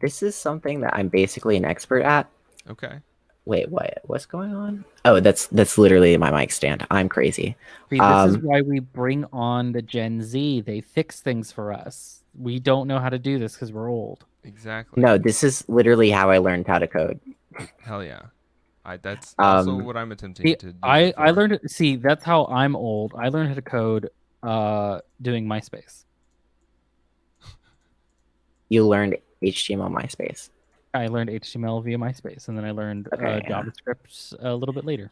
this is something that I'm basically an expert at. Okay. Wait, what? What's going on? Oh, that's literally my mic stand. I'm crazy. See, this is why we bring on the Gen Z. They fix things for us. We don't know how to do this because we're old. Exactly. No, this is literally how I learned how to code. Hell yeah. That's also what I'm attempting to do. I before. learned. See, that's how I'm old. I learned how to code doing MySpace. You learned HTML MySpace. I learned HTML via MySpace, and then I learned Okay, yeah. JavaScript a little bit later.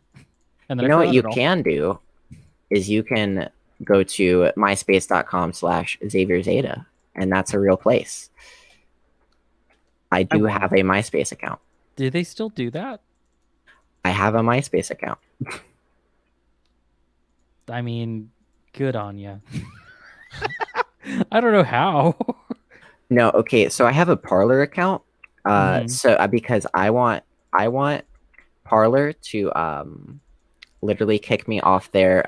And then You I know what forgot you it all. can do is you can go to myspace.com/Xavier Zeta, and that's a real place. I do want have a MySpace account. Do they still do that? I have a MySpace account. I mean, good on you. I don't know how. No, okay, so I have a Parlor account. Mhm. So because I want Parlor to literally kick me off their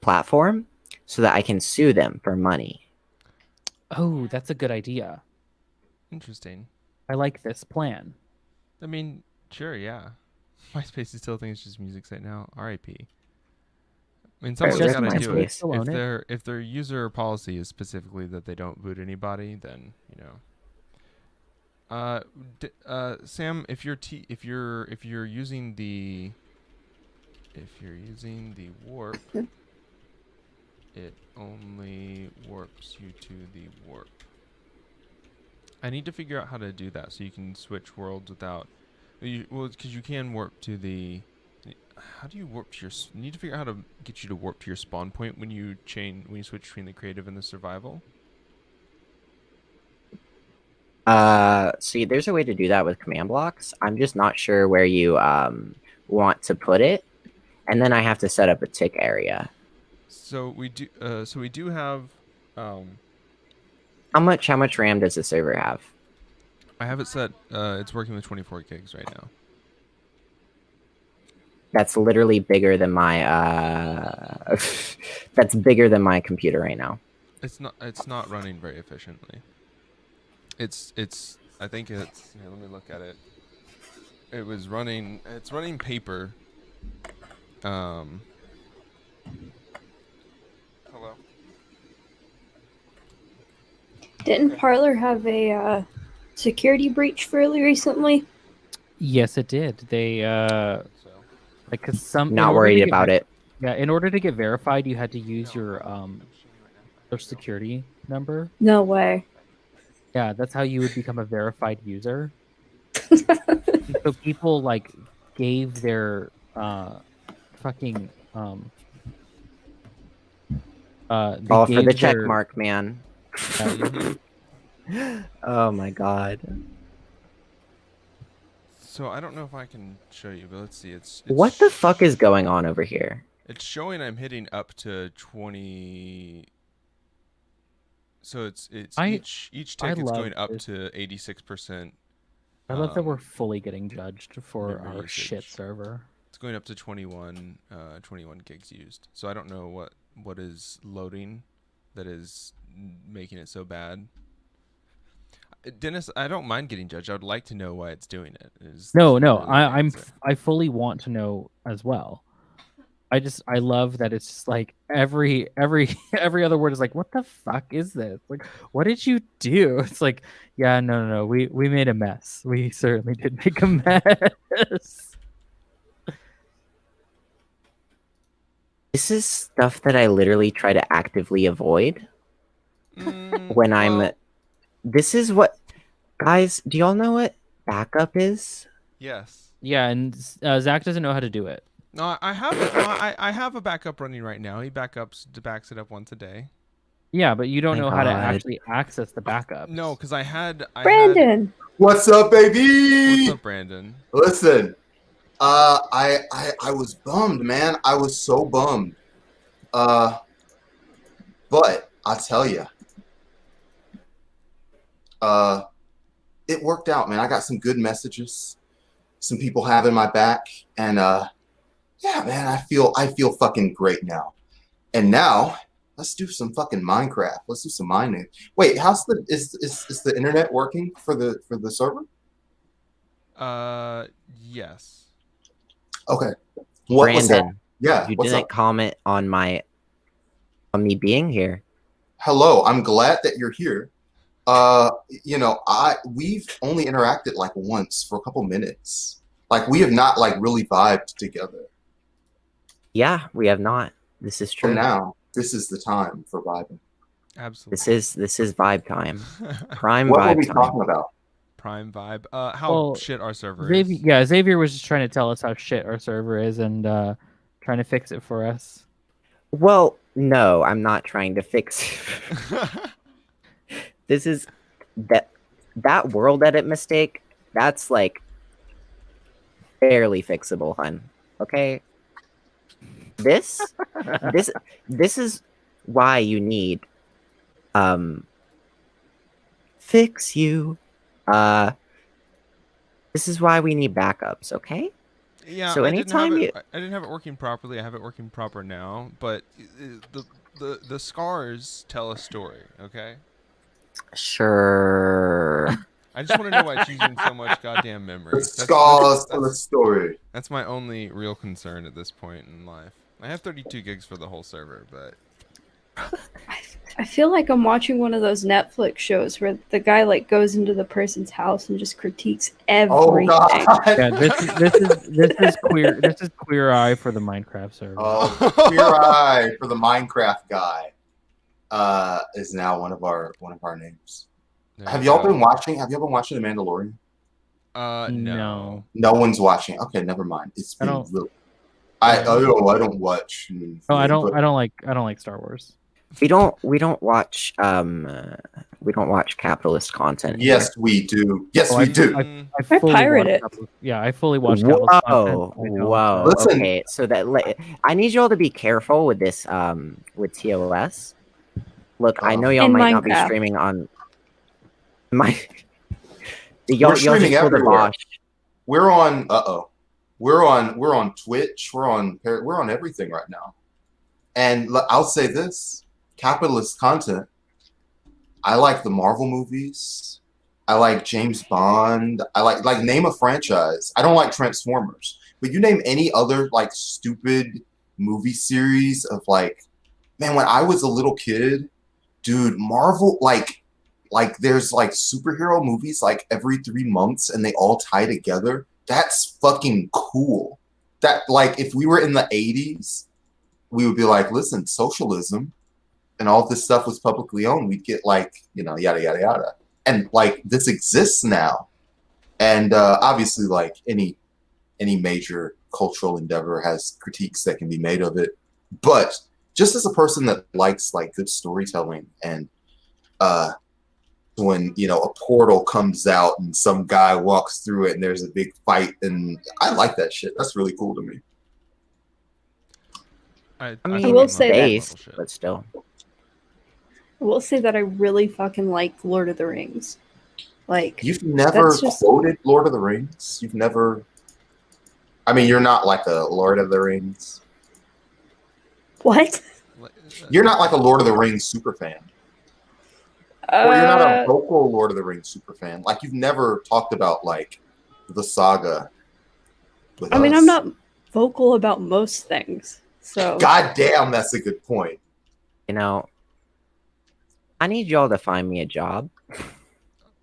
platform so that I can sue them for money. Oh, that's a good idea. Interesting. I like this plan. I mean, sure, yeah. MySpace is still a thing. It's just music site now. R.I.P. I mean, someone's where's got to do it. MySpace? Still own it. If their user policy is specifically that they don't boot anybody, then Sam, if you're using the warp, it only warps you to the warp. I need to figure out how to do that so you can switch worlds without. Because you can warp to the. How do you warp to your? You need to figure out how to get you to warp to your spawn point when you switch between the creative and the survival. See, there's a way to do that with command blocks. I'm just not sure where you want to put it, and then I have to set up a tick area. So we do. So we do have. How much RAM does the server have? I have it set. It's working with 24 gigs right now. That's literally bigger than my that's bigger than my computer right now. It's not running very efficiently. It's I think it's let me look at it. It's running paper. Hello. Didn't Parlor have a security breach fairly recently? Yes, it did. They So like 'cause some in Not order to worried get about it. Yeah, in order to get verified, you had to use your social security number. No way. Yeah, that's how you would become a verified user. And so people like gave their fucking they All for the gave check their- mark, man. Oh my god. So I don't know if I can show you, but let's see. It's What the fuck is going on over here? It's showing I'm hitting up to 20. So it's each tick it's going love up this. to 86%. I love that we're fully getting judged for memory our shit usage. server. It's going up to 21 gigs used. So I don't know what is loading that is making it so bad. Dennis, I don't mind getting judged. I would like to know why it's doing it. No, really the I answer. I fully want to know as well. I love that it's just like every other word is like, what the fuck is this? Like, what did you do? It's like, yeah, no, we made a mess. We certainly did make a mess. This is stuff that I literally try to actively avoid when I'm. Well, This is what, guys. Do y'all know what backup is? yes. Yeah, and Zach doesn't know how to do it. No, I have it. No, I have a backup running right now. He backs it up once a day. Yeah, but you don't Thank know how to God. actually access the backup. No, because I had Brandon! What's up, baby? What's up, Brandon? Listen, I was bummed, man. I was so bummed. But I'll tell you, it worked out, man. I got some good messages, some people having my back, and yeah, man, I feel fucking great now. And now let's do some fucking Minecraft. Let's do some mining. Wait, is the internet working for the server? Yes. Okay. What was that? Brandon, Yeah. you What's didn't up? comment on me being here. Hello. I'm glad that you're here. We've only interacted like once for a couple minutes. Like we have not like really vibed together. Yeah, we have not. This is So true. now this is the time for vibing. Absolutely. This is vibe time. Prime What were vibe we time. talking about? Prime vibe. How Well, shit our server Xavier, is. yeah, Xavier was just trying to tell us how shit our server is and trying to fix it for us. Well, no, I'm not trying to fix. This is that world edit mistake. That's like barely fixable, hun. Okay. This is why you need fix you. This is why we need backups, okay? Yeah, So I didn't have anytime it. I didn't have it working properly. I have it working proper now, but the scars tell a story. Okay. Sure. I just want to know why it's using so much goddamn memory. The scars for the that's story. that's my only real concern at this point in life. I have 32 gigs for the whole server, but I feel like I'm watching one of those Netflix shows where the guy like goes into the person's house and just critiques Oh everything. god. Yeah, this is Queer Eye for the Minecraft server. Oh, Queer Eye for the Minecraft guy is now one of our names. there Have you y'all go. been watching? Have y'all been watching The Mandalorian? No. No one's watching. Okay, never mind. It's I been don't- really. I don't watch. Oh, I but- don't like Star Wars. we don't watch capitalist content. here. Yes, we do. Yes, Oh, we I- do. Mm, I fully pirate watch it. Yeah, I fully watch capitalist Whoa, content. I don't, whoa. Listen. Okay, so I need y'all to be careful with this. With TOS. Look, I know y'all In might not be Minecraft. streaming on my. Y'all streaming just pulled a everywhere. Bosch. We're on. We're on Twitch. We're on everything right now. And I'll say this: capitalist content. I like the Marvel movies. I like James Bond. I like name a franchise. I don't like Transformers, but you name any other like stupid movie series of like, man, when I was a little kid, dude, Marvel like there's like superhero movies like every 3 months and they all tie together. That's fucking cool. That like if we were in the 80s, we would be like, listen, socialism and all this stuff was publicly owned. We'd get like, yada yada yada. And like this exists now. And obviously like any major cultural endeavor has critiques that can be made of it. But just as a person that likes like good storytelling and when a portal comes out and some guy walks through it and there's a big fight, and I like that shit. That's really cool to me. I I mean, will it's say that- based, but still. I will say that I really fucking like Lord of the Rings. Like, You've never That's just- quoted Lord of the Rings? You've never. I mean, you're not like a Lord of the Rings. what? You're not like a Lord of the Rings super fan. Or you're not a vocal Lord of the Rings super fan. Like you've never talked about like the saga with I mean, us. I'm not vocal about most things. So God damn, that's a good point. I need y'all to find me a job.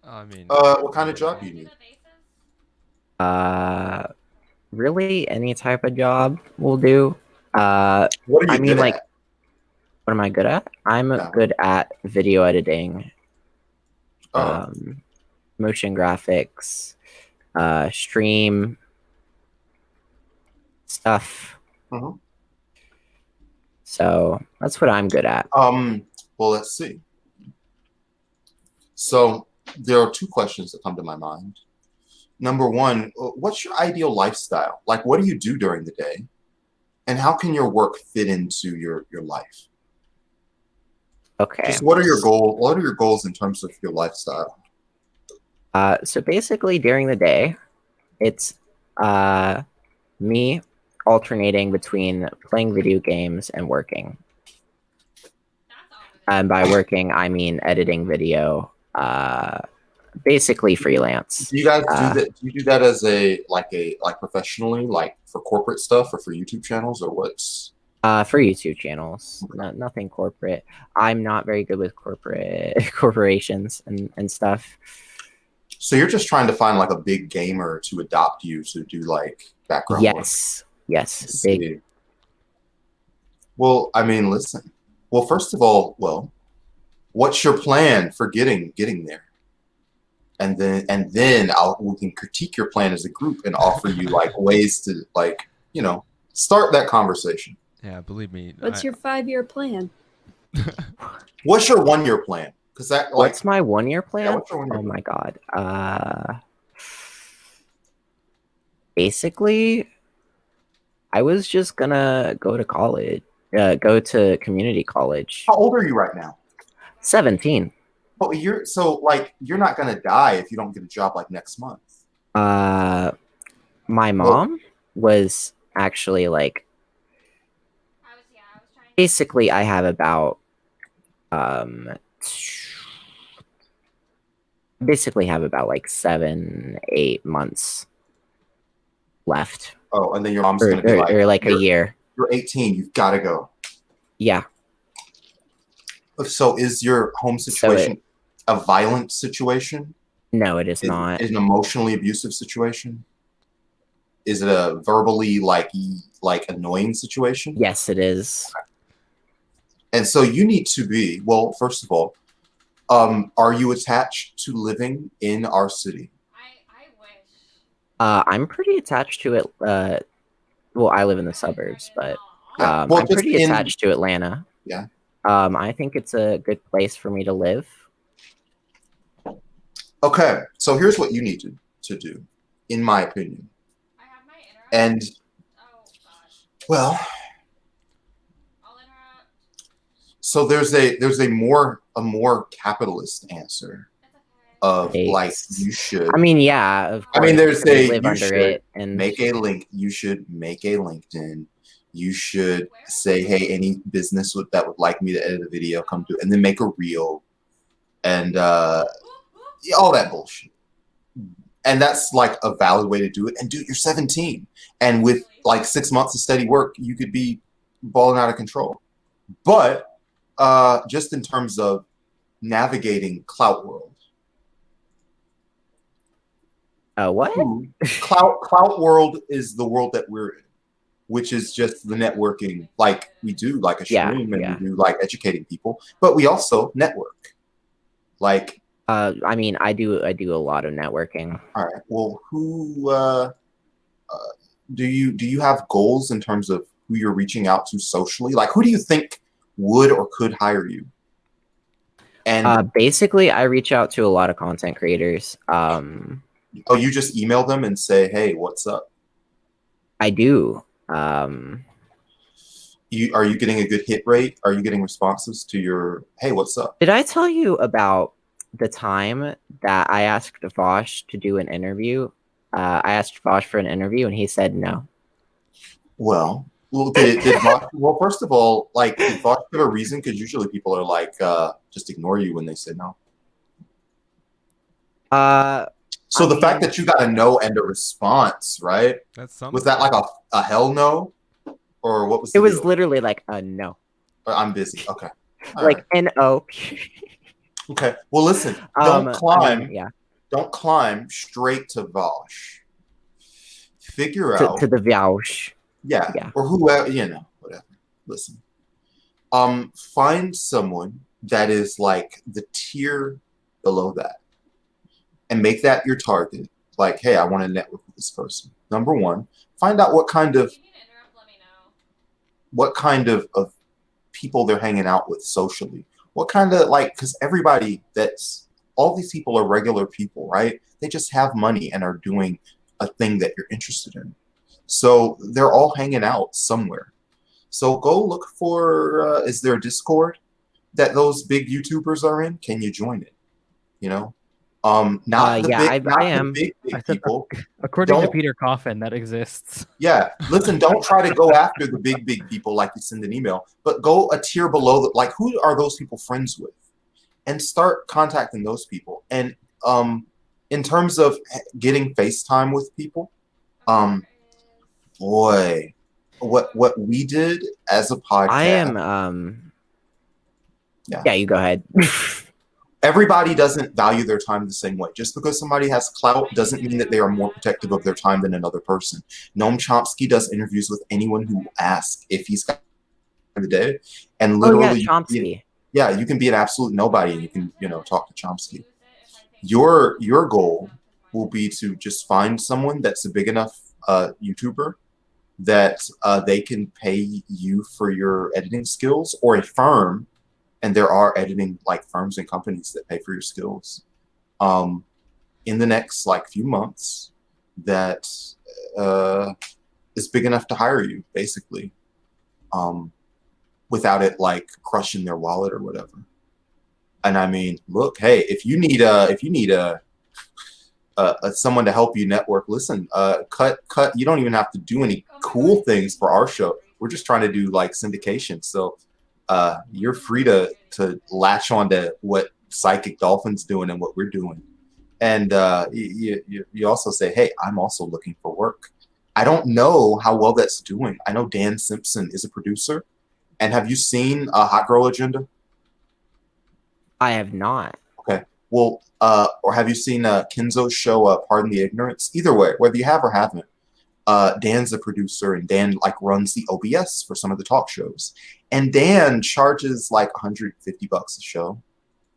I mean, What kind of job do you need? Really, any type of job will do. What are you I mean, good like, at? what am I good at? I'm Yeah. good at video editing, Oh, motion graphics, stream stuff. Mhm. So that's what I'm good at. well, let's see. So there are two questions that come to my mind. Number one, what's your ideal lifestyle? Like, what do you do during the day? And how can your work fit into your life? Okay. Just what are your goals? What are your goals in terms of your lifestyle? So basically, during the day, it's me alternating between playing video games and working. And by working, I mean editing video. Basically freelance. Do you guys do Uh, that? Do you do that as a professionally, like for corporate stuff or for YouTube channels, or what's? For YouTube channels, nothing corporate. I'm not very good with corporations and stuff. So you're just trying to find like a big gamer to adopt you to do like background work. Yes, big. See. Well, I mean, listen. Well, first of all, What's your plan for getting there? And then we can critique your plan as a group and offer you like ways to like, you know, start that conversation. Yeah, believe me. What's your 5-year plan? What's your 1-year plan? Because that like What's my 1-year plan? yeah, what's your 1-year Oh plan? my god. Basically, I was just gonna go to college. Go to community college. How old are you right now? 17. Oh, you're not gonna die if you don't get a job like next month. My mom was actually like, I was trying to. basically I have about like 7-8 months left, Oh, and then your mom's gonna be like, or like a year. You're 18, you've got to go. Yeah. So is your home situation a violent situation? No, it is not. Is it an emotionally abusive situation? Is it a verbally like annoying situation? Yes, it is. And so you need to be, well, first of all, are you attached to living in our city? I wish. I'm pretty attached to it. Well, I live in the suburbs, but Yeah, well, I'm just pretty attached to Atlanta. Yeah. I think it's a good place for me to live. Okay, so here's what you need to do, in my opinion. I have my interrupt. And Oh gosh. well, I'll interrupt. so there's a more capitalist answer That's okay. of Thanks. like you should I mean, yeah, of course. I mean, there's we a live you under should it and make a link. You should make a LinkedIn. You should say, hey, any business that would like me to edit a video, come do it, and then make a reel, and all that bullshit. And that's like a valid way to do it. And dude, you're 17, and with like 6 months of steady work, you could be balling out of control. But just in terms of navigating Clout World. what? Clout World is the world that we're in, which is just the networking, like we do like a stream and we do like educating people, but we also network. Like I mean, I do a lot of networking. all right, well, who do you have goals in terms of who you're reaching out to socially? Like, who do you think would or could hire you? And basically, I reach out to a lot of content creators. you just email them and say, hey, what's up? I do. Are you getting a good hit rate? Are you getting responses to your, hey, what's up? Did I tell you about the time that I asked Vosh to do an interview? I asked Vosh for an interview and he said no. Well, did Vosh, well, first of all, like, did Vosh give a reason? Because usually people are like, just ignore you when they say no. So the fact that you got a no and a response, right? That's something. Was that like a hell no? Or what was it? Was deal? literally like a no. Or I'm busy. Okay. All like right. N-O. Okay. Well, listen, don't climb. I mean, yeah. Don't climb straight to Vosh. Figure out to the Vosh. Yeah. Or whoever, whatever. Listen. Find someone that is like the tier below that. And make that your target. Like, hey, I want to network with this person. Number one, find out what kind of people they're hanging out with socially. What kind of because all these people are regular people, right? They just have money and are doing a thing that you're interested in. So they're all hanging out somewhere. So go look for, is there a Discord that those big YouTubers are in? Can you join it? Not the big people. According to Peter Coffin, that exists. Yeah. Listen, don't try to go after the big people like you send an email, but go a tier below that. Like, who are those people friends with? And start contacting those people. And in terms of getting FaceTime with people, boy, what we did as a podcast. I am yeah, you go ahead. Everybody doesn't value their time the same way. Just because somebody has clout doesn't mean that they are more protective of their time than another person. Noam Chomsky does interviews with anyone who asks if he's got the day, and literally, Chomsky. Yeah, you can be an absolute nobody and you can, talk to Chomsky. Your goal will be to just find someone that's a big enough YouTuber that they can pay you for your editing skills, or a firm, and there are editing like firms and companies that pay for your skills in the next like few months that is big enough to hire you, basically, without it like crushing their wallet or whatever. And I mean, look, hey, if you need someone to help you network, listen, cut. You don't even have to do any cool things for our show. We're just trying to do like syndication. So you're free to latch on to what Psychic Dolphin's doing and what we're doing. And you also say, hey, I'm also looking for work. I don't know how well that's doing. I know Dan Simpson is a producer. And have you seen Hot Girl Agenda? I have not. Okay. Well, or have you seen Kenzo's show, Pardon the Ignorance? Either way, whether you have or haven't, Dan's a producer, and Dan like runs the OBS for some of the talk shows. And Dan charges like $150 a show.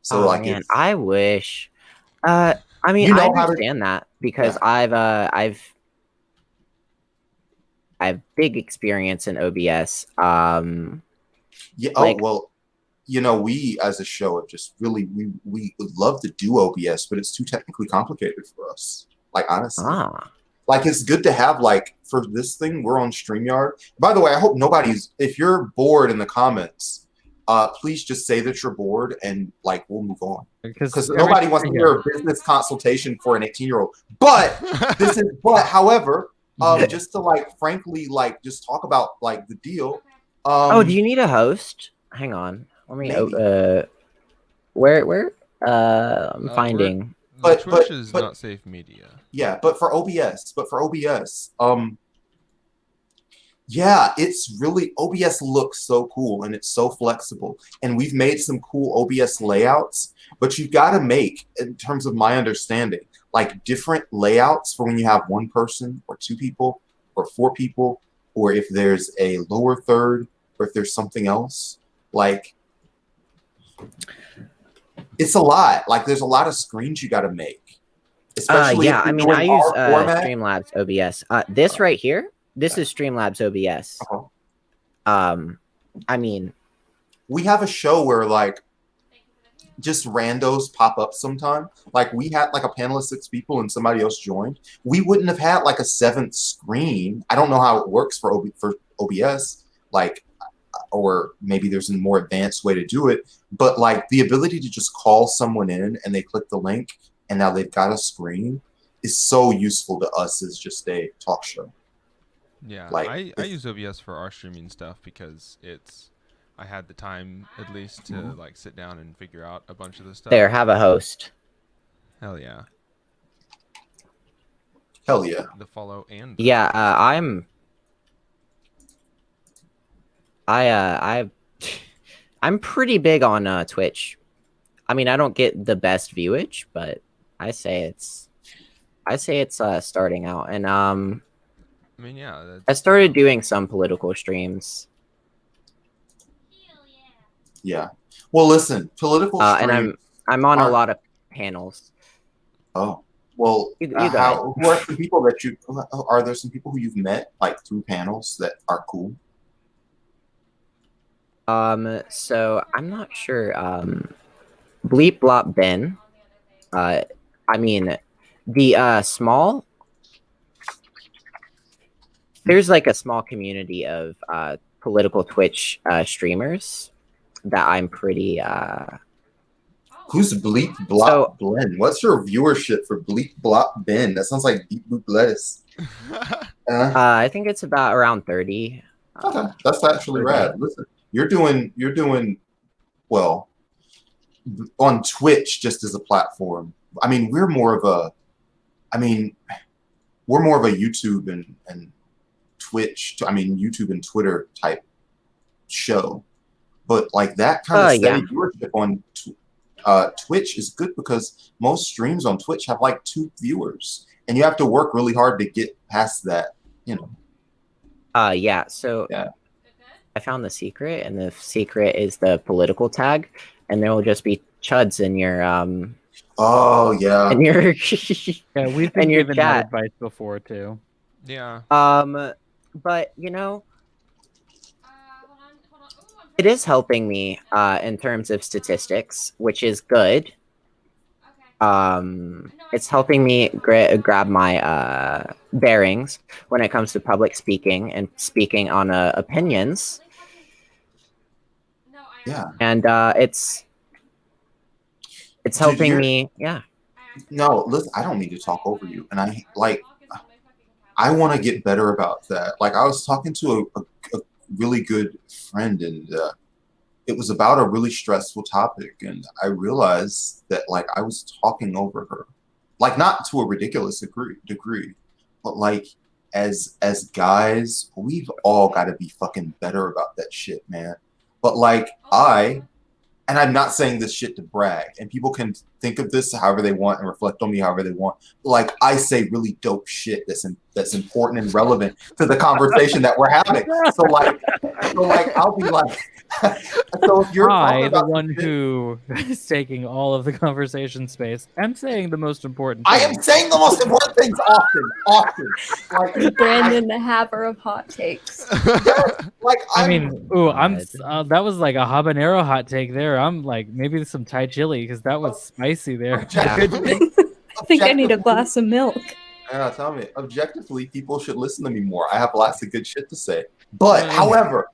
So man, I wish. I mean, I understand that because Yeah. I've big experience in OBS. Yeah. Like- well, we as a show have just really we would love to do OBS, but it's too technically complicated for us. Like honestly, like it's good to have like for this thing we're on StreamYard. By the way, I hope if you're bored in the comments, please just say that you're bored and like we'll move on because nobody wants to hear a business consultation for an 18-year-old. But however, just to like frankly like just talk about like the deal. Oh, do you need a host? Hang on. Let me. Where? I'm finding. But Twitch is not safe media. Yeah, but for OBS, yeah, it's really OBS looks so cool and it's so flexible, and we've made some cool OBS layouts. But you've got to make, in terms of my understanding, like different layouts for when you have one person or two people or four people, or if there's a lower third, or if there's something else. Like, it's a lot. Like, there's a lot of screens you got to make. Especially yeah, I mean, I use Streamlabs OBS. This right here, this is Streamlabs OBS. I mean, we have a show where like just randos pop up sometime. Like we had like a panel of 6 people and somebody else joined. We wouldn't have had like a 7th screen. I don't know how it works for OBS, like, or maybe there's a more advanced way to do it. But like the ability to just call someone in and they click the link and now they've got a screen is so useful to us as just a talk show. Yeah, like, I use OBS for our streaming stuff because I had the time at least to like sit down and figure out a bunch of this stuff. There, have a host. Hell yeah. Hell yeah. The follow and yeah, I'm pretty big on Twitch. I mean, I don't get the best viewage, but I say it's starting out, and I mean, yeah. I started doing some political streams. Yeah. Well, listen, political streams. And I'm on a lot of panels. Oh. Well, who are some people that are there some people who you've met like through panels that are cool? So I'm not sure. Bleep Blop Ben. I mean, the small. There's like a small community of political Twitch streamers that I'm pretty. Who's Bleep Blop Ben? What's your viewership for Bleep Blop Ben? That sounds like Deep Boot Lettuce. I think it's about around 30. Okay, that's actually rad. Listen, you're doing well on Twitch just as a platform. I mean, we're more of a YouTube and Twitch. I mean, YouTube and Twitter type show, but like that kind of steady viewership on Twitch is good because most streams on Twitch have like 2 viewers, and you have to work really hard to get past that. Yeah. So. Yeah. I found the secret, and the secret is the political tag, and there will just be chuds in your Oh yeah. in your Yeah, we've been in your given that chat. advice before too. Yeah. But you know, Hold on. Ooh, I'm it is helping me in terms of statistics, which is good. Okay. It's helping me grab my bearings when it comes to public speaking and speaking on opinions. Yeah. And it's Dude, helping you're- me. Yeah. No, listen, I don't mean to talk over you, and I want to get better about that. Like I was talking to a really good friend, and it was about a really stressful topic, and I realized that like I was talking over her, like not to a ridiculous degree, but like as guys, we've all got to be fucking better about that shit, man. But like and I'm not saying this shit to brag, and people can think of this however they want and reflect on me however they want. Like I say really dope shit that's important and relevant to the conversation that we're having. So like I'll be like, so if you're talking I, the about one shit, who is taking all of the conversation space, am saying the most important I thing. am saying the most important things often. Like Brandon, the haver of hot takes. like I mean, God. that was like a habanero hot take there. I'm like, maybe some Thai chili because that was spicy there. objectively, I think I need a glass of milk. Yeah, tell me. Objectively, people should listen to me more. I have lots of good shit to say. But however,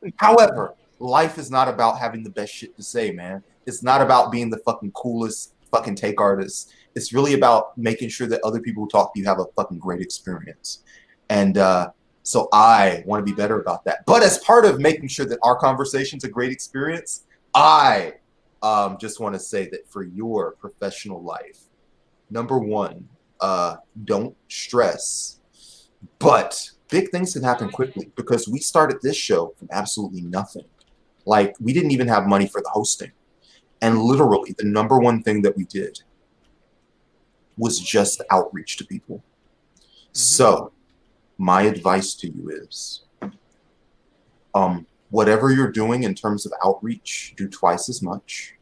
life is not about having the best shit to say, man. It's not about being the fucking coolest fucking take artist. It's really about making sure that other people who talk to you have a fucking great experience. And so I want to be better about that. But as part of making sure that our conversation's a great experience, I just want to say that for your professional life, number one, don't stress. But big things can happen quickly because we started this show from absolutely nothing. Like we didn't even have money for the hosting. And literally the number one thing that we did was just outreach to people. So my advice to you is whatever you're doing in terms of outreach, do twice as much.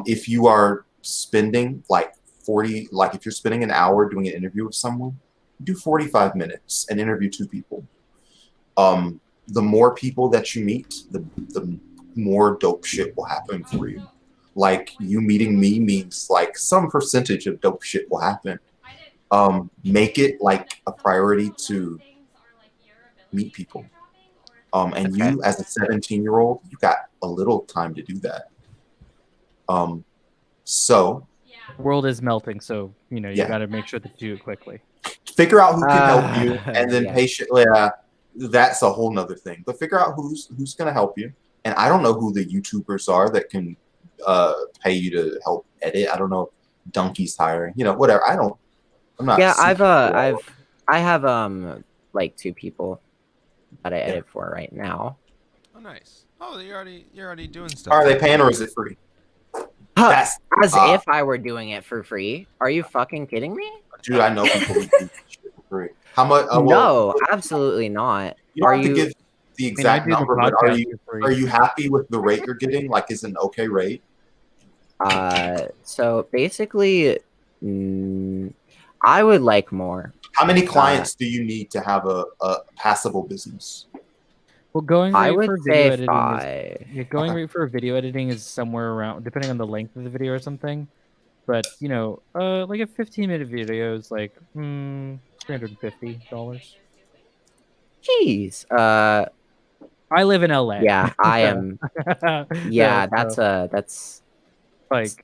If you are spending like if you're spending an hour doing an interview with someone, do 45 minutes and interview 2 people. The more people that you meet, the more dope shit will happen for you. Like you meeting me means like some percentage of dope shit will happen. Make it like a priority to meet people. And you as a 17-year-old, you got a little time to do that. So The world is melting, so you Yeah. got to make sure that you do it quickly. figure out who can help you, and then Yeah. patiently. That's a whole nother thing. But figure out who's going to help you. And I don't know who the YouTubers are that can pay you to help edit. I don't know if Donkey's hiring. Whatever. I'm not. Yeah, super I have like 2 people that I edit for right now. Oh, nice. Oh, you're already doing stuff. Are they paying or is it free? Huh, That's as if I were doing it for free. Are you fucking kidding me? dude. I know people who do shit for free. How much? No, absolutely not. You don't Are have to you? give the exact I do the number, but are podcast you for free. are you happy with the rate you're getting? Like, is it an okay rate? So basically, I would like more. How many clients do you need to have a passable business? Well, going I rate would for video say editing 5. is going rate for video editing is somewhere around, depending on the length of the video or something. But like a 15-minute video is like $350. Jeez. I live in LA. Yeah, I am. Yeah, so, that's like,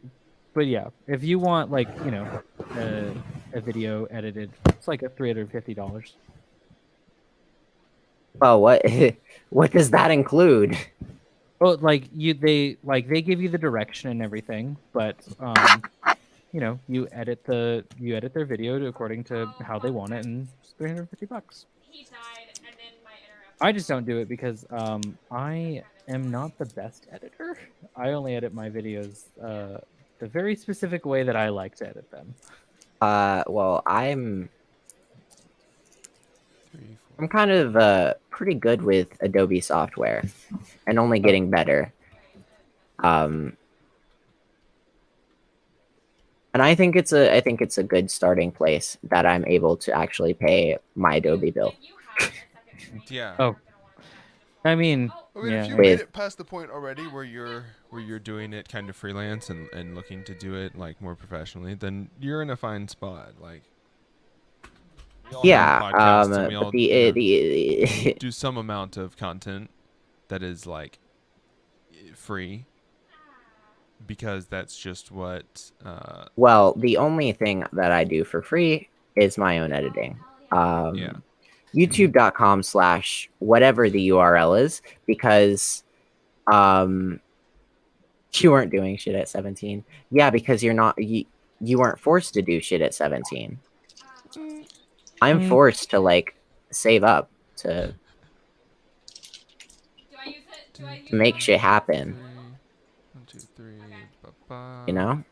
but yeah, if you want like a video edited, it's like a $350. well, what what does that include? Well, like they give you the direction and everything, but you edit their video according to how they want it, and it's $350. He died, and then my interruption. I just don't do it because I am not the best editor. I only edit my videos the very specific way that I like to edit them. Well, I'm 3, I'm kind of pretty good with Adobe software, and only getting better. And I think it's a good starting place that I'm able to actually pay my Adobe bill. Yeah. Oh, I mean, I mean, yeah. if you With- made it past the point already where you're doing it kind of freelance and looking to do it like more professionally, then you're in a fine spot. Like, we all have podcasts and we all but the do some amount of content that is like free because that's just what. well, the only thing that I do for free is my own editing. Yeah. YouTube.com/ whatever the URL is, because you weren't doing shit at 17. Yeah, because you weren't forced to do shit at 17. I'm forced to like save up to make shit happen. 1, 2, 3. Ba-ba. You know?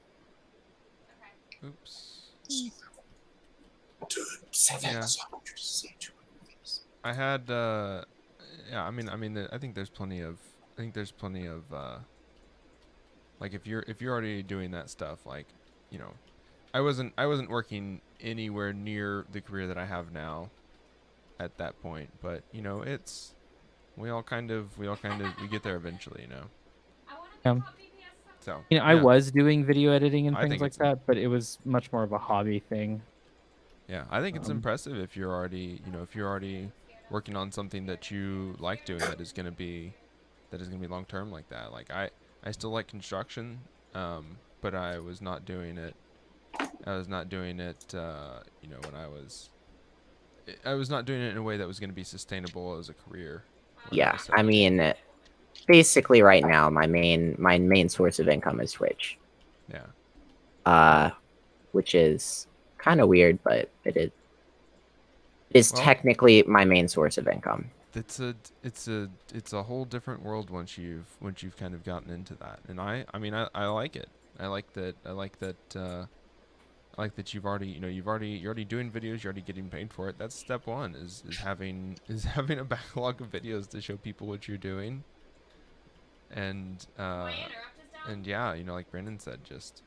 Oops. Dude, 7. Yeah. So I want you to say 2 things. I had yeah, I mean I think there's plenty of like if you're already doing that stuff, like, you know, I wasn't working anywhere near the career that I have now at that point, but you know, it's we get there eventually, you know. So, You know, I yeah. was doing video editing and I things think like it's that, but it was much more of a hobby thing. Yeah, I think it's impressive if you're already, you know, if you're already working on something that you like doing that is gonna be long term like that. Like I still like construction, but I was not doing it. You know, when I was not doing it in a way that was gonna be sustainable as a career. Yeah, So- I mean, basically right now my main source of income is Twitch. Yeah. Which is kind of weird, but it is Well- technically my main source of income. It's a whole different world once you've kind of gotten into that, and I mean I like it. I like that you've already, you know, you're already doing videos, you're already getting paid for it. That's step one is having a backlog of videos to show people what you're doing, and yeah, you know, like Brandon said, just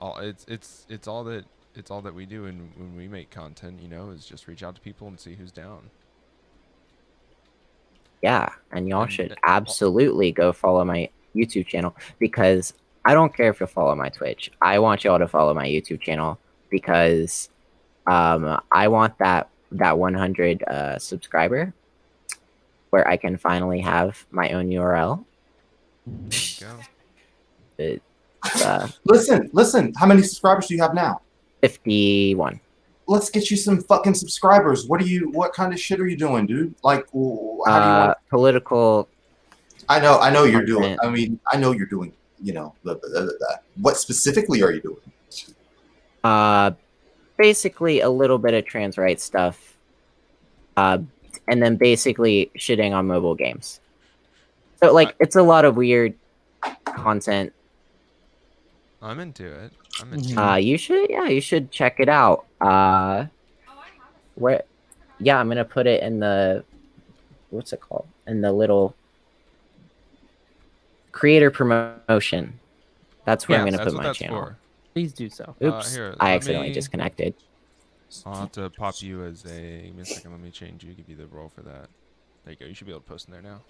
all it's all that we do, and when we make content, you know, is just reach out to people and see who's down. Yeah, and y'all And should it- absolutely go follow my YouTube channel, because I don't care if you follow my Twitch. I want y'all to follow my YouTube channel because I want that 100 subscriber where I can finally have my own URL. There you go. It's Listen. How many subscribers do you have now? 51. Let's get you some fucking subscribers. What kind of shit are you doing, dude? Like, how do you want? Political. I know you're content. doing. I mean, I know you're doing. You know, what specifically are you doing? Basically a little bit of trans rights stuff, and then basically shitting on mobile games. So like, it's a lot of weird content. I'm into it. You should check it out. Where, yeah, I'm gonna put it in the, what's it called? In the little creator promotion. That's where I'm gonna That's put what my that's channel. for. Please do so. Oops, Here, I let accidentally me- disconnected. I'll have to pop you as a. Give me a second. Let me change you. Give you the role for that. There you go. You should be able to post in there now.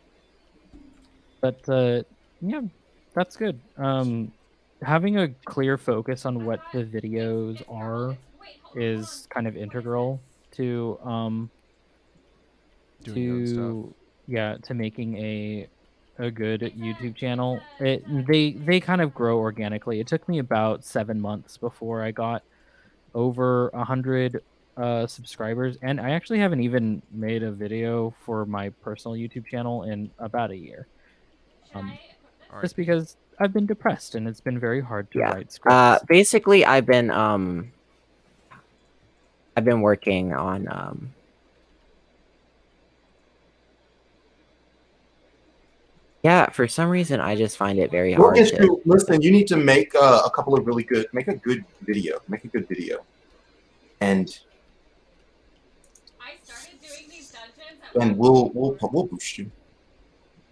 But yeah, that's good. Having a clear focus on what the videos are is kind of integral to Doing your own stuff. to making a good YouTube channel. They kind of grow organically. It took me about 7 months before I got over 100 subscribers, and I actually haven't even made a video for my personal YouTube channel in about a year. All right. Just because I've been depressed and it's been very hard to Yeah. write scripts. Basically, I've been working on yeah, for some reason I just find it very We'll hard get to you. Listen, you need to make a couple of really good. Make a good video. And I started doing these dungeons and we'll boost you.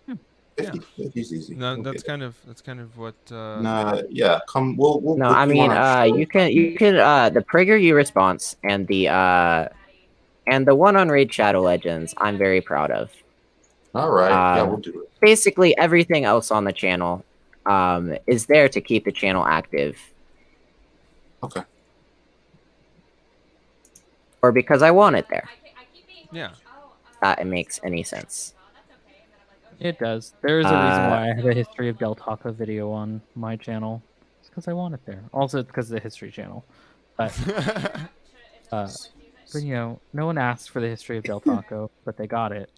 Hmm. 50, 50's easy. No, We'll that's get it. kind of what. Nah, yeah, come. We'll No, put I you mean, on our show. you can the PragerU response and the one on Raid Shadow Legends. I'm very proud of. All right, yeah, Um, we'll do it. Basically, everything else on the channel is there to keep the channel active. Okay. Or because I want it there. Yeah. That it makes any sense. It does. There is a reason Uh, why I have a history of Del Taco video on my channel. It's because I want it there. Also, it's because of the history channel. But you know, no one asked for the history of Del Taco, but they got it.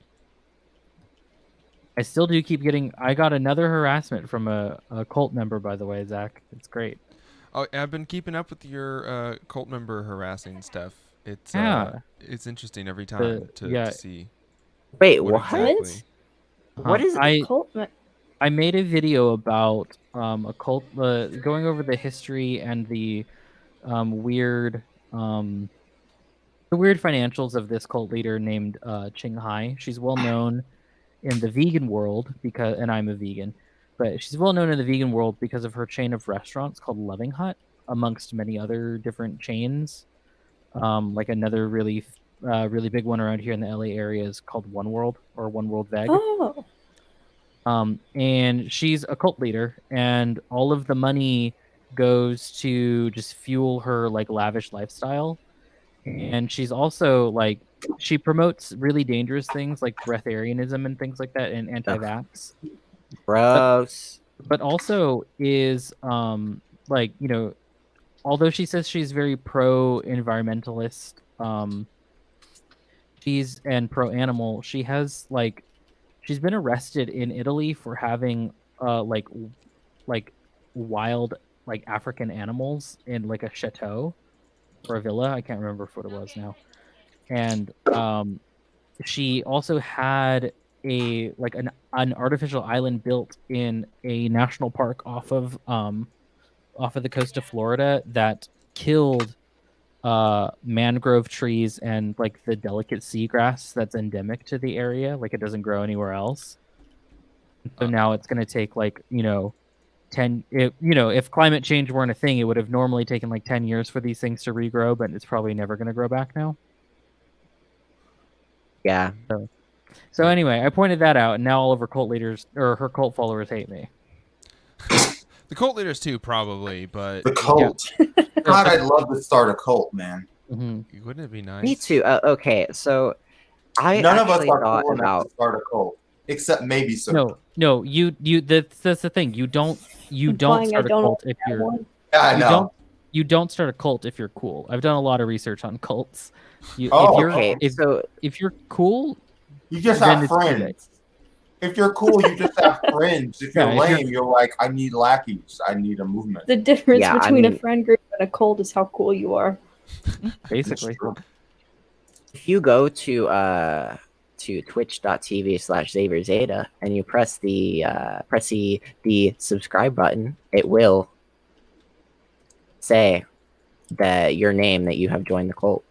I still do keep getting. I got another harassment from a cult member, by the way, Zach. It's great. Oh, I've been keeping up with your cult member harassing stuff. It's interesting every time to see. Wait, what? what? Exactly. What is I made a video about a cult, going over the history and the weird financials of this cult leader named Ching Hai. She's well known in the vegan world and I'm a vegan, but she's well known in the vegan world because of her chain of restaurants called Loving Hut, amongst many other different chains. Like another really big one around here in the LA area is called One World or One World Veg. Oh. And she's a cult leader, and all of the money goes to just fuel her like lavish lifestyle. And she's also like, she promotes really dangerous things like breatharianism and things like that, and anti-vax. Gross. But also is like, you know, although she says she's very pro-environmentalist, she's and pro-animal, she has like, she's been arrested in Italy for having like wild like African animals in like a chateau or a villa. I can't remember what it was now. And she also had an artificial island built in a national park off of the coast of Florida that killed mangrove trees and like the delicate seagrass that's endemic to the area. Like it doesn't grow anywhere else. So now it's going to take like, you know, if climate change weren't a thing, it would have normally taken like 10 years for these things to regrow, but it's probably never going to grow back now. Yeah. So anyway, I pointed that out, and now all of her cult leaders or her cult followers hate me. The cult leaders too, probably, but The cult. God, I'd love to start a cult, man. Mm-hmm. Wouldn't it be nice? Me too. Okay, so None of us actually are thought cool enough about to start a cult, except maybe some. No, you. That's the thing. You don't Implying start I a don't cult know if that you're. one. Yeah, I know. You don't start a cult if you're cool. I've done a lot of research on cults. okay, so if you're cool, You just then have it's too late. friends. If you're cool, you just have friends. If you're Yeah, if you're- lame, you're like, I need lackeys. I need a movement. The difference Yeah, I between a mean- friend group and a cult is how cool you are. basically. It's true. if you go to twitch.tv/XavierZeta and you press the subscribe button, it will say that your name that you have joined the cult.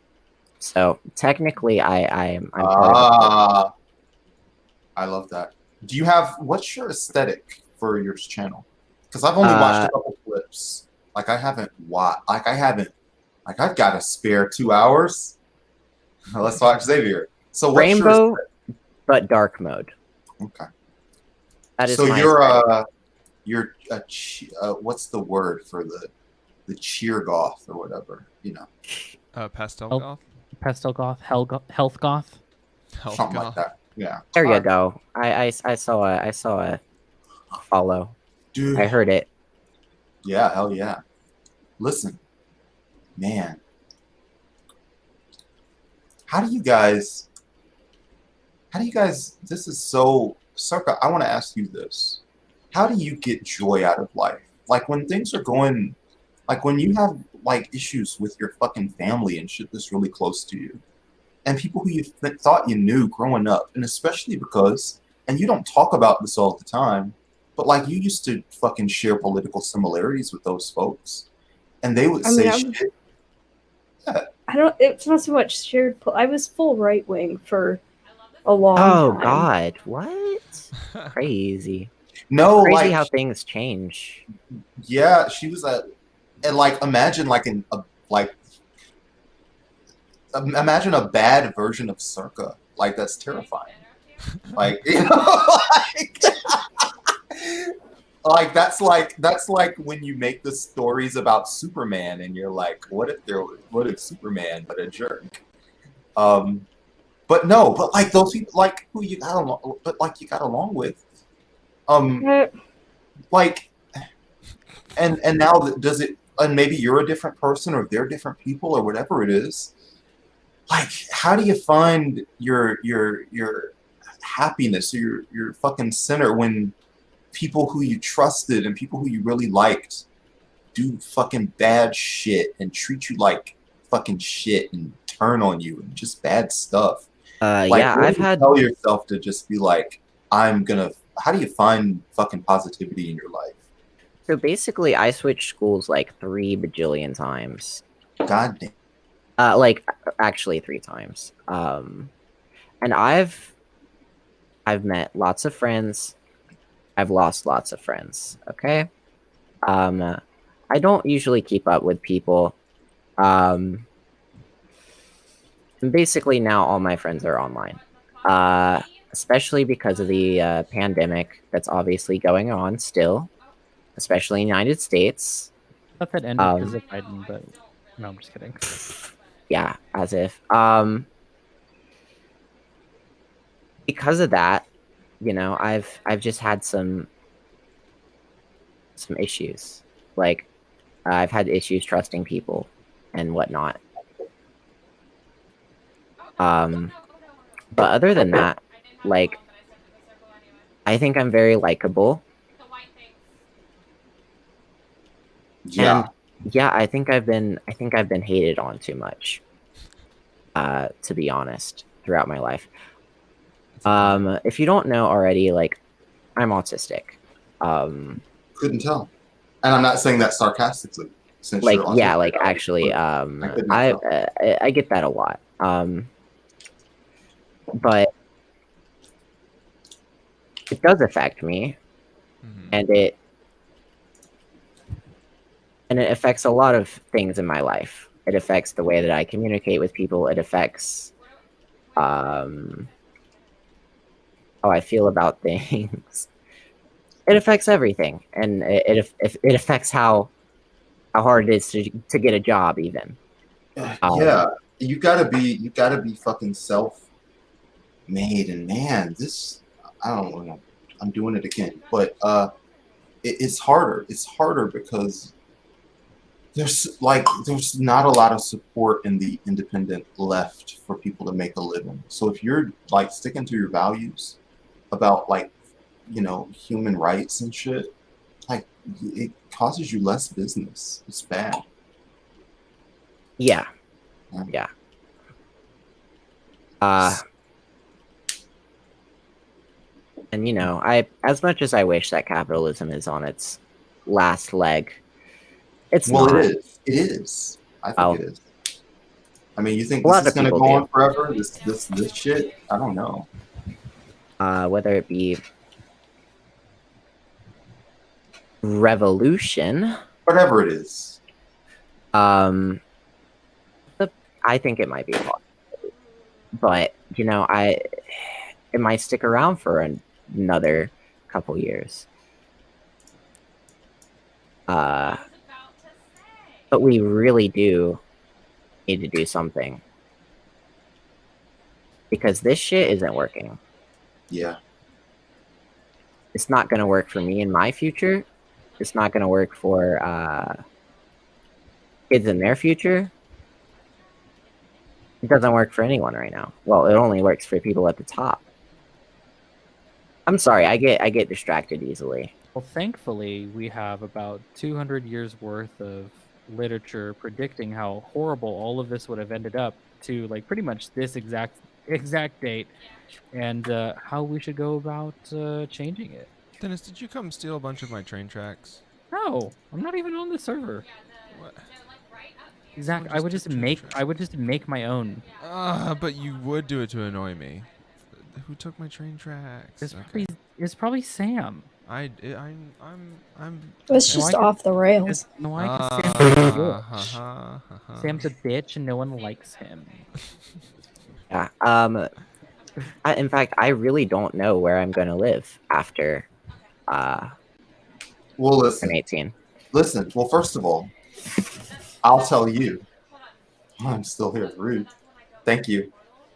So technically, I'm part of the cult. I love that. Do you have what's your aesthetic for your channel? Because I've only watched a couple clips. Like I haven't watched. Like I've got a spare 2 hours. Let's watch Xavier. So what's Rainbow, but dark mode. Okay. That is So my you're what's the word for the cheer goth or whatever, you know? Pastel Oh, goth? Pastel goth, health goth. Health Something goth. like that. Yeah. There you Alright. go. I saw a follow. Dude. I heard it. Yeah, hell yeah. Listen, man. How do you guys this is so Circa, I want to ask you this. How do you get joy out of life? Like when things are going like when you have like issues with your fucking family and shit that's really close to you. And people who you thought you knew growing up, and especially because, and you don't talk about this all the time, but like you used to fucking share political similarities with those folks, and they would say shit. Yeah. I don't. It's not so much shared. I was full right wing for a long Oh time. God, what? Crazy. No, Crazy like, how things change. yeah, she was and like, imagine like imagine a bad version of Circa. Like, that's terrifying. Like, you know, like that's like when you make the stories about Superman and you're like, what if Superman but a jerk? But no, but like those people, like who you got along, but like you got along with, Eh, like, and now does it? And maybe you're a different person, or they're different people, or whatever it is. Like, how do you find your happiness, or your fucking center when people who you trusted and people who you really liked do fucking bad shit and treat you like fucking shit and turn on you and just bad stuff? Like, Yeah, what do I've you had. tell yourself to just be like, how do you find fucking positivity in your life? So basically, I switched schools like 3 bajillion times. God damn. Like actually 3 times. And I've met lots of friends. I've lost lots of friends. Okay. I don't usually keep up with people. And basically now all my friends are online. Especially because of the pandemic that's obviously going on still, especially in the United States. I thought that ended because of Biden, but no, I'm just kidding. Yeah, as if. Because of that, you know, I've just had some issues. Like, I've had issues trusting people and whatnot. But other than that, like, I think I'm very likable. Yeah. And yeah, I think I've been hated on too much. To be honest, throughout my life. If you don't know already, like, I'm autistic. Couldn't tell. And I'm not saying that sarcastically. Since Like, you're yeah, autistic, like actually, couldn't tell. I get that a lot. But it does affect me, and it affects a lot of things in my life. It affects the way that I communicate with people. It affects how I feel about things. It affects everything, and it affects how hard it is to get a job, even. Yeah, you gotta be fucking self-made, and man, this, I don't know. I'm doing it again, but it's harder. It's harder because there's not a lot of support in the independent left for people to make a living. So if you're like sticking to your values about, like, you know, human rights and shit, like, it causes you less business. It's bad. Yeah. Yeah. And you know, as much as I wish that capitalism is on its last leg, it's not. It is. I think it is. I mean, you think A lot this is of gonna people go do. on forever? This shit? I don't know. Whether it be revolution, Whatever it is. I think it might be possible. But you know, it might stick around for another couple years. But we really do need to do something, because this shit isn't working. Yeah. It's not going to work for me in my future. It's not going to work for kids in their future. It doesn't work for anyone right now. Well, it only works for people at the top. I'm sorry, I get distracted easily. Well, thankfully, we have about 200 years worth of literature predicting how horrible all of this would have ended up to, like, pretty much this exact date, and how we should go about changing it. Dennis, did you come steal a bunch of my train tracks? No, I'm not even on the server. What? Exactly. I would just make my own. But you would do it to annoy me. who took my train tracks? It's probably Sam. I'm. It's okay. just off the rails. Why? 'Cause Sam's a bitch. Uh-huh. Sam's a bitch and no one likes him. Yeah. In fact, I really don't know where I'm gonna live after Well, I'm listen. 18. Listen. Well, first of all, I'll tell you. I'm still here. Rude. Thank you.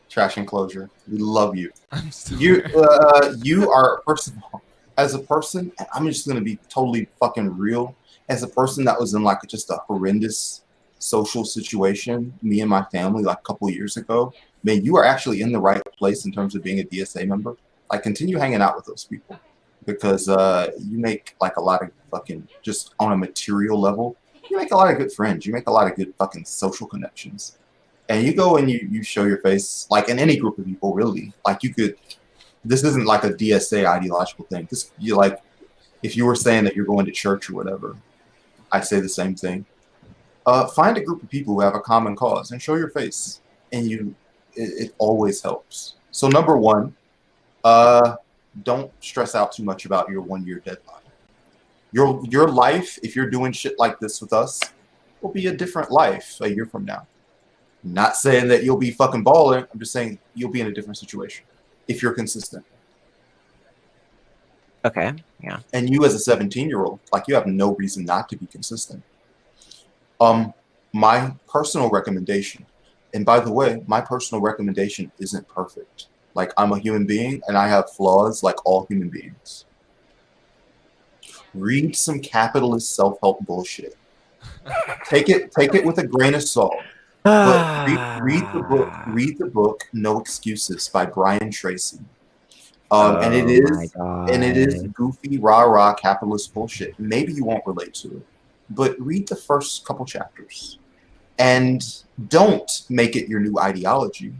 Trash enclosure. We love you. I'm still You here. you are, first of all, as a person, and I'm just gonna be totally fucking real. As a person that was in like just a horrendous social situation, me and my family like a couple years ago, man, you are actually in the right place in terms of being a DSA member. Like, continue hanging out with those people because you make like a lot of fucking, just on a material level, you make a lot of good friends. You make a lot of good fucking social connections. And you go and you show your face, like in any group of people, really. Like, you could, this isn't like a DSA ideological thing. This, you like, if you were saying that you're going to church or whatever, I'd say the same thing. Find a group of people who have a common cause and show your face. And it always helps. So number one, don't stress out too much about your 1 year deadline. Your life, if you're doing shit like this with us, will be a different life a year from now. Not saying that you'll be fucking balling. I'm just saying you'll be in a different situation if you're consistent. Okay. Yeah. And you as a 17-year-old, like, you have no reason not to be consistent. My personal recommendation, and by the way, my personal recommendation isn't perfect. Like, I'm a human being and I have flaws like all human beings. Read some capitalist self-help bullshit. Take it with a grain of salt. But read the book No Excuses by Brian Tracy. And it is goofy, rah-rah capitalist bullshit. Maybe you won't relate to it, but read the first couple chapters. And don't make it your new ideology.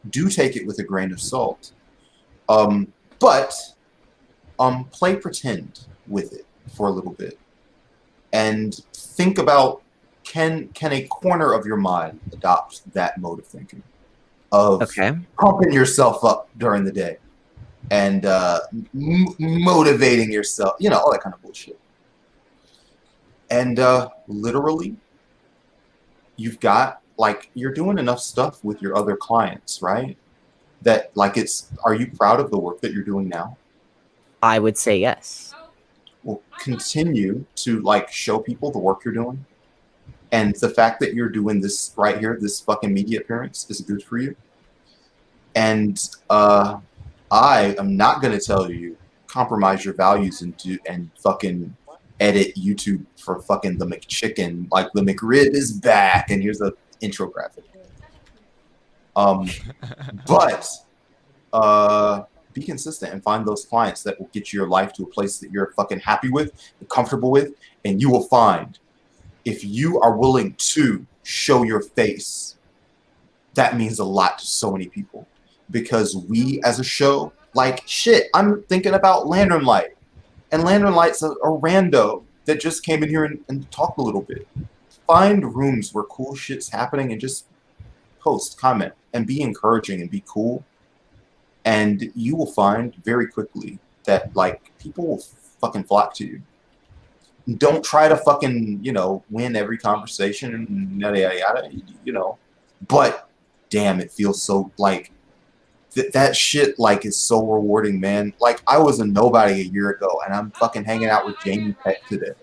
Do take it with a grain of salt. But play pretend with it for a little bit. And think about, can a corner of your mind adopt that mode of thinking? Of pumping yourself up during the day and motivating yourself, you know, all that kind of bullshit. And literally, you've got, like, you're doing enough stuff with your other clients, right? That, like, are you proud of the work that you're doing now? I would say yes. Well, continue to, like, show people the work you're doing. And the fact that you're doing this right here, this fucking media appearance, is good for you. And I am not going to tell you compromise your values and fucking edit YouTube for fucking the McChicken, like the McRib is back and here's the intro graphic. But be consistent and find those clients that will get your life to a place that you're fucking happy with, and comfortable with, and you will find, if you are willing to show your face, that means a lot to so many people. Because we as a show, like, shit, I'm thinking about Lantern Light. And Lantern Light's a rando that just came in here and talked a little bit. Find rooms where cool shit's happening and just post, comment, and be encouraging and be cool. And you will find very quickly that, like, people will fucking flock to you. Don't try to fucking, you know, win every conversation and yada, yada, yada, you know. But, damn, it feels so, like, that shit, like, is so rewarding, man. Like, I was a nobody a year ago, and I'm fucking hanging out with Jamie Peck today.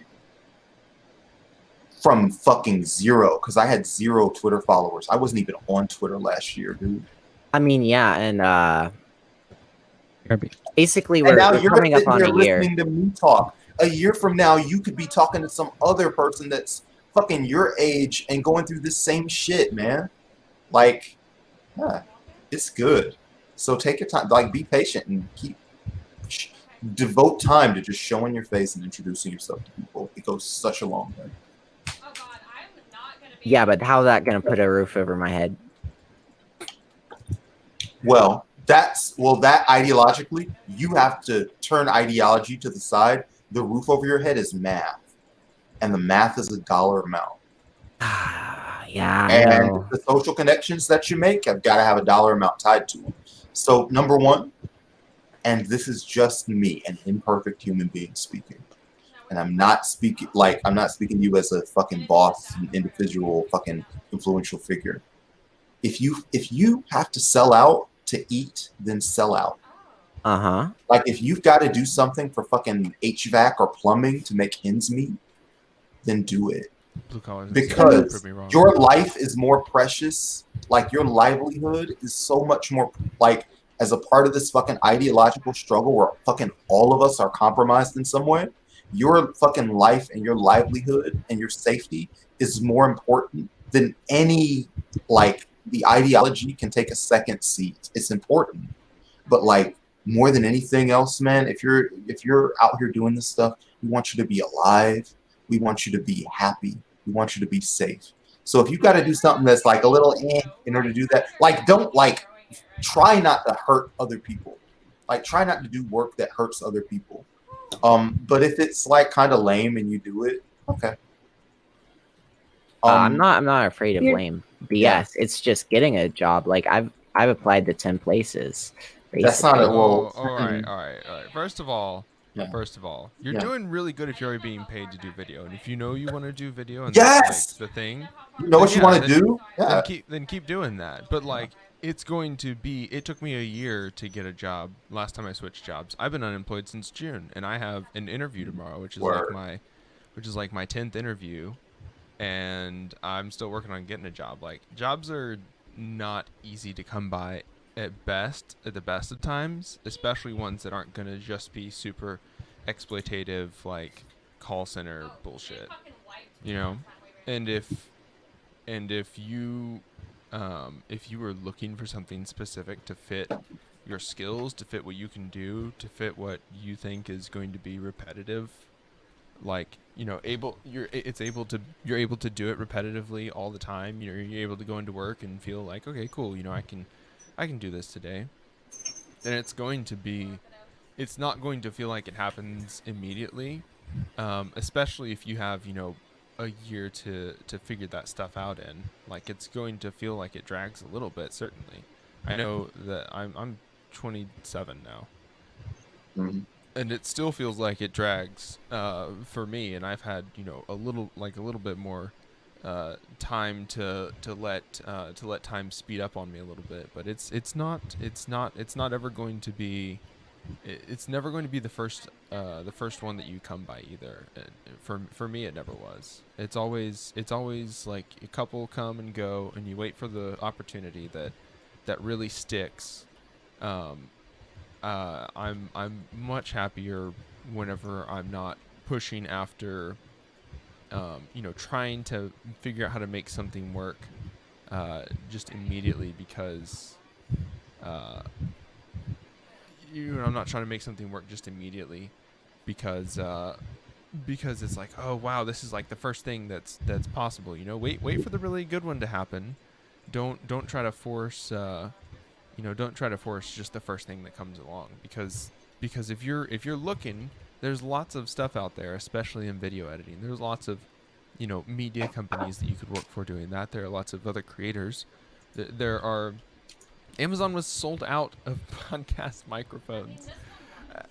From fucking zero, because I had 0 Twitter followers. I wasn't even on Twitter last year, dude. I mean, yeah, and basically we're now you're coming up on a year. Listening to me talk. A year from now, you could be talking to some other person that's fucking your age and going through this same shit, man. Like, yeah, it's good. So take your time, like, be patient and devote time to just showing your face and introducing yourself to people. It goes such a long way. Oh God, I'm not gonna be. Yeah, but how's that gonna put a roof over my head? Well, that ideologically, you have to turn ideology to the side. The roof over your head is math, and the math is a dollar amount. Yeah, and the social connections that you make have got to have a dollar amount tied to them. So number one, And this is just me, an imperfect human being speaking. And I'm not speaking to you as a fucking boss, an individual, fucking influential figure. If you have to sell out to eat, then sell out. Like if you've got to do something for fucking HVAC or plumbing to make ends meet, then do it. Blue collar. Because Prove me wrong. your life is more precious. Like your livelihood is so much more like as a part of this fucking ideological struggle where fucking all of us are compromised in some way. Your fucking life and your livelihood and your safety is more important than any, like, the ideology can take a second seat. It's important. But like more than anything else, man, if you're out here doing this stuff, we want you to be alive. We want you to be happy. We want you to be safe. So if you got to do something that's like a little in order to do that, like don't like try not to hurt other people. Like try not to do work that hurts other people. But if it's like kind of lame and you do it, okay. I'm not afraid of You're- lame BS. It's just getting a job. Like I've applied to 10 places. That's not basically. a well. all right. First of all, Yeah. you're Yeah. doing really good if you're already being paid to do video, and if you know you want to do video, and Yes! that's like the thing, You know what you Yeah, want to then- do? Yeah. then keep doing that. But like, it's going to be. It took me a year to get a job. Last time I switched jobs, I've been unemployed since June, and I have an interview tomorrow, which is Word. like my 10th interview, and I'm still working on getting a job. Like, jobs are not easy to come by at the best of times, especially ones that aren't gonna just be super exploitative, like call center bullshit, you know. And if you were looking for something specific to fit your skills, to fit what you can do, to fit what you think is going to be repetitive, like, you know, you're able to do it repetitively all the time. You know, you're able to go into work and feel like, okay, cool, you know, I can do this today. Then it's not going to feel like it happens immediately, especially if you have, you know, a year to figure that stuff out in. Like, it's going to feel like it drags a little bit, certainly. I know that I'm 27 now. Mhm. And it still feels like it drags for me, and I've had, you know, a little bit more time to let time speed up on me a little bit. But it's not ever going to be. It's never going to be the first one that you come by either. For me, it never was. It's always like a couple come and go, and you wait for the opportunity that really sticks. I'm much happier whenever I'm not pushing after, you know, trying to figure out how to make something work just immediately because, you know, I'm not trying to make something work just immediately because it's like, oh wow, this is like the first thing that's possible. You know, wait for the really good one to happen. Don't try to force. Don't try to force just the first thing that comes along, because if you're looking, there's lots of stuff out there, especially in video editing. There's lots of, you know, media companies that you could work for doing that. There are lots of other creators. There are. Amazon was sold out of podcast microphones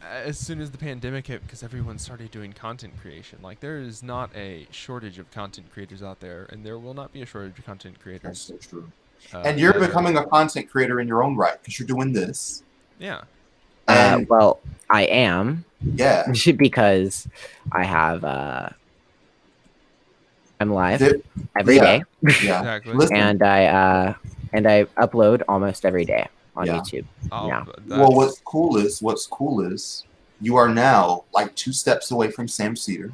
as soon as the pandemic hit, because everyone started doing content creation. Like, there is not a shortage of content creators out there, and there will not be a shortage of content That's creators. so true. And you're becoming a content creator in your own right because you're doing this. Yeah. And Well, I am yeah, because I have I'm live There- every yeah. day, yeah. Exactly. Listen, and I upload almost every day on Yeah. YouTube. Oh, Yeah. well, what's cool is you are now like 2 steps away from Sam Cedar.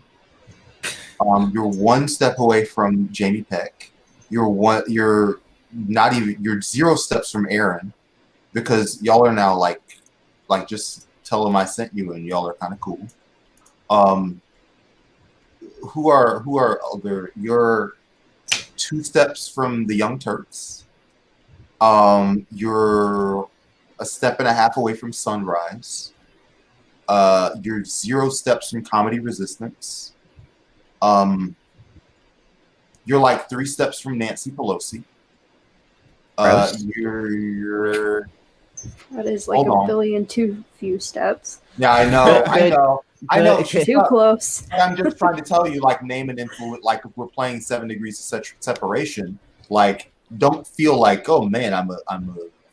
You're 1 step away from Jamie Peck. You're 0 steps from Aaron, because y'all are now like just tell them I sent you and y'all are kind of cool. Who are other? You're 2 steps from the Young Turks. You're a step and a half away from Sunrise. You're 0 steps from Comedy Resistance. You're like 3 steps from Nancy Pelosi. Gross. You're That is like Hold a on. billion too few steps. Yeah, I know. I know. I know. Good. She's Too not- close. I'm just trying to tell you, like, name an influence. Like, if we're playing 7 degrees of separation, like, don't feel like, oh man, I'm a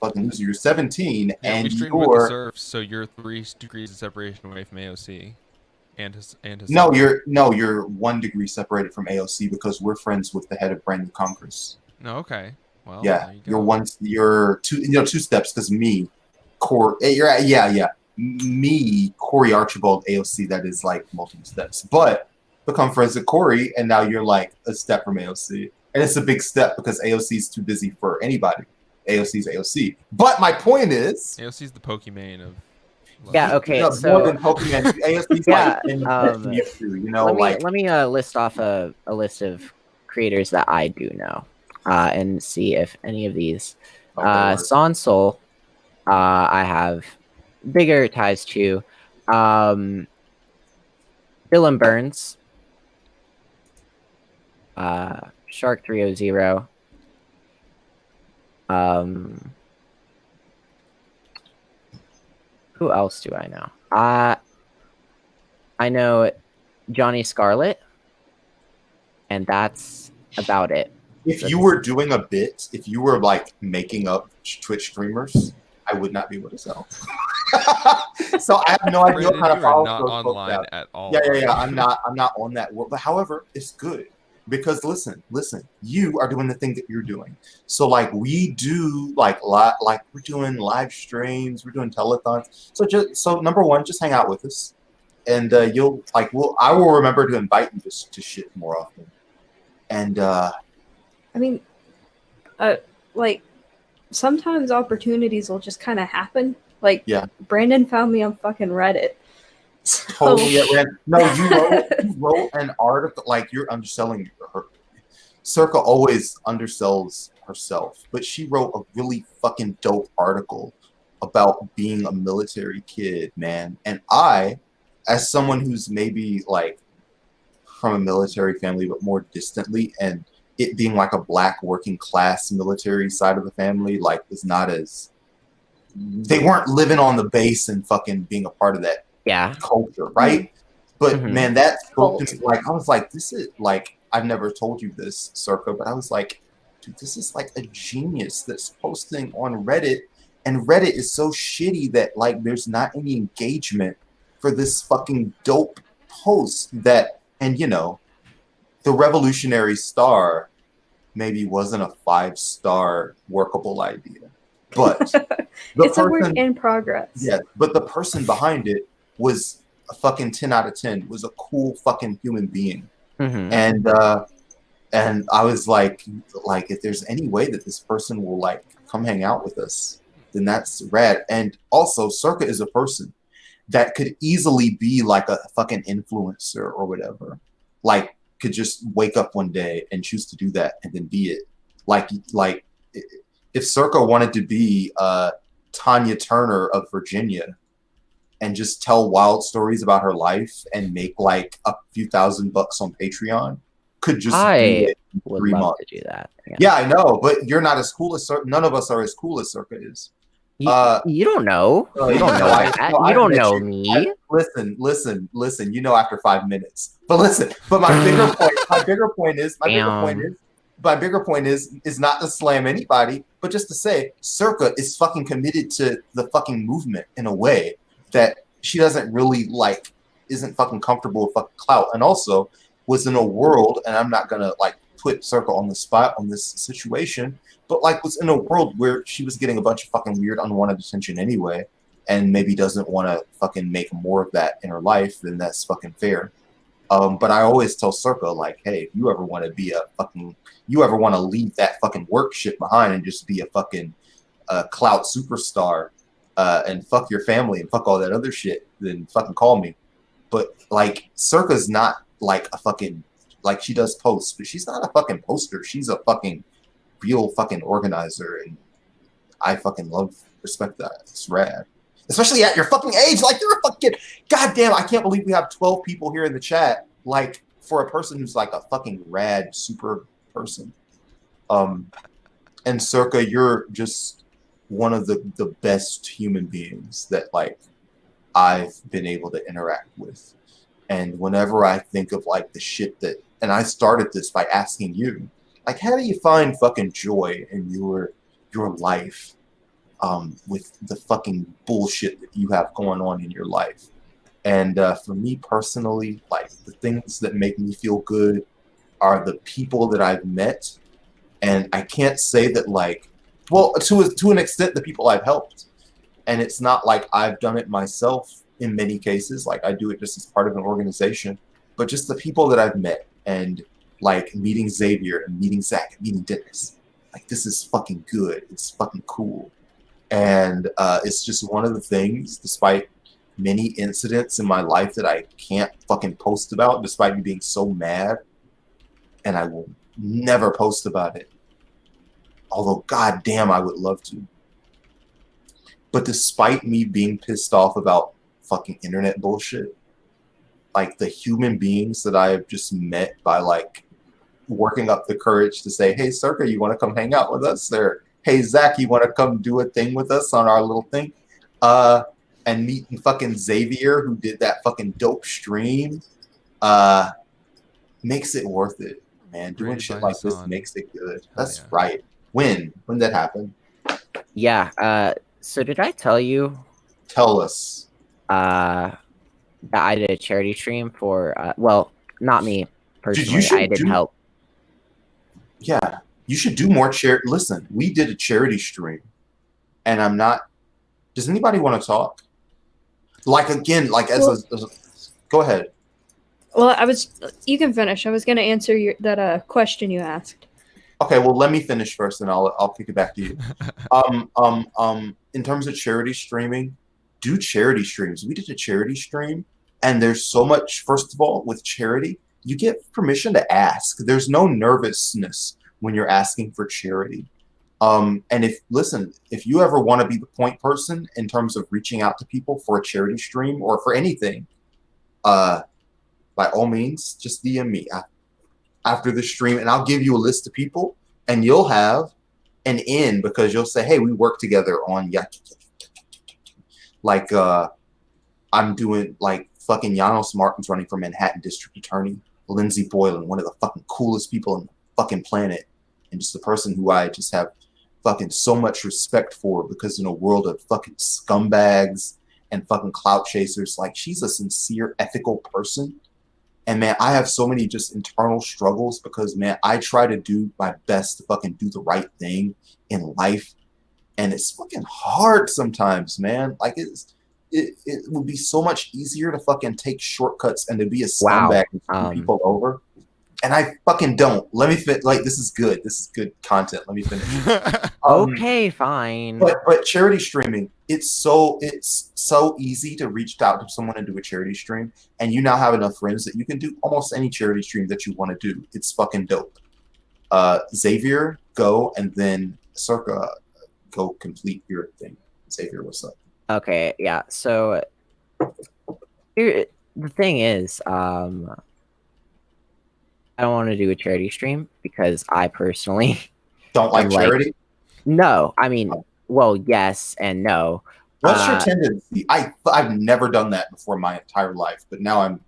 fucking loser. You're 17, Yeah, and we streamed with the you're surf, so you're 3 degrees of separation away from AOC, and his. no, you're 1 degree separated from AOC because we're friends with the head of Brand New Congress. No, okay. Well, Yeah, there you go. you're 2 steps because me, me, Corey Archibald, AOC. That is like multiple steps, but become friends with Corey, and now you're like a step from AOC, and it's a big step because AOC is too busy for anybody. AOC's AOC. But my point is, AOC's the Pokemon of. Yeah, okay, more so than Pokemon, AOC's Yeah, like in Mewtwo, you know, let me list off a list of creators that I do know, and see if any of these. Sansol, I have bigger ties to. Dylan Burns, Shark 300. Who else do I know? I know Johnny Scarlett, and that's about it. If you were doing a bit, if you were like making up Twitch streamers, I would not be able to sell. So I have no idea Brandon, how to you follow are not those folks online out. at all. Yeah. I'm not on that world. But however, it's good because listen, you are doing the thing that you're doing. So like we do like we're doing live streams, we're doing telethons. So number one, just hang out with us, and you'll like I will remember to invite you to shit more often. And I mean, like sometimes opportunities will just kind of happen. Like, yeah, Brandon found me on fucking Reddit. So, totally at random. No, you wrote an article like you're underselling her. Circa always undersells herself, but she wrote a really fucking dope article about being a military kid, man. And I, as someone who's maybe like from a military family, but more distantly, and it being like a black working class military side of the family, like is not as they weren't living on the base and fucking being a part of that culture, right? But man, that spoke to me. Like I was like, this is like I've never told you this, Circa, but I was like, dude, this is like a genius that's posting on Reddit, and Reddit is so shitty that like there's not any engagement for this fucking dope post that, and you know, the Revolutionary Star maybe wasn't a 5-star workable idea. But it's a work in progress. Yeah, but the person behind it was a fucking 10 out of 10. Was a cool fucking human being. And I was like if there's any way that this person will like come hang out with us, then that's rad. And also, Circa is a person that could easily be like a fucking influencer or whatever. Like could just wake up one day and choose to do that and then be it. Like if Circa wanted to be Tanya Turner of Virginia and just tell wild stories about her life and make like a few $1,000 on Patreon, could just do it in would 3 love months. to do that. Yeah, I know, but you're not as cool as Circa. None of us are as cool as Circa is. You don't know. You don't know that. You don't know me. Listen. You know after 5 minutes. But listen. But my bigger point is not to slam anybody, but just to say Circa is fucking committed to the fucking movement in a way that she doesn't really like, isn't fucking comfortable with fucking clout, and also was in a world, and I'm not gonna like put Circa on the spot on this situation, but like was in a world where she was getting a bunch of fucking weird unwanted attention anyway, and maybe doesn't want to fucking make more of that in her life, then that's fucking fair. But I always tell Circa, like, hey, if you ever want to be you ever want to leave that fucking work shit behind and just be a fucking clout superstar and fuck your family and fuck all that other shit, then fucking call me. But like Circa's not like a fucking, like she does posts, but she's not a fucking poster. She's a fucking real fucking organizer, and I fucking respect that. It's rad. Especially at your fucking age, like you're a fucking goddamn. I can't believe we have 12 people here in the chat. Like for a person who's like a fucking rad super person. And Circa, you're just one of the best human beings that like I've been able to interact with. And whenever I think of like the shit that, and I started this by asking you, like, how do you find fucking joy in your life, with the fucking bullshit that you have going on in your life? And for me personally, like the things that make me feel good are the people that I've met. And I can't say that like, well, to an extent, the people I've helped. And it's not like I've done it myself in many cases. Like I do it just as part of an organization, but just the people that I've met and like meeting Xavier and meeting Zach and meeting Dennis. Like this is fucking good. It's fucking cool. And it's just one of the things, despite many incidents in my life that I can't fucking post about, despite me being so mad, and I will never post about it. Although, goddamn, I would love to. But despite me being pissed off about fucking internet bullshit, like the human beings that I have just met by like working up the courage to say, hey, Circa, you want to come hang out with us? Or, hey, Zach, you want to come do a thing with us on our little thing? And meeting fucking Xavier, who did that fucking dope stream, makes it worth it, man. Doing shit like this makes it good. That's right. When that happened? Yeah. So did I tell you? Tell us. That I did a charity stream for. Well, not me personally. I didn't help. Yeah, you should do more charity. Listen, we did a charity stream, and I'm not. Does anybody want to talk? Like again, like go ahead. Well, you can finish. I was going to answer that question you asked. Okay, well, let me finish first, and I'll kick it back to you. In terms of charity streaming, do charity streams. We did a charity stream, and there's so much. First of all, with charity, you get permission to ask. There's no nervousness when you're asking for charity. And if you ever want to be the point person in terms of reaching out to people for a charity stream or for anything, by all means, just DM me after the stream, and I'll give you a list of people, and you'll have an in because you'll say, hey, we work together on like I'm doing like fucking Janos Martin's running for Manhattan District Attorney, Lindsey Boylan, one of the fucking coolest people on the fucking planet, and just the person who I just have fucking so much respect for, because in a world of fucking scumbags and fucking clout chasers, like she's a sincere, ethical person. And man, I have so many just internal struggles because man, I try to do my best to fucking do the right thing in life. And it's fucking hard sometimes, man. Like it would be so much easier to fucking take shortcuts and to be a scumbag and screw people over. And I fucking don't. Let me like this is good. This is good content. Let me finish. Okay, fine. But charity streaming, it's so easy to reach out to someone and do a charity stream, and you now have enough friends that you can do almost any charity stream that you want to do. It's fucking dope. Xavier, go, and then Circa, go complete your thing. Xavier, what's up? Okay, yeah. So here, the thing is, I don't want to do a charity stream because I personally don't like charity. No, I mean, well, yes and no. What's your tendency? I've never done that before my entire life, but now I'm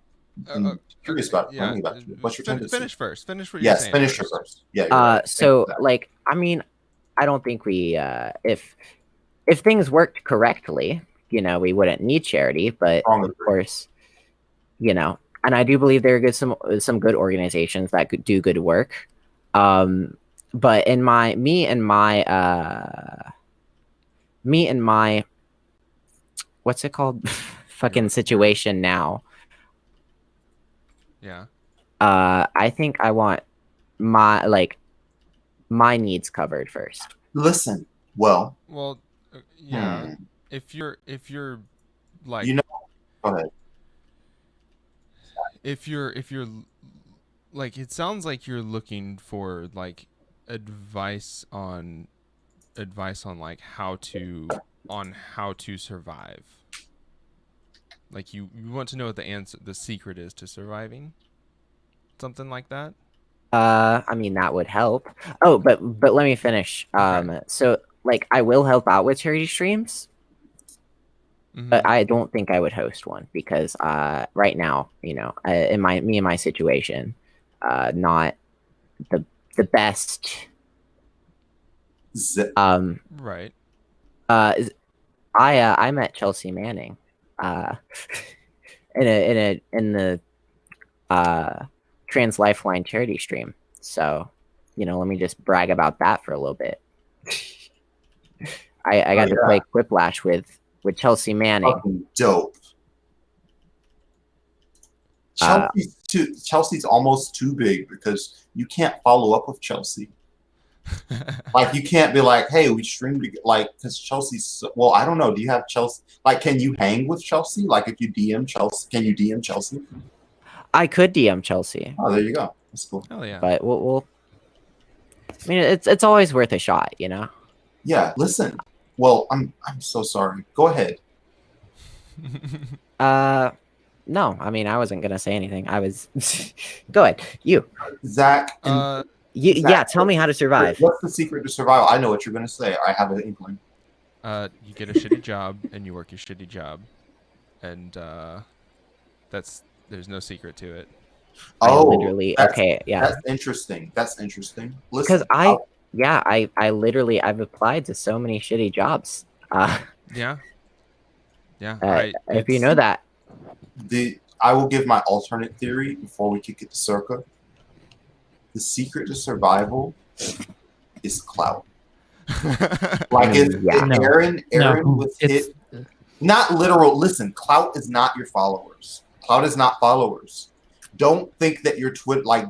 curious about learning about you. What's your tendency? Finish first. Finish what you're saying. Yes, finish your first. Yeah. Right. So, like, I mean, I don't think we, if things worked correctly, you know, we wouldn't need charity. But of course, you know. And I do believe there are some good organizations that could do good work. But in me and my what's it called? Fucking situation now. Yeah. I think I want my needs covered first. Listen, well, yeah. If you're like, you know, go ahead. If you're like, it sounds like you're looking for like advice on like how to survive. Like you want to know what the secret is to surviving, something like that. I mean, that would help. Oh, but let me finish. Okay. So like I will help out with charity streams, but I don't think I would host one because right now, you know, in my situation, not the best. Right. I met Chelsea Manning in the Trans Lifeline charity stream. So, you know, let me just brag about that for a little bit. I got to play Quiplash with Chelsea Manning. Fucking dope. Chelsea's almost too big because you can't follow up with Chelsea. Like you can't be like, hey, we streamed together. Like, because Chelsea's well, I don't know. Do you have Chelsea? Like, can you hang with Chelsea? Like, if you DM Chelsea, can you DM Chelsea? I could DM Chelsea. Oh, there you go. That's cool. Hell yeah. But we'll I mean, it's always worth a shot, you know. Yeah. Listen. Well, I'm so sorry. Go ahead. No, I mean, I wasn't gonna say anything. I was. Go ahead, you, Zach. Zach, yeah, tell me how to survive. What's the secret to survival? I know what you're gonna say. I have an inkling. You get a shitty job and you work your shitty job, and there's no secret to it. Literally, okay, yeah. That's interesting. That's interesting. Because I literally I've applied to so many shitty jobs. Yeah. If you know that. I will give my alternate theory before we kick it to Circa. The secret to survival is clout. Like if Aaron was hit, not literal. Listen, clout is not your followers. Clout is not followers. Don't think that your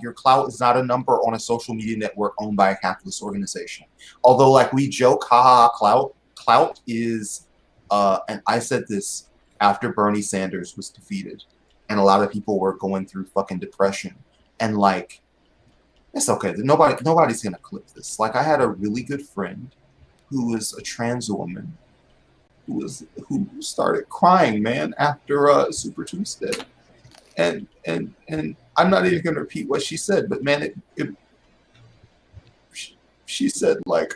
your clout is not a number on a social media network owned by a capitalist organization. Although, like we joke, clout is, and I said this after Bernie Sanders was defeated, and a lot of people were going through fucking depression, and like, it's okay. Nobody's gonna clip this. Like, I had a really good friend who was a trans woman who started crying, man, after Super Tuesday. And I'm not even gonna repeat what she said, but man, she said like,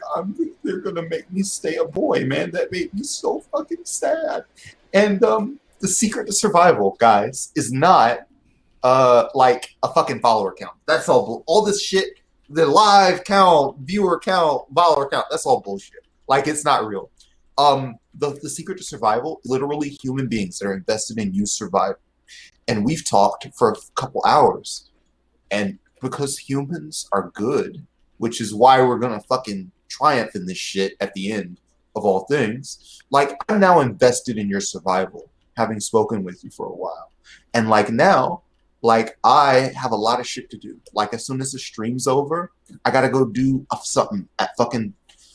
they're gonna make me stay a boy, man. That made me so fucking sad. And the secret to survival, guys, is not like a fucking follower count. That's all this shit. The live count, viewer count, follower count. That's all bullshit. Like, it's not real. The secret to survival, literally human beings that are invested in you survive. And we've talked for a couple hours. And because humans are good, which is why we're going to fucking triumph in this shit at the end of all things, like, I'm now invested in your survival, having spoken with you for a while. And like now, like, I have a lot of shit to do. Like, as soon as the stream's over, I got to go do something at fucking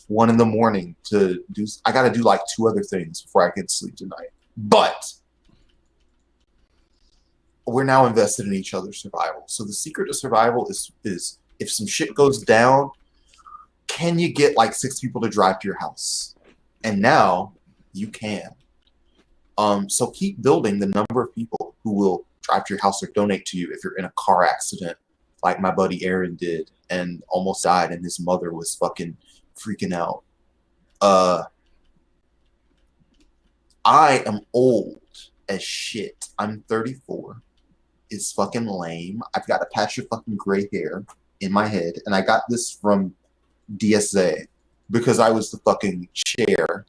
1 a.m. to do. I got to do like 2 other things before I can sleep tonight. But we're now invested in each other's survival. So the secret to survival is if some shit goes down, can you get like 6 people to drive to your house? And now you can. So keep building the number of people who will drive to your house or donate to you if you're in a car accident, like my buddy Aaron did and almost died, and his mother was fucking freaking out. I am old as shit. I'm 34. It's fucking lame. I've got a patch of fucking gray hair in my head, and I got this from DSA because I was the fucking chair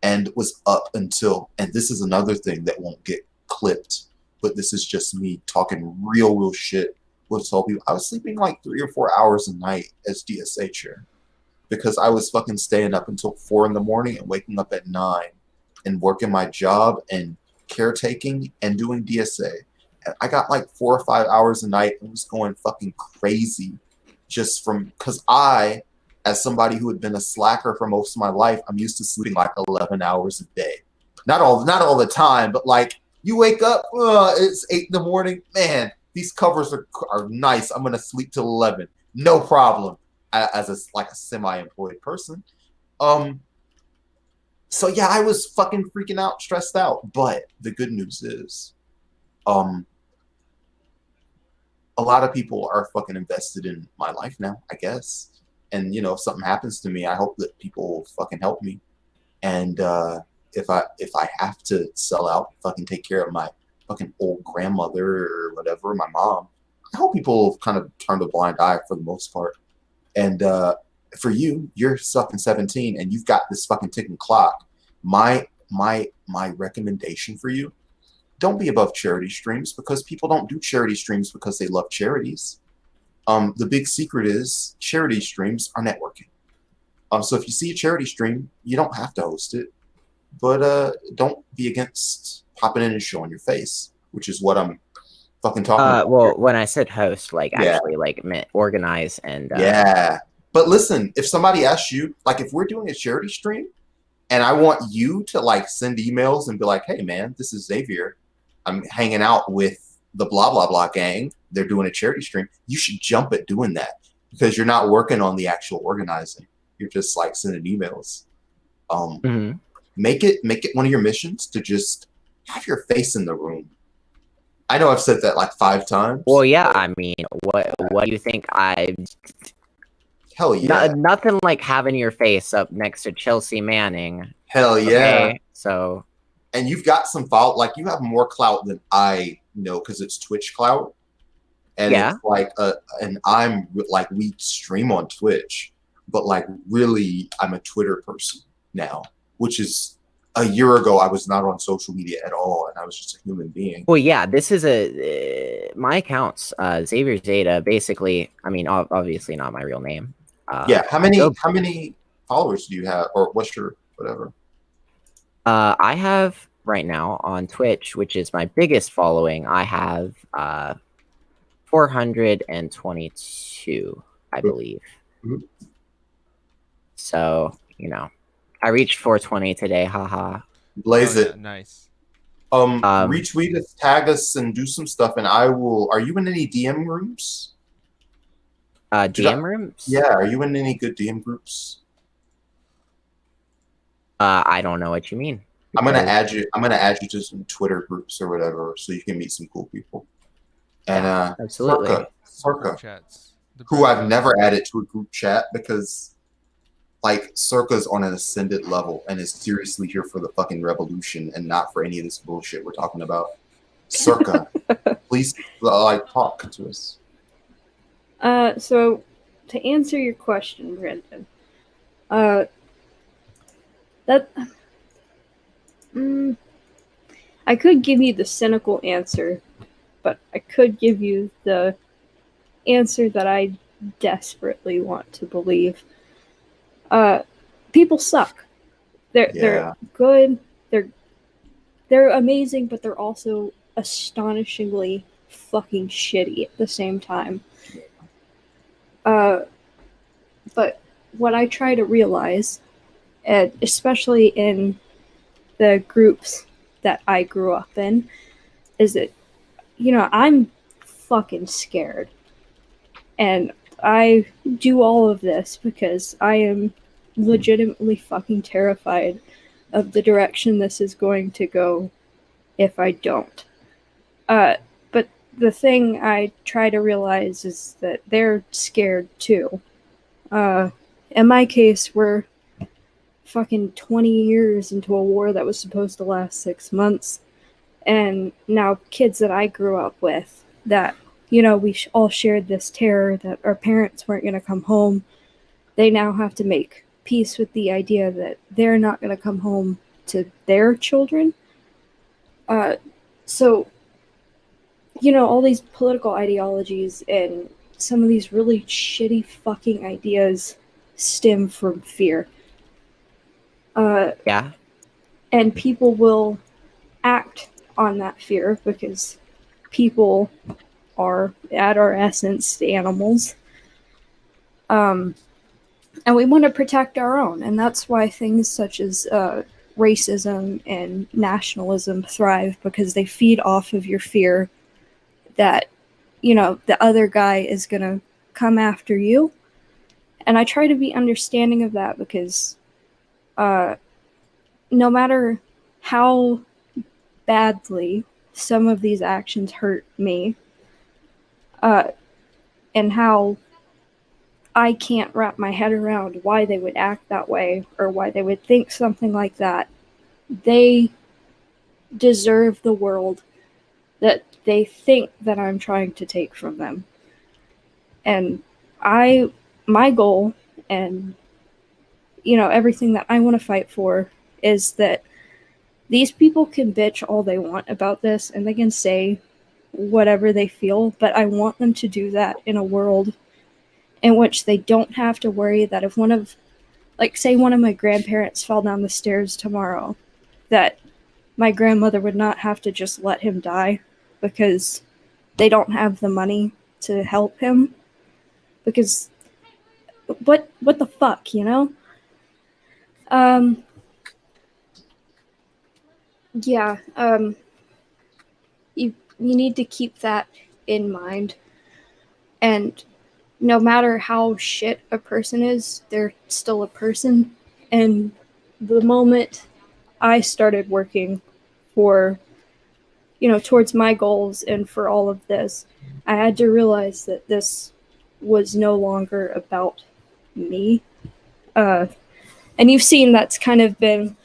and was up until, and this is another thing that won't get clipped, but this is just me talking real shit with all people. I was sleeping like 3 or 4 hours a night as DSA chair because I was fucking staying up until 4 a.m. and waking up at 9 and working my job and caretaking and doing DSA. And I got like 4 or 5 hours a night and was going fucking crazy just from, because I, as somebody who had been a slacker for most of my life, I'm used to sleeping like 11 hours a day. Not all the time, but like, you wake up, it's 8 a.m. Man, these covers are nice. I'm gonna sleep till 11, no problem. As a semi-employed person, so yeah, I was fucking freaking out, stressed out. But the good news is, a lot of people are fucking invested in my life now, I guess, and if something happens to me, I hope that people will fucking help me. And if I have to sell out, fucking take care of my fucking old grandmother or whatever, my mom, I hope people kind of turn a blind eye for the most part. And for you, you're fucking 17 and you've got this fucking ticking clock. My recommendation for you: don't be above charity streams, because people don't do charity streams because they love charities. The big secret is charity streams are networking. So if you see a charity stream, you don't have to host it, but don't be against popping in and showing your face, which is what I'm fucking talking about. Well, when I said host, like actually like meant organize and yeah. But listen, if somebody asks you, like if we're doing a charity stream and I want you to like send emails and be like, hey man, this is Xavier, I'm hanging out with the blah blah blah gang, they're doing a charity stream, you should jump at doing that, because you're not working on the actual organizing. You're just like sending emails. Make it one of your missions to just have your face in the room. I know I've said that like 5 times. Well, yeah, I mean, what do you think? Hell yeah. Nothing like having your face up next to Chelsea Manning. Hell yeah. Okay, so. And you've got some follow, like you have more clout than I know, because it's Twitch clout. And yeah. It's like, and I'm like, we stream on Twitch, but like really I'm a Twitter person now, which is a year ago I was not on social media at all, and I was just a human being. Well, yeah, this is my account's Xavier Zeta. Basically, I mean, obviously not my real name. Yeah, how many followers do you have, or what's your whatever? I have right now on Twitch, which is my biggest following. I have 422, I believe. Mm-hmm. So I reached 420 today. Haha. Blaze it. Nice. Retweet us, tag us, and do some stuff, and I will. Are you in any DM rooms? DM rooms? Yeah. Are you in any good DM groups? I don't know what you mean. I'm gonna add you. I'm gonna add you to some Twitter groups or whatever, so you can meet some cool people. And absolutely, Circa, who I've never added to a group chat because, like, Circa's on an ascended level and is seriously here for the fucking revolution and not for any of this bullshit we're talking about. Circa, please, like, talk to us. So, to answer your question, Brandon, I could give you the cynical answer, but I could give you the answer that I desperately want to believe. People suck. They're good. They're amazing, but they're also astonishingly fucking shitty at the same time. But what I try to realize, and especially in the groups that I grew up in, is that, I'm fucking scared. And I do all of this because I am legitimately fucking terrified of the direction this is going to go if I don't. But the thing I try to realize is that they're scared too. In my case, we're fucking 20 years into a war that was supposed to last 6 months. And now kids that I grew up with that, we all shared this terror that our parents weren't going to come home. They now have to make peace with the idea that they're not going to come home to their children. So, all these political ideologies and some of these really shitty fucking ideas stem from fear. Yeah. And people will act on that fear because people are, at our essence, animals. And we want to protect our own. And that's why things such as racism and nationalism thrive, because they feed off of your fear that, the other guy is going to come after you. And I try to be understanding of that because no matter how badly some of these actions hurt me, and how I can't wrap my head around why they would act that way or why they would think something like that. They deserve the world that they think that I'm trying to take from them. And my goal and, everything that I want to fight for is that these people can bitch all they want about this and they can say whatever they feel, but I want them to do that in a world in which they don't have to worry that if say one of my grandparents fell down the stairs tomorrow, that my grandmother would not have to just let him die because they don't have the money to help him. Because what the fuck, Yeah, you need to keep that in mind. And no matter how shit a person is, they're still a person. And the moment I started working for, towards my goals and for all of this, I had to realize that this was no longer about me. And you've seen that's kind of been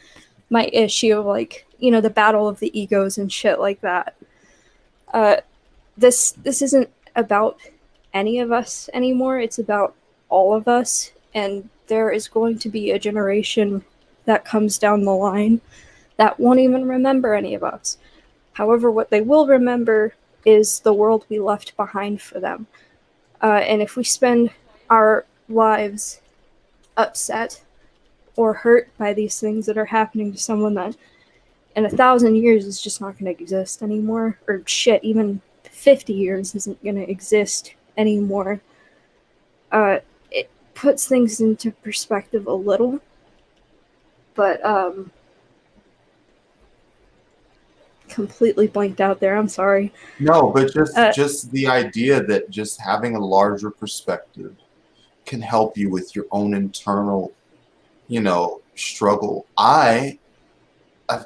my issue, the battle of the egos and shit like that. This isn't about any of us anymore. It's about all of us. And there is going to be a generation that comes down the line that won't even remember any of us. However, what they will remember is the world we left behind for them. And if we spend our lives upset or hurt by these things that are happening to someone that in 1,000 years is just not going to exist anymore, or shit, even 50 years isn't going to exist anymore, it puts things into perspective a little. But completely blanked out there. I'm sorry. No, but just the idea that just having a larger perspective can help you with your own internal, struggle. I've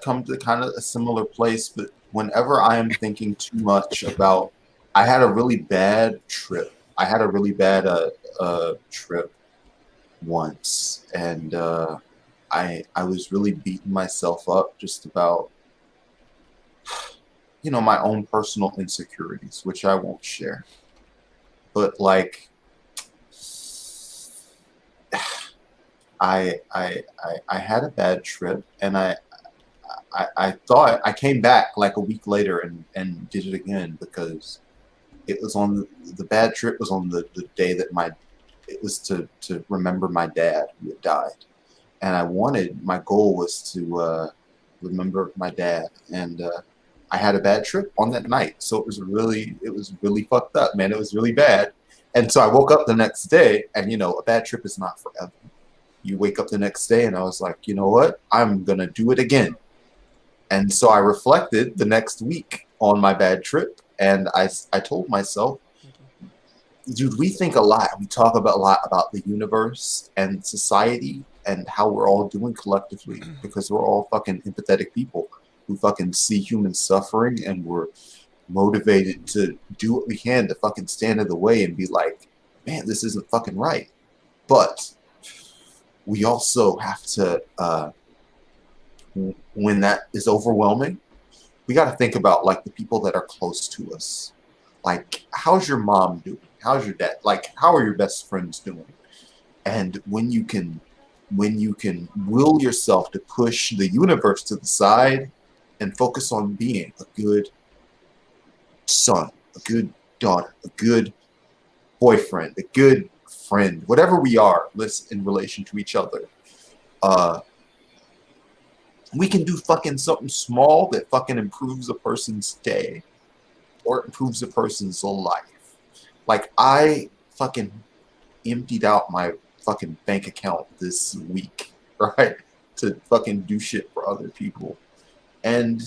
come to kind of a similar place, but whenever I am thinking too much about, I had a really bad trip. I had a really bad trip once, and I was really beating myself up just about, my own personal insecurities, which I won't share. But I had a bad trip, and I thought I came back like a week later and did it again because it was on the bad trip was on the day that it was to remember my dad who had died, and my goal was to remember my dad, and I had a bad trip on that night, so it was really fucked up, man. It was really bad, and so I woke up the next day, and a bad trip is not forever. You wake up the next day, and I was like, you know what? I'm gonna do it again. And so I reflected the next week on my bad trip, and I told myself, dude, we think a lot. We talk a lot about the universe and society and how we're all doing collectively because we're all fucking empathetic people who fucking see human suffering, and we're motivated to do what we can to fucking stand in the way and be like, man, this isn't fucking right. But we also have to, when that is overwhelming, we got to think about the people that are close to us. How's your mom doing? How's your dad? How are your best friends doing? And when you can will yourself to push the universe to the side and focus on being a good son, a good daughter, a good boyfriend, a good friend, whatever we are, in relation to each other, we can do fucking something small that fucking improves a person's day or improves a person's life. I fucking emptied out my fucking bank account this week, right? To fucking do shit for other people. And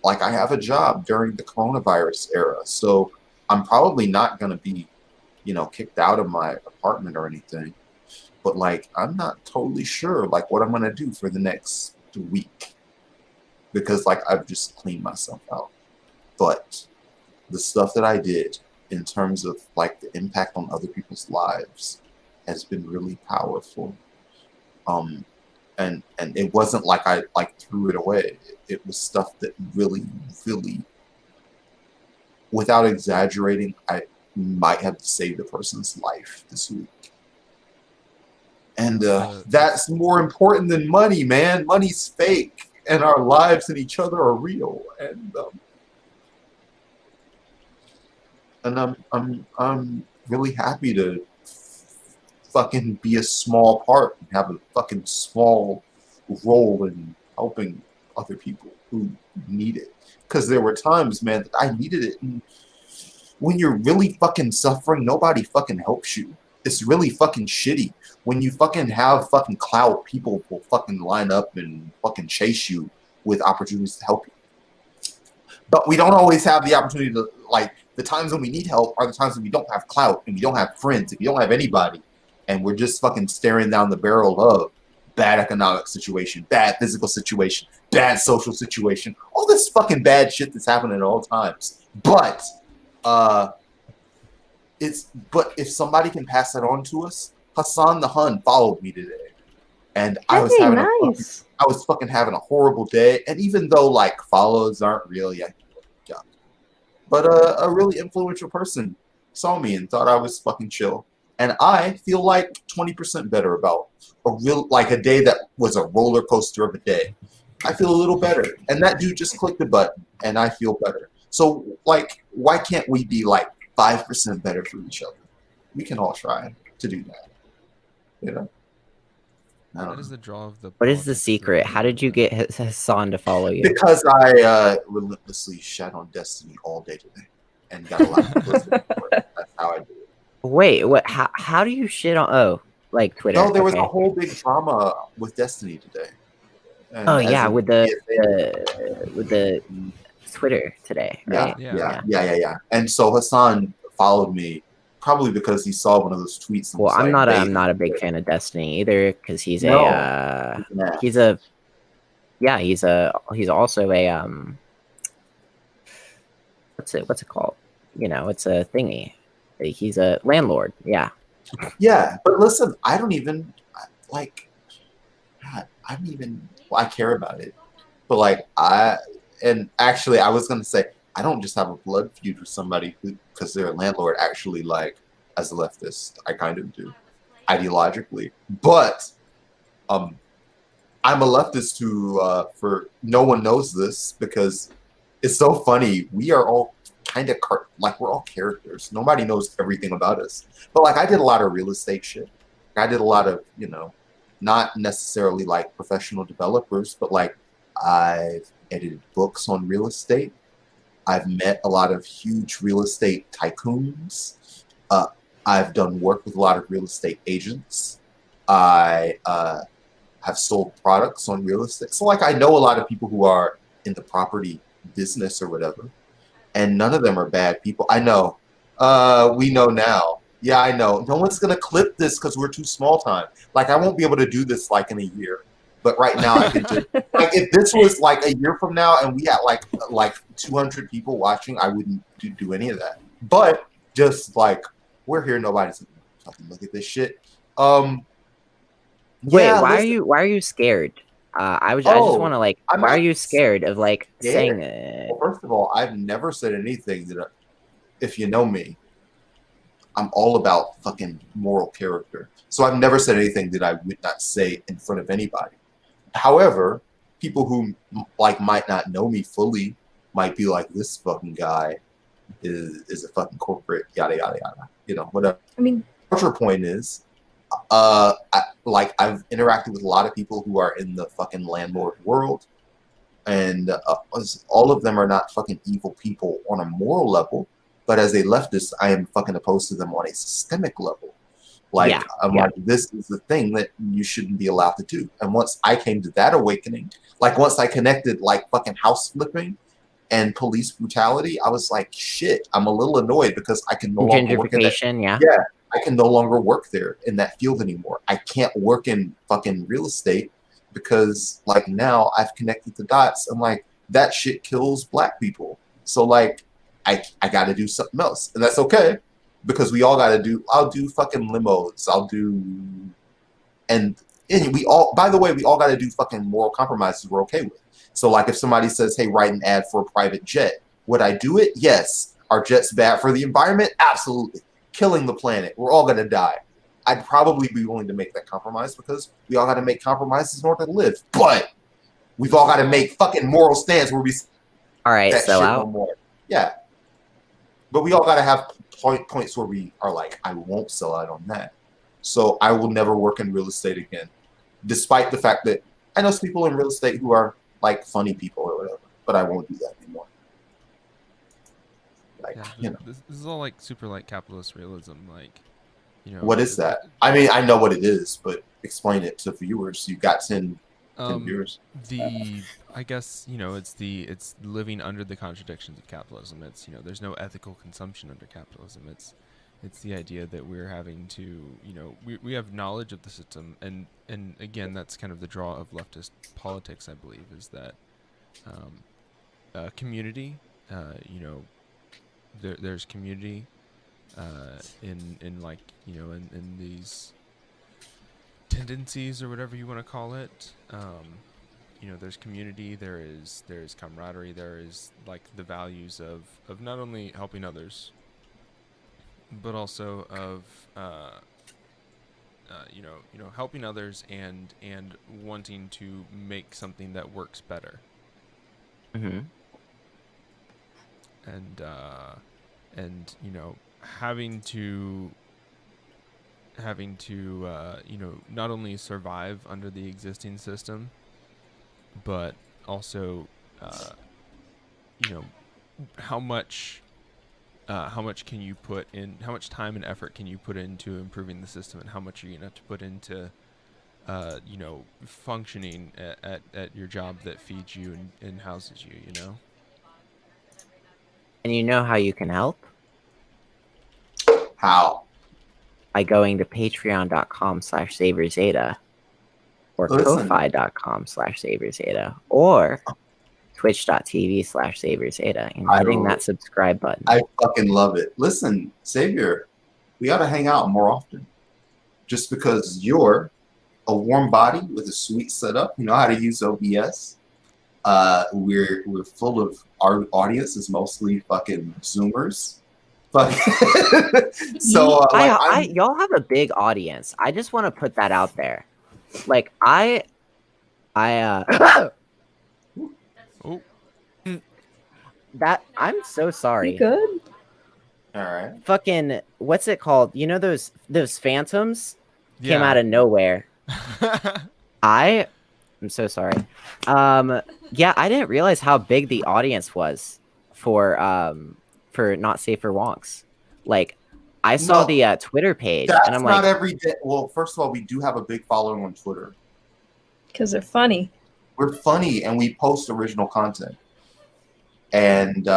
I have a job during the coronavirus era, so I'm probably not going to be, kicked out of my apartment or anything. But I'm not totally sure what I'm going to do for the next week because I've just cleaned myself out. But the stuff that I did in terms of the impact on other people's lives has been really powerful. And it wasn't like I like threw it away. It was stuff that really, really, without exaggerating, I might have saved a person's life this week. And that's more important than money, man. Money's fake, and our lives and each other are real. And I'm really happy to fucking be a small part and have a fucking small role in helping other people who need it. Because there were times, man, that I needed it. And when you're really fucking suffering, nobody fucking helps you. It's really fucking shitty. When you fucking have fucking clout, people will fucking line up and fucking chase you with opportunities to help you. But we don't always have the opportunity to, like, the times when we need help are the times when we don't have clout and we don't have friends, if you don't have anybody. And we're just fucking staring down the barrel of bad economic situation, bad physical situation, bad social situation, all this fucking bad shit that's happening at all times. But if somebody can pass that on to us, Hassan the Hun followed me today, and I was fucking having a horrible day. And even though like follows aren't real yet, but a really influential person saw me and thought I was fucking chill. And I feel like 20% better about a day that was a roller coaster of a day. I feel a little better. And that dude just clicked the button and I feel better. So like, why can't we be like 5% better for each other? We can all try to do that. You know? That is the draw of the. What is the secret? How did you get Hassan to follow you? Because I relentlessly shat on Destiny all day today and got a lot of publicity for it. That's how I do it. Wait, what? How do you shit on? Oh, like Twitter. No, there was a whole big drama with Destiny today. And oh yeah, with the Twitter today, right? Yeah. And so Hassan followed me probably because he saw one of those tweets. Well, I'm not a big fan of Destiny either because he's also a what's it called? You know, it's a thingy. He's a landlord. Yeah. Yeah, but listen, I don't even like. God, I care about it, but like I was gonna say I don't just have a blood feud with somebody because they're a landlord. Actually, like as a leftist, I kind of do ideologically, but I'm a leftist who for no one knows this because it's so funny. We are all kind of we're all characters. Nobody knows everything about us. But like I did a lot of real estate shit. I did a lot of, not necessarily like professional developers, but like I've edited books on real estate. I've met a lot of huge real estate tycoons. I've done work with a lot of real estate agents. I have sold products on real estate. So like I know a lot of people who are in the property business or whatever. And none of them are bad people. I know. We know now. Yeah, I know. No one's going to clip this because we're too small time. Like, I won't be able to do this, like, in a year. But right now, I can just... like, if this was, like, a year from now and we had, like 200 people watching, I wouldn't do any of that. But just, like, we're here. Nobody's going to fucking look at this shit. Wait, why are you scared? I just want to like. Why are you scared of like saying? Well, first of all, I've never said anything that, if you know me, I'm all about fucking moral character. So I've never said anything that I would not say in front of anybody. However, people who like might not know me fully might be like, this fucking guy is a fucking corporate, yada yada yada. Whatever. I mean, the larger point is. I've interacted with a lot of people who are in the fucking landlord world, and all of them are not fucking evil people on a moral level, but as a leftist, I am fucking opposed to them on a systemic level. Like, this is the thing that you shouldn't be allowed to do. And once I came to that awakening, like once I connected like fucking house flipping and police brutality, I was like, shit, I'm a little annoyed because I can no longer work in that. Yeah. I can no longer work there in that field anymore. I can't work in fucking real estate because like now I've connected the dots and like that shit kills black people. So like I got to do something else, and that's okay. because we all got to do. I'll do fucking limos. I'll do, and we all. By the way, we all got to do fucking moral compromises we're okay with. So like, if somebody says, "Hey, write an ad for a private jet," would I do it? Yes. Are jets bad for the environment? Absolutely. Killing the planet. We're all gonna die. I'd probably be willing to make that compromise because we all got to make compromises in order to live. But we've all got to make fucking moral stands where we. All right, that sell shit out. no more. Yeah. But we all got to have points where we are like, I won't sell out on that. So I will never work in real estate again. Despite the fact that I know some people in real estate who are like funny people or whatever, but I won't do that anymore. Like, Yeah, this is all like super like capitalist realism, like, you know. What is that? I mean, I know what it is, but explain it to viewers. You got 10 viewers. I guess, you know, it's living under the contradictions of capitalism. It's, you know, there's no ethical consumption under capitalism. It's the idea that we're having to, you know, we have knowledge of the system, and again, that's kind of the draw of leftist politics, I believe, is that community, you know, there's community in like, you know, in these tendencies or whatever you want to call it. You know, there's community, there's camaraderie, there is like the values of not only helping others, but also of you know, helping others and wanting to make something that works better. Mm-hmm. And you know, having to you know, not only survive under the existing system, but also you know, how much can you put in, how much time and effort can you put into improving the system, and how much are you gonna have to put into you know, functioning at your job that feeds you and houses you, you know. And you know how you can help? How? By going to patreon.com/SaverZeta or Listen. ko-fi.com/SaverZeta or twitch.tv/SaverZeta and hitting that subscribe button. I fucking love it. Listen, Savior, we ought to hang out more often. Just because you're a warm body with a sweet setup, you know how to use OBS. We're full of, our audience is mostly fucking Zoomers. So y'all have a big audience. I just want to put that out there. Like oh. That I'm so sorry. You good? All right. Fucking what's it called? You know those phantoms came Yeah. out of nowhere. I'm so sorry. Yeah, I didn't realize how big the audience was for Not Safe for Wonks. Like, I saw the Twitter page, That's and I'm not like, every day. Well, first of all, we do have a big following on Twitter. Because they're funny. We're funny and we post original content. And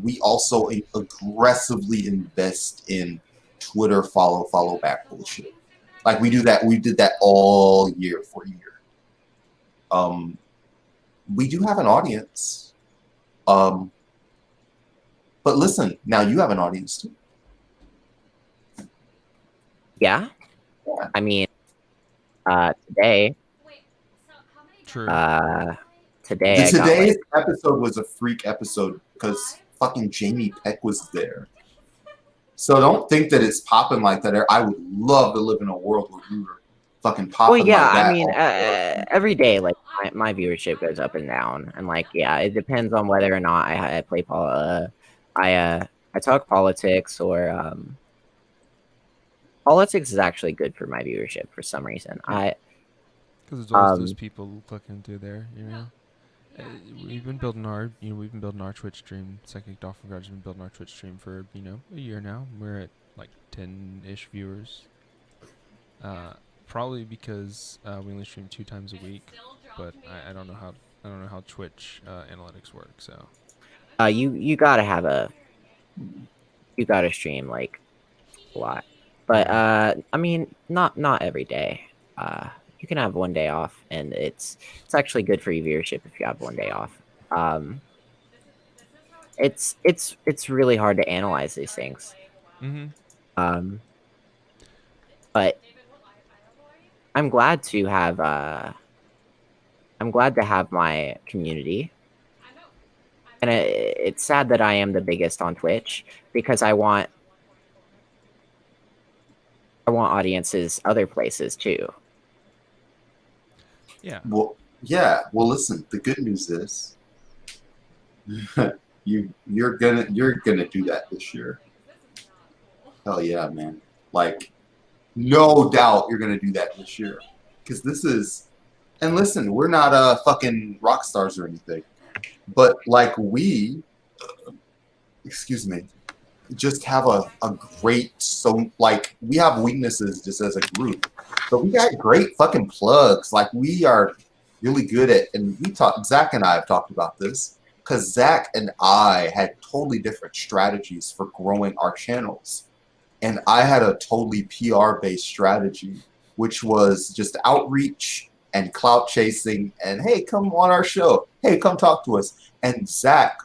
we also aggressively invest in Twitter follow back bullshit. Like we do that. We did that all year for a year. We do have an audience. But listen, now you have an audience too. yeah. I mean, today, Wait, so how many True. today, I got, Today's like, episode was a freak episode because fucking Jamie Peck was there. So don't think that it's popping like that. I would love to live in a world where we were fucking popping well, yeah, like that. I mean, every day, like my viewership goes up and down, and like, yeah, it depends on whether or not I play I talk politics or politics is actually good for my viewership for some reason. Because there's always those people clicking through there, you know. We've been building our Twitch stream. Psychic Dolphin Guard's been building our Twitch stream for, you know, a year now. We're at like 10-ish viewers. Probably because we only stream 2 times a week, but I don't know how Twitch analytics work. So you gotta stream like a lot, but I mean, not every day. You can have one day off, and it's actually good for your viewership if you have one day off. It's really hard to analyze these things. mm-hmm. But David, what Idaho are you? I'm glad to have my community. I know. And it's sad that I am the biggest on Twitch because I want audiences other places too. Yeah. Well, yeah. Well, listen. The good news is, you're gonna do that this year. This is not cool. Hell yeah, man! Like, no doubt you're gonna do that this year, because this is. And listen, we're not fucking rock stars or anything, but like excuse me, just have a great like we have weaknesses just as a group, but we got great fucking plugs. Like we are really good at, and Zach and I have talked about this because Zach and I had totally different strategies for growing our channels, and I had a totally PR based strategy, which was just outreach and clout chasing, and hey, come on our show, hey, come talk to us. And Zach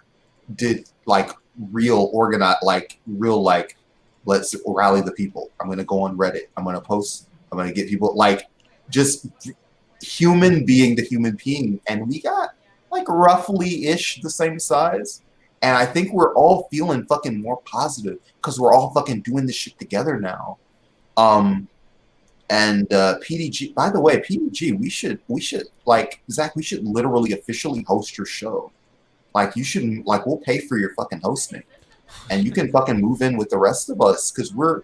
did like real organize, like real like, let's rally the people. I'm gonna go on Reddit. I'm gonna post. I'm gonna get people like just human being the human being, and we got like roughly ish the same size. And I think we're all feeling fucking more positive because we're all fucking doing this shit together now. And PDG, by the way, PDG, we should like Zach, we should literally officially host your show. Like you shouldn't like we'll pay for your fucking hosting, and you can fucking move in with the rest of us because we're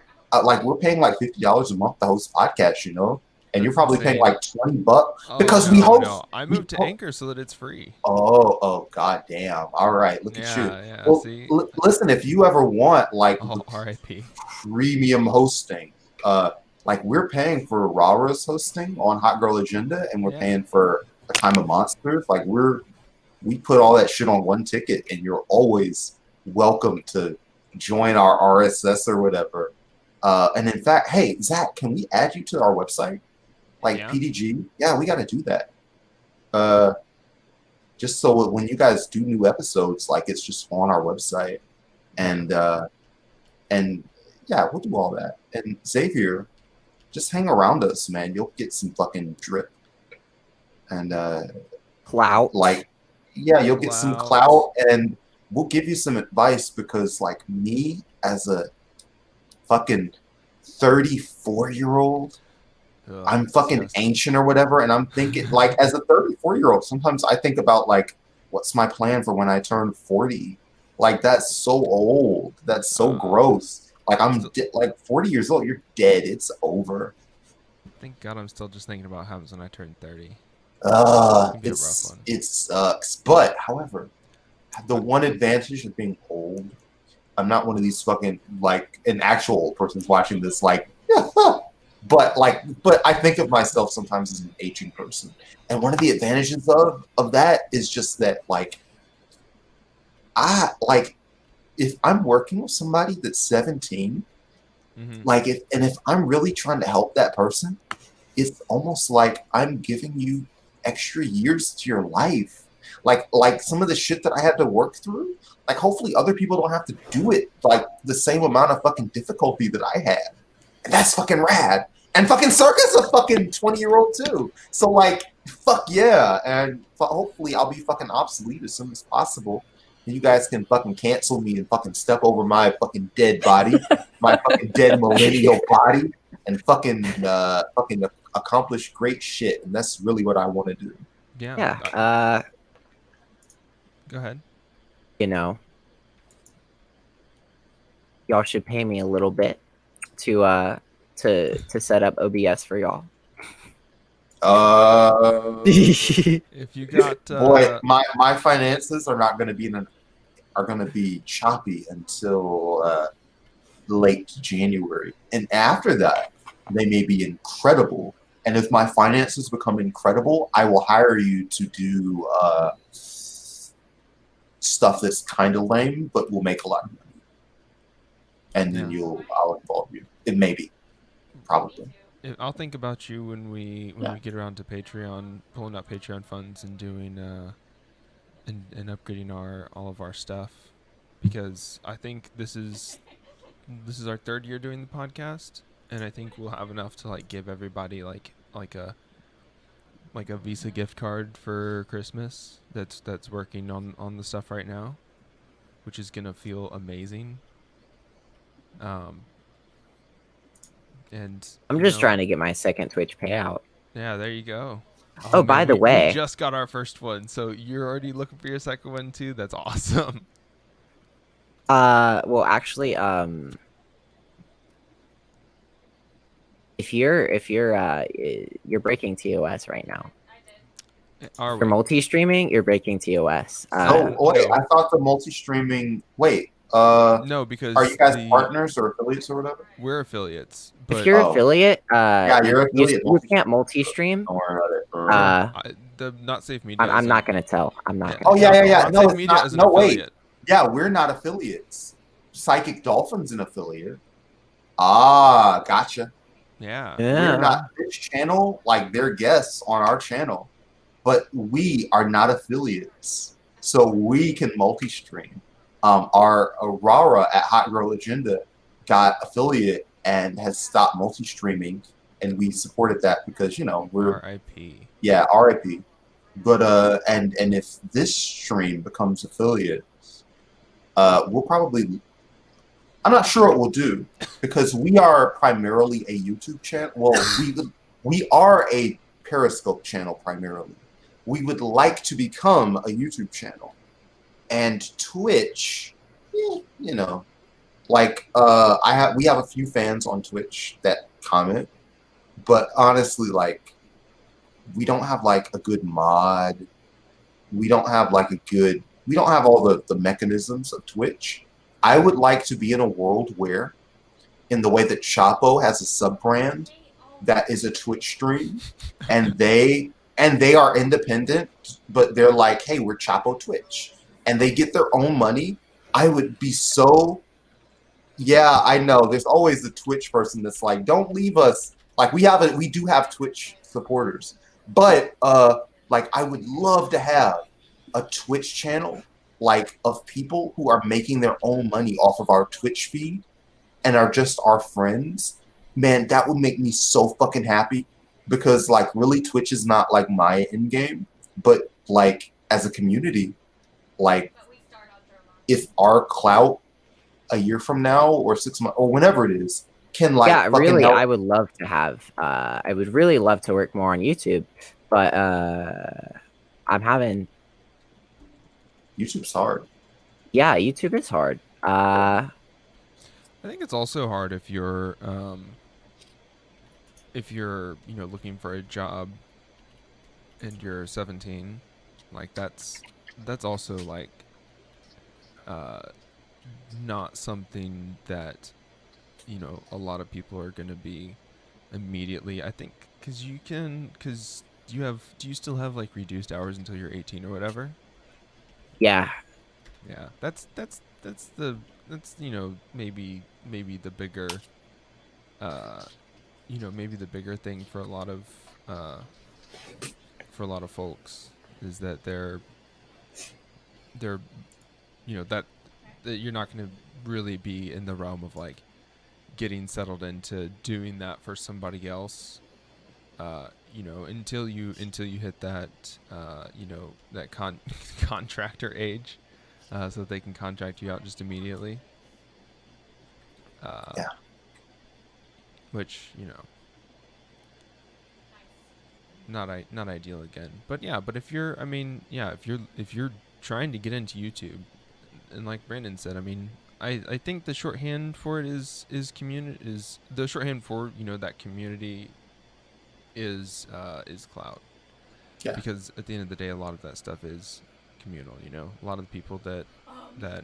paying like $50 a month to host podcasts, you know, and you're probably paying like $20 because we host. No. I moved to Anchor so that it's free. Oh, god damn! All right, look at you. Yeah. Well, See. Listen, if you ever want like R.I.P. premium hosting, like we're paying for Rara's hosting on Hot Girl Agenda, and we're paying for A Time of Monsters. Like we put all that shit on one ticket, and you're always welcome to join our RSS or whatever. And in fact, hey Zach, can we add you to our website? Like PDG? Yeah, we got to do that. Just so when you guys do new episodes, like it's just on our website, and yeah, we'll do all that. And Xavier, just hang around us, man. You'll get some fucking drip. And clout. Like, yeah, you'll get some clout, and we'll give you some advice because, like, me as a fucking 34-year-old, I'm fucking ancient or whatever, and I'm thinking, like, as a 34-year-old, sometimes I think about, like, what's my plan for when I turn 40? Like, that's so old. That's so gross. Like, I'm like 40 years old. You're dead. It's over. Thank God I'm still just thinking about what happens when I turn 30. It sucks. But, however, the one advantage of being old, I'm not one of these fucking, like, an actual old person watching this, like, but I think of myself sometimes as an aging person. And one of the advantages of that is just that, like, if I'm working with somebody that's 17, like, if I'm really trying to help that person, it's almost like I'm giving you extra years to your life. Like some of the shit that I had to work through, like, hopefully other people don't have to do it, like, the same amount of fucking difficulty that I had. And that's fucking rad. And fucking Circa's a fucking 20-year-old too. So, like, fuck yeah. And hopefully I'll be fucking obsolete as soon as possible. And you guys can fucking cancel me and fucking step over my fucking dead body, my fucking dead millennial body, and fucking accomplish great shit. And that's really what I want to do. Yeah. Go ahead. You know, y'all should pay me a little bit to set up OBS for y'all. If you got boy, my finances are not going to be choppy until late January, and after that they may be incredible. And if my finances become incredible, I will hire you to do stuff that's kind of lame, but will make a lot of money. And then I'll involve you. It may be, probably. I'll think about you when we get around to Patreon, pulling out Patreon funds and doing and upgrading all of our stuff, because I think this is this is our 3rd year doing the podcast, and I think we'll have enough to like give everybody like a Visa gift card for Christmas. That's working on the stuff right now, which is gonna feel amazing. And I'm just trying to get my second Twitch payout. Yeah, there you go. Oh, by the way, we just got our first one, so you're already looking for your second one too. That's awesome. well, actually, if you're breaking TOS right now. Are For we? multi-streaming, you're breaking TOS. Oh wait, no. I thought the multi-streaming. Wait, No, because are you guys partners or affiliates or whatever? we're affiliates. But If you're Oh. affiliate, Yeah, you're affiliate. you can't multi-stream. Don't worry about it. the Not Safe Media. I'm is not a- gonna tell. I'm not. Yeah. Gonna Oh yeah, yeah, yeah. Not No, Safe it's Media not. is an No, wait. affiliate. Yeah, we're not affiliates. Psychic Dolphin's an affiliate. Ah, gotcha. Yeah. Yeah. We're not this channel, like they're guests on our channel, but we are not affiliates. So we can multi-stream. Our Aurora at Hot Girl Agenda got affiliate and has stopped multi-streaming, and we supported that because we're RIP. yeah, RIP. But and if this stream becomes affiliate, we'll probably. I'm not sure what we'll do because we are primarily a YouTube channel. Well, we are a Periscope channel primarily. We would like to become a YouTube channel, and Twitch, like we have a few fans on Twitch that comment, but honestly, like we don't have like a good mod. We don't have like we don't have all the mechanisms of Twitch. I would like to be in a world where, in the way that Chapo has a sub-brand that is a Twitch stream, and they are independent, but they're like, hey, we're Chapo Twitch, and they get their own money. I would be so, yeah, I know. There's always the Twitch person that's like, don't leave us. Like we do have Twitch supporters, but like I would love to have a Twitch channel like of people who are making their own money off of our Twitch feed and are just our friends. Man, that would make me so fucking happy because like really Twitch is not like my end game, but like as a community, like if our clout a year from now or 6 months or whenever it is can like yeah, fucking really, help. I would love to have. I would really love to work more on YouTube, but I'm having. YouTube's hard. Yeah, YouTube is hard. I think it's also hard if you're looking for a job and you're 17. Like that's also like not something that a lot of people are going to be immediately. I think because do you still have like reduced hours until you're 18 or whatever? Yeah. Yeah, that's maybe the bigger maybe the bigger thing for a lot of folks is that they're that you're not going to really be in the realm of like getting settled into doing that for somebody else until you hit that that contractor age, so that they can contract you out just immediately. Yeah. Which not ideal again. But yeah, but if you're if you're trying to get into YouTube, and like Brandon said, I mean, I think the shorthand for it is community, is the shorthand for that community is clout. Yeah. Because at the end of the day, a lot of that stuff is communal. A lot of the people that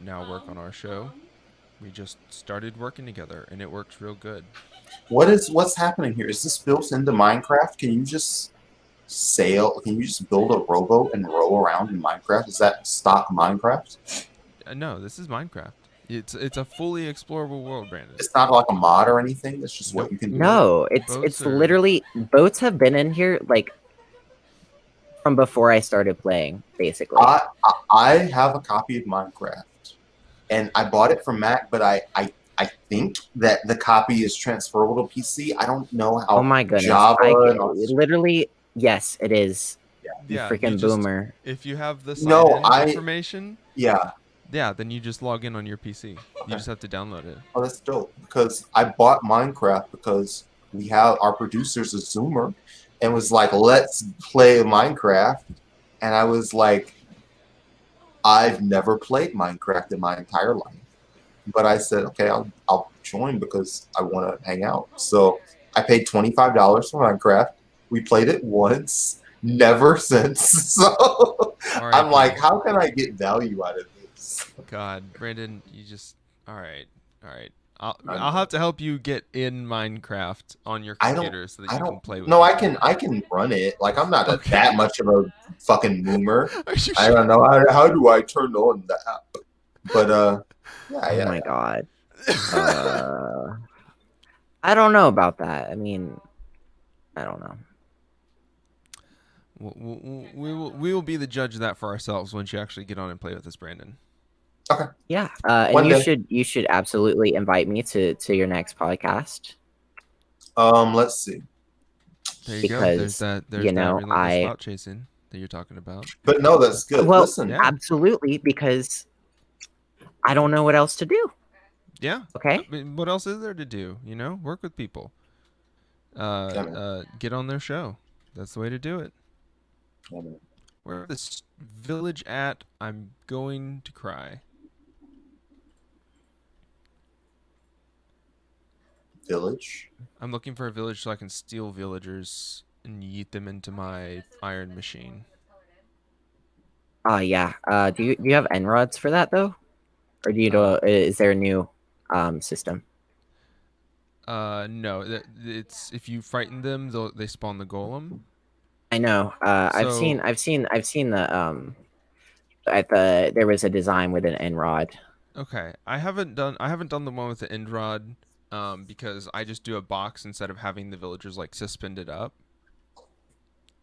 now work on our show, we just started working together, and it works real good. What's happening here? Is this built into Minecraft? Can you just sail? Can you just build a rowboat and row around in Minecraft? Is that stock Minecraft? No, this is Minecraft. It's a fully explorable world, Brandon. It's not like a mod or anything. It's just what Nope. you can do. No, it's Boats are- literally boats have been in here like from before I started playing, basically. I have a copy of Minecraft, and I bought it from Mac, but I I think that the copy is transferable to PC. I don't know how. Oh my goodness! Java and all this- Literally, yes, it is. You Yeah, freaking just, boomer. If you have the No, sign-in information, Yeah. yeah, then you just log in on your PC. You just have to download it. Oh, that's dope. Because I bought Minecraft because we have our producer's a Zoomer, and was like, let's play Minecraft. And I was like, I've never played Minecraft in my entire life. But I said, okay, I'll join because I want to hang out. So I paid $25 for Minecraft. We played it once, never since. So I'm like, how can I get value out of this? God, Brandon, you just all right. I'll have to help you get in Minecraft on your computer so that you can play with No, it. I can run it. Like I'm not that much of a fucking boomer. Are you I don't know how do I turn on the app. But yeah. Oh my god. I don't know about that. I mean, I don't know. We will be the judge of that for ourselves once you actually get on and play with us, Brandon. Okay. Yeah, and One day. you should absolutely invite me to your next podcast. Let's see. There you go. There's Because, that you know, relentless I- clout chasing that you're talking about. But no, that's good. Well, Listen, Yeah. absolutely, because I don't know what else to do. Yeah. Okay. I mean, what else is there to do? You know, work with people. Get on their show. That's the way to do it. Where this village at? I'm going to cry. village. I'm looking for a village so I can steal villagers and yeet them into my iron machine. Yeah. Do you have Enrods for that though, or do you know? Is there a new system? No. It's if you frighten them, they spawn the golem. I know. I've So- seen the there was a design with an Enrod. Okay, I haven't done the one with the end rod, because I just do a box instead of having the villagers like suspended up.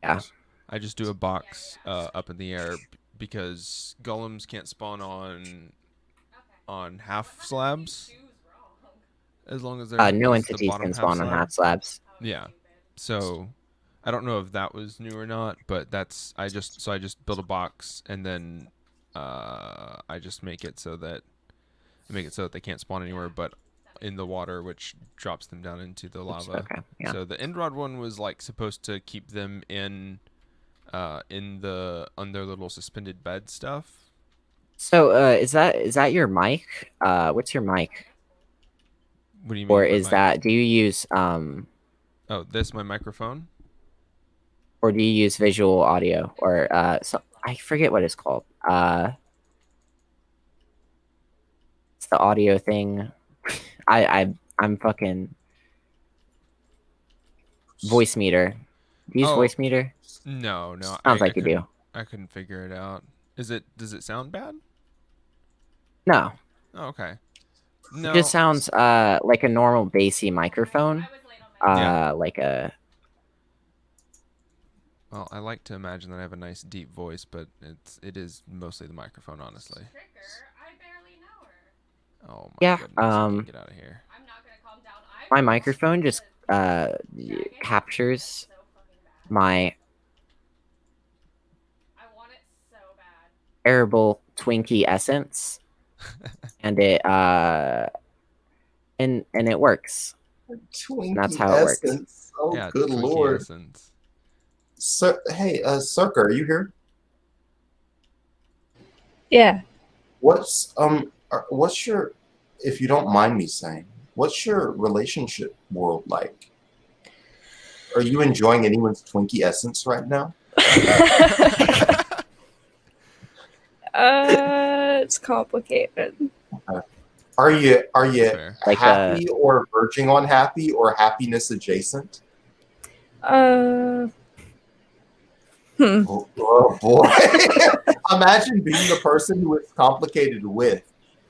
Yeah. I just do a box up in the air because golems can't spawn on half slabs as long as they're No at least the entities bottom can spawn on slab. half slabs. Yeah. So I don't know if that was new or not, but I just build a box and then I just make it so that they can't spawn anywhere but in the water, which drops them down into the lava. Okay. Yeah. So the end rod one was like supposed to keep them on their little suspended bed stuff. So is that your mic? What's your mic? What do you mean? Or by is mic? that do you use Oh, this my microphone? or do you use visual audio or so I forget what it's called. It's the audio thing. I'm fucking voice meter. Do you use Oh. voice meter? No. Sounds like you do. I couldn't figure it out. Does it sound bad? No. Oh, okay. It No. just sounds like a normal bassy microphone. Yeah. Like a Well, I like to imagine that I have a nice deep voice, but it is mostly the microphone, honestly. I barely know her. Oh my Yeah, goodness! I can't get out of here. I'm not gonna calm down. my microphone just captures my I want it so bad. arable Twinkie essence, and it and it works. Twinkie That's how it works. essence. Oh, Yeah, good Twinkie lord. essence. Sir, hey, Circa, are you here? Yeah. What's your, if you don't mind me saying, what's your relationship world like? Are you enjoying anyone's Twinkie essence right now? It's complicated. Are you Fair. Like, happy or verging on happy or happiness adjacent? Oh boy. Imagine being the person who it's complicated with,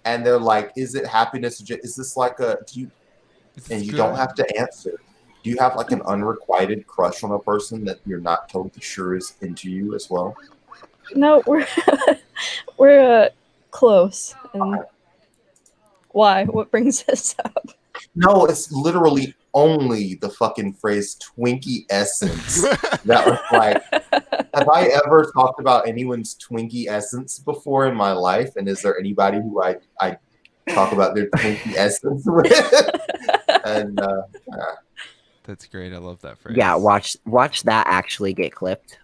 and they're like, is it happiness? Is this like a, and you don't have to answer. Do you have like an unrequited crush on a person that you're not totally sure is into you as well? No, we're close, and Why? What brings this up? No, it's literally only the fucking phrase Twinkie essence that was like, have I ever talked about anyone's Twinkie essence before in my life? And is there anybody who I talk about their Twinkie essence with? And That's great. I love that phrase. Yeah, watch that actually get clipped.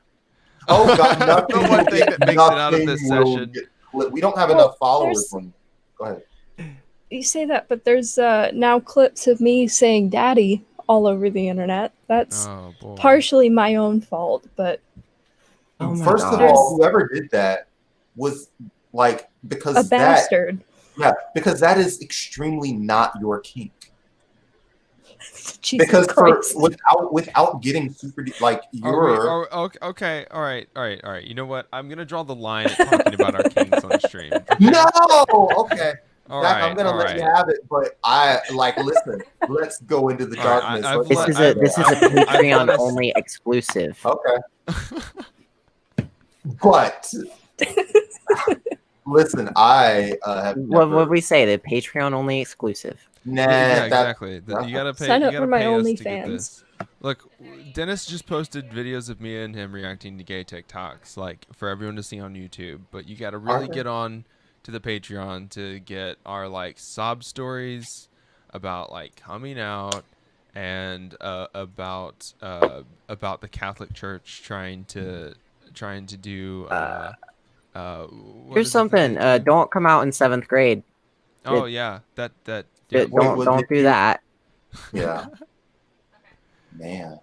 oh god, The nothing. one thing that makes it out of this will session. get clipped. We don't have Well, enough followers. there's- Go ahead. You say that, but there's now clips of me saying "daddy" all over the internet. That's Oh boy. partially my own fault, but Oh my First of God. all, whoever did that was like because a that bastard. because that is extremely not your kink. Jesus Because Christ. without getting super deep, like you're Okay. All right. You know what? I'm gonna draw the line at talking about our kings on stream. no okay. All Zach, right. I'm gonna all let right. you have it, but I like listen. Let's go into the All right, darkness. I've This let- is a I've Patreon let us- only exclusive. Okay, but listen, I have What never, would we say? The Patreon only exclusive. nah, Yeah, that- exactly. You gotta pay. Sign you up gotta for my pay us to get OnlyFans. this. Look, Dennis just posted videos of me and him reacting to gay TikToks, like for everyone to see on YouTube. But you gotta really Okay. get on to the Patreon to get our like sob stories about like coming out and about the Catholic Church trying to do. What Here's is it that something. they do? Don't come out in 7th grade. Oh yeah, that. Yeah. Wait, was Don't it do you? that. yeah, man.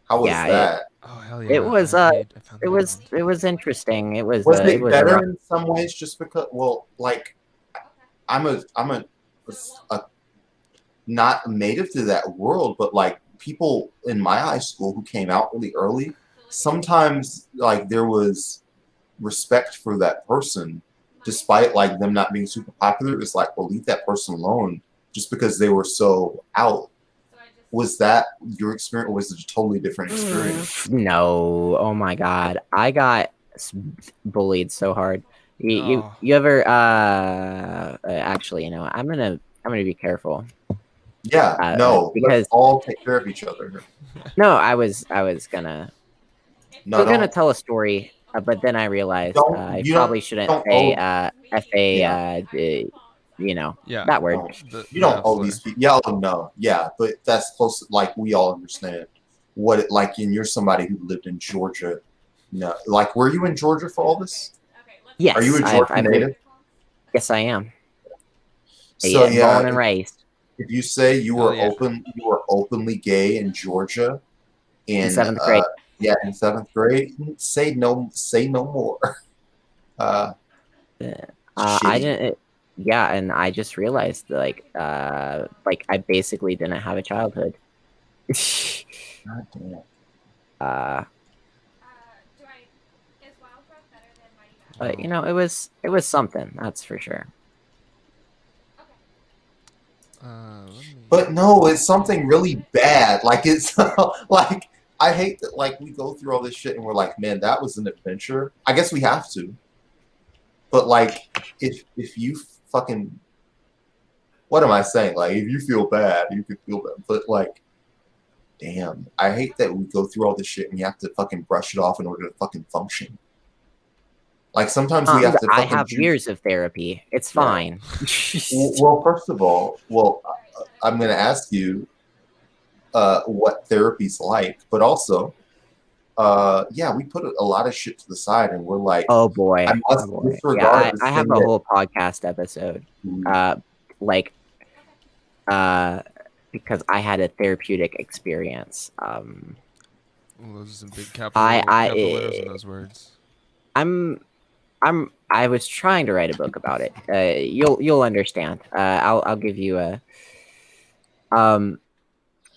How was Yeah, that? Oh hell yeah! It was I found it that was one. it was interesting. It was Was it it was better rough. in some ways just because well like I'm a not native to that world, but like people in my high school who came out really early, sometimes like there was respect for that person despite like them not being super popular. It's like, well, leave that person alone just because they were so out. Was that your experience or was it a totally different experience? No, oh my God, I got bullied so hard. You Oh. you ever actually, you know, I'm gonna be careful. Yeah, no, because- let's all take care of each other. No, I was gonna No, we're gonna don't. tell a story, but then I realized Don't- I you probably don't- shouldn't don't say owe- you know, Yeah. that word. No. You don't owe these people. Y'all know, yeah, but that's close. Like we all understand what it like. And you're somebody who lived in Georgia. No, like were you in Georgia for all this? Yes, Are you a Georgia I've- native? Yes, I am. So yeah, born and raised. if you say you Hell were yeah. openly gay in Georgia in 7th grade. yeah, in 7th grade, say no more. I Shitty. didn't. Yeah, and I just realized like I basically didn't have a childhood. God damn. Do I? Is Wildcraft better than Mighty Match? But you know, it was something, that's for sure. Let me- But no, it's something really bad. Like it's like I hate that like we go through all this shit and we're like, man, that was an adventure. I guess we have to. But like if you fucking what am I saying? Like if you feel bad, you can feel bad. But like damn, I hate that we go through all this shit and you have to fucking brush it off in order to fucking function. Like sometimes we have to I fucking have choose- years of therapy. It's Yeah. fine. Well, first of all, I'm going to ask you what therapy's like, but also, yeah, we put a lot of shit to the side, and we're like, Oh boy. I must Oh boy. disregard Yeah, this I have thing a that- whole podcast episode. Because I had a therapeutic experience. Ooh, those are some big capital I- letters in those words. I was trying to write a book about it. You'll understand. I'll give you a.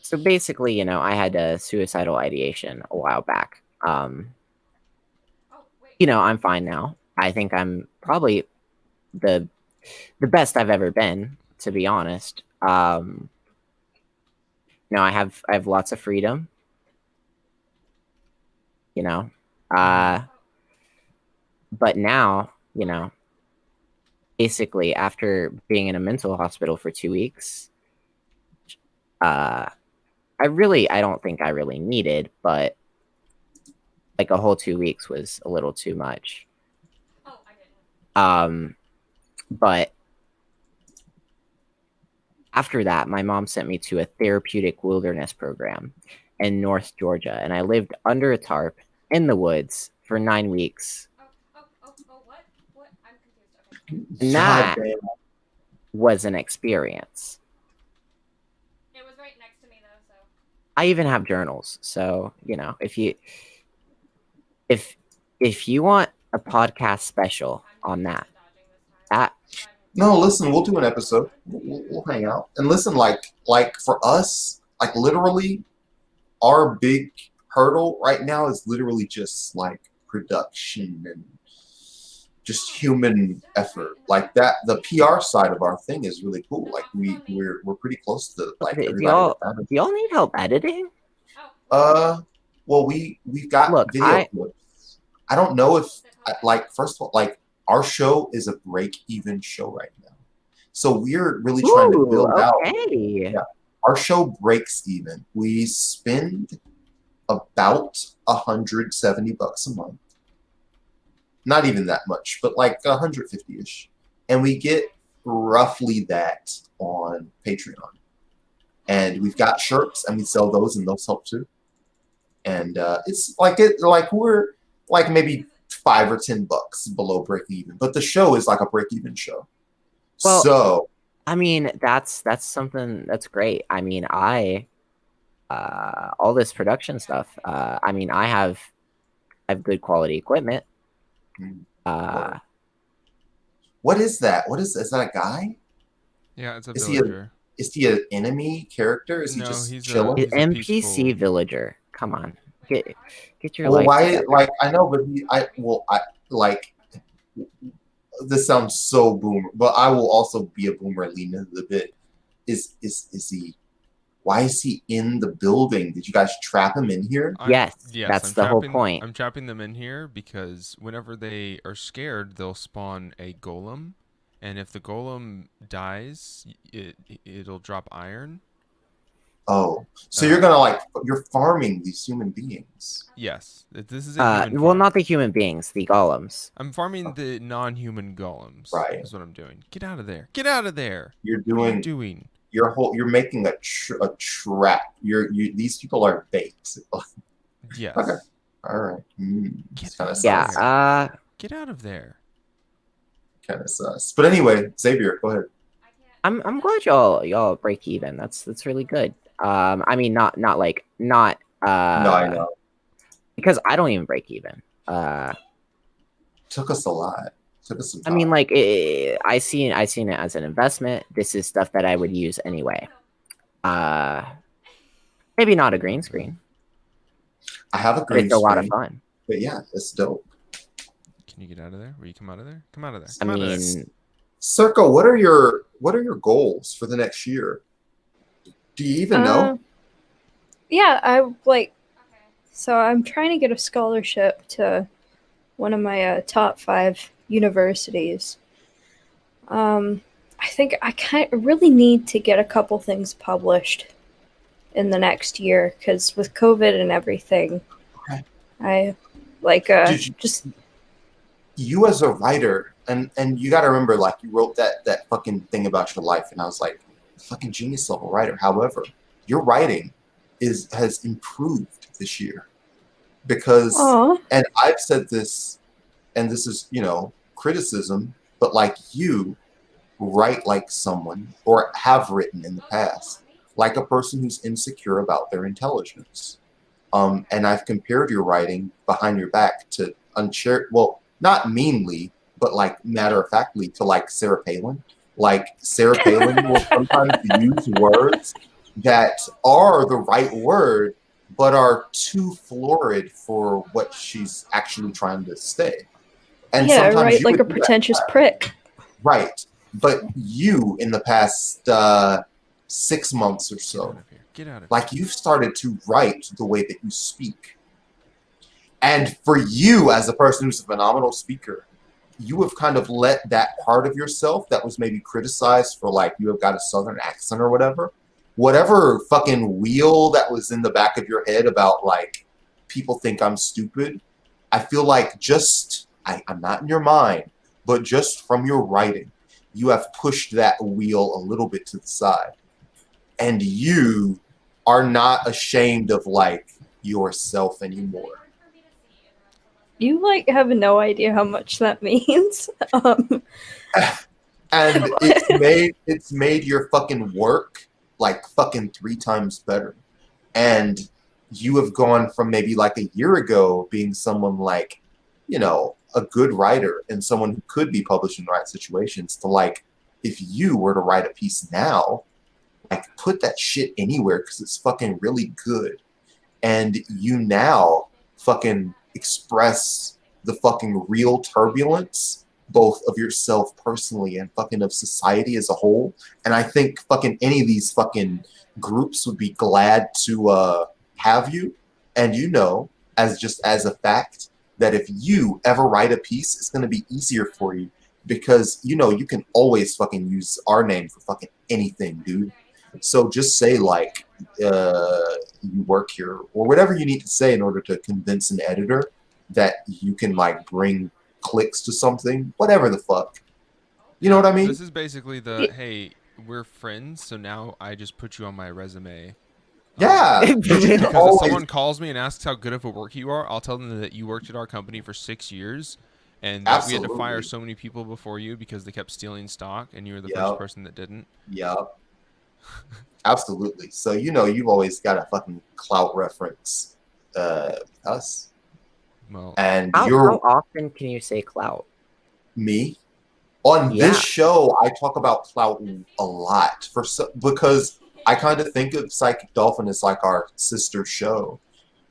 So basically, you know, I had a suicidal ideation a while back. Oh, wait. You know, I'm fine now. I think I'm probably the best I've ever been, to be honest. You know, I have lots of freedom. You know, but now, you know, basically after being in a mental hospital for 2 weeks, I don't think I really needed, but like a whole 2 weeks was a little too much. Oh, I didn't. But after that, my mom sent me to a therapeutic wilderness program in North Georgia, and I lived under a tarp in the woods for 9 weeks. What? What? I'm confused. Okay. And God that damn. was an experience. It was right next to me though, so. I even have journals, so if you want a podcast special on that, No, listen, we'll do an episode. We'll hang out and listen. Like for us, like literally, our big hurdle right now is literally just like production and just human effort. Like that, the PR side of our thing is really cool. Like we're pretty close to like do everybody. y'all need help editing? Well, we've got Look, video clips. I don't know if like first of all, like our show is a break-even show right now, so we're really trying to build out. Okay. Yeah, our show breaks even. We spend about $170 a month. Not even that much, but like 150-ish, and we get roughly that on Patreon. And we've got shirts, and we sell those, and those help too. And it's like we're like maybe $5 or $10 below break even, but the show is like a break even show. Well, so I mean, that's something that's great. I mean, all this production stuff. I mean, I have good quality equipment. what is that? Is that a guy? Yeah, it's a Is he villager. Is he an enemy character? Is he No, just he's chilling? He's a NPC peaceful- villager. Come on, get your Well, life why? together. Like I know, but like this sounds so boomer, but I will also be a boomer and lean into the bit. Is he? Why is he in the building? Did you guys trap him in here? Yes, that's I'm the whole trapping- point. I'm trapping them in here because whenever they are scared, they'll spawn a golem, and if the golem dies, it'll drop iron. Oh, so you're gonna you're farming these human beings. Yes, this is a human Well, farm. not the human beings, the golems. I'm farming the non-human golems. Right. Is what I'm doing. Get out of there! Get out of there! You're What are you doing doing? you're making a trap. These people are bait. Yes. Okay. All right. Get Kind out of of Yeah. there. Get out of there. Kind of sus. But anyway, Xavier, go ahead. I'm glad y'all break even. That's really good. I mean, not. No, I know. Because I don't even break even. Took us a lot. Took us some I time. mean, like I seen it as an investment. This is stuff that I would use anyway. Maybe not a green screen, I have a but green it's a lot of screen, fun. but yeah, it's dope. Can you get out of there? Will you come out of there? Come out of there. I Come out of there. mean, Circa, what are your goals for the next year? Do you even know? Yeah, I like. Okay. So I'm trying to get a scholarship to one of my top 5 universities. I think I really need to get a couple things published in the next year because with COVID and everything, Okay. I like Did you- just You as a writer, and you got to remember, like you wrote that fucking thing about your life, and I was like, fucking genius level writer. However, your writing has improved this year because, Aw. and I've said this, and this is criticism, but like you write like someone, or have written in the past, like a person who's insecure about their intelligence. And I've compared your writing behind your back to well, not meanly, but like matter-of-factly to like Sarah Palin. Like Sarah Palin will sometimes use words that are the right word, but are too florid for what she's actually trying to say. And Yeah, sometimes right, you like would a do that. pretentious prick. Right. But you, in the past 6 months or Get out so, of here. Get out of here. like you've started to write the way that you speak. And for you, as a person who's a phenomenal speaker, you have kind of let that part of yourself that was maybe criticized for like you have got a southern accent or whatever fucking wheel that was in the back of your head about like people think I'm stupid. I feel like I'm not in your mind, but just from your writing, you have pushed that wheel a little bit to the side. And you are not ashamed of like yourself anymore. You like have no idea how much that means. And it's made your fucking work like fucking 3 times better. And you have gone from maybe like a year ago being someone like, you know, a good writer and someone who could be published in the right situations to like, if you were to write a piece now, like put that shit anywhere because it's fucking really good. And you now fucking express the fucking real turbulence, both of yourself personally and fucking of society as a whole. And I think fucking any of these fucking groups would be glad to have you. And you know, as a fact, that if you ever write a piece, it's going to be easier for you because, you know, you can always fucking use our name for fucking anything, dude. So just say like, you work here or whatever you need to say in order to convince an editor that you can like bring clicks to something, whatever the fuck. You know what I mean? This is basically the, hey, we're friends, so now I just put you on my resume. Yeah. Because if always- someone calls me and asks how good of a work you are, I'll tell them that you worked at our company for 6 years and that we had to fire Absolutely. so many people before you because they kept stealing stock and you were the Yep. first person that didn't. Yep. Absolutely. So, you know, you've always got a fucking clout reference us. Well, And How you're often can you say clout? me. On Yeah. this show, I talk about clout a lot because I kind of think of Psychic Dolphin as like our sister show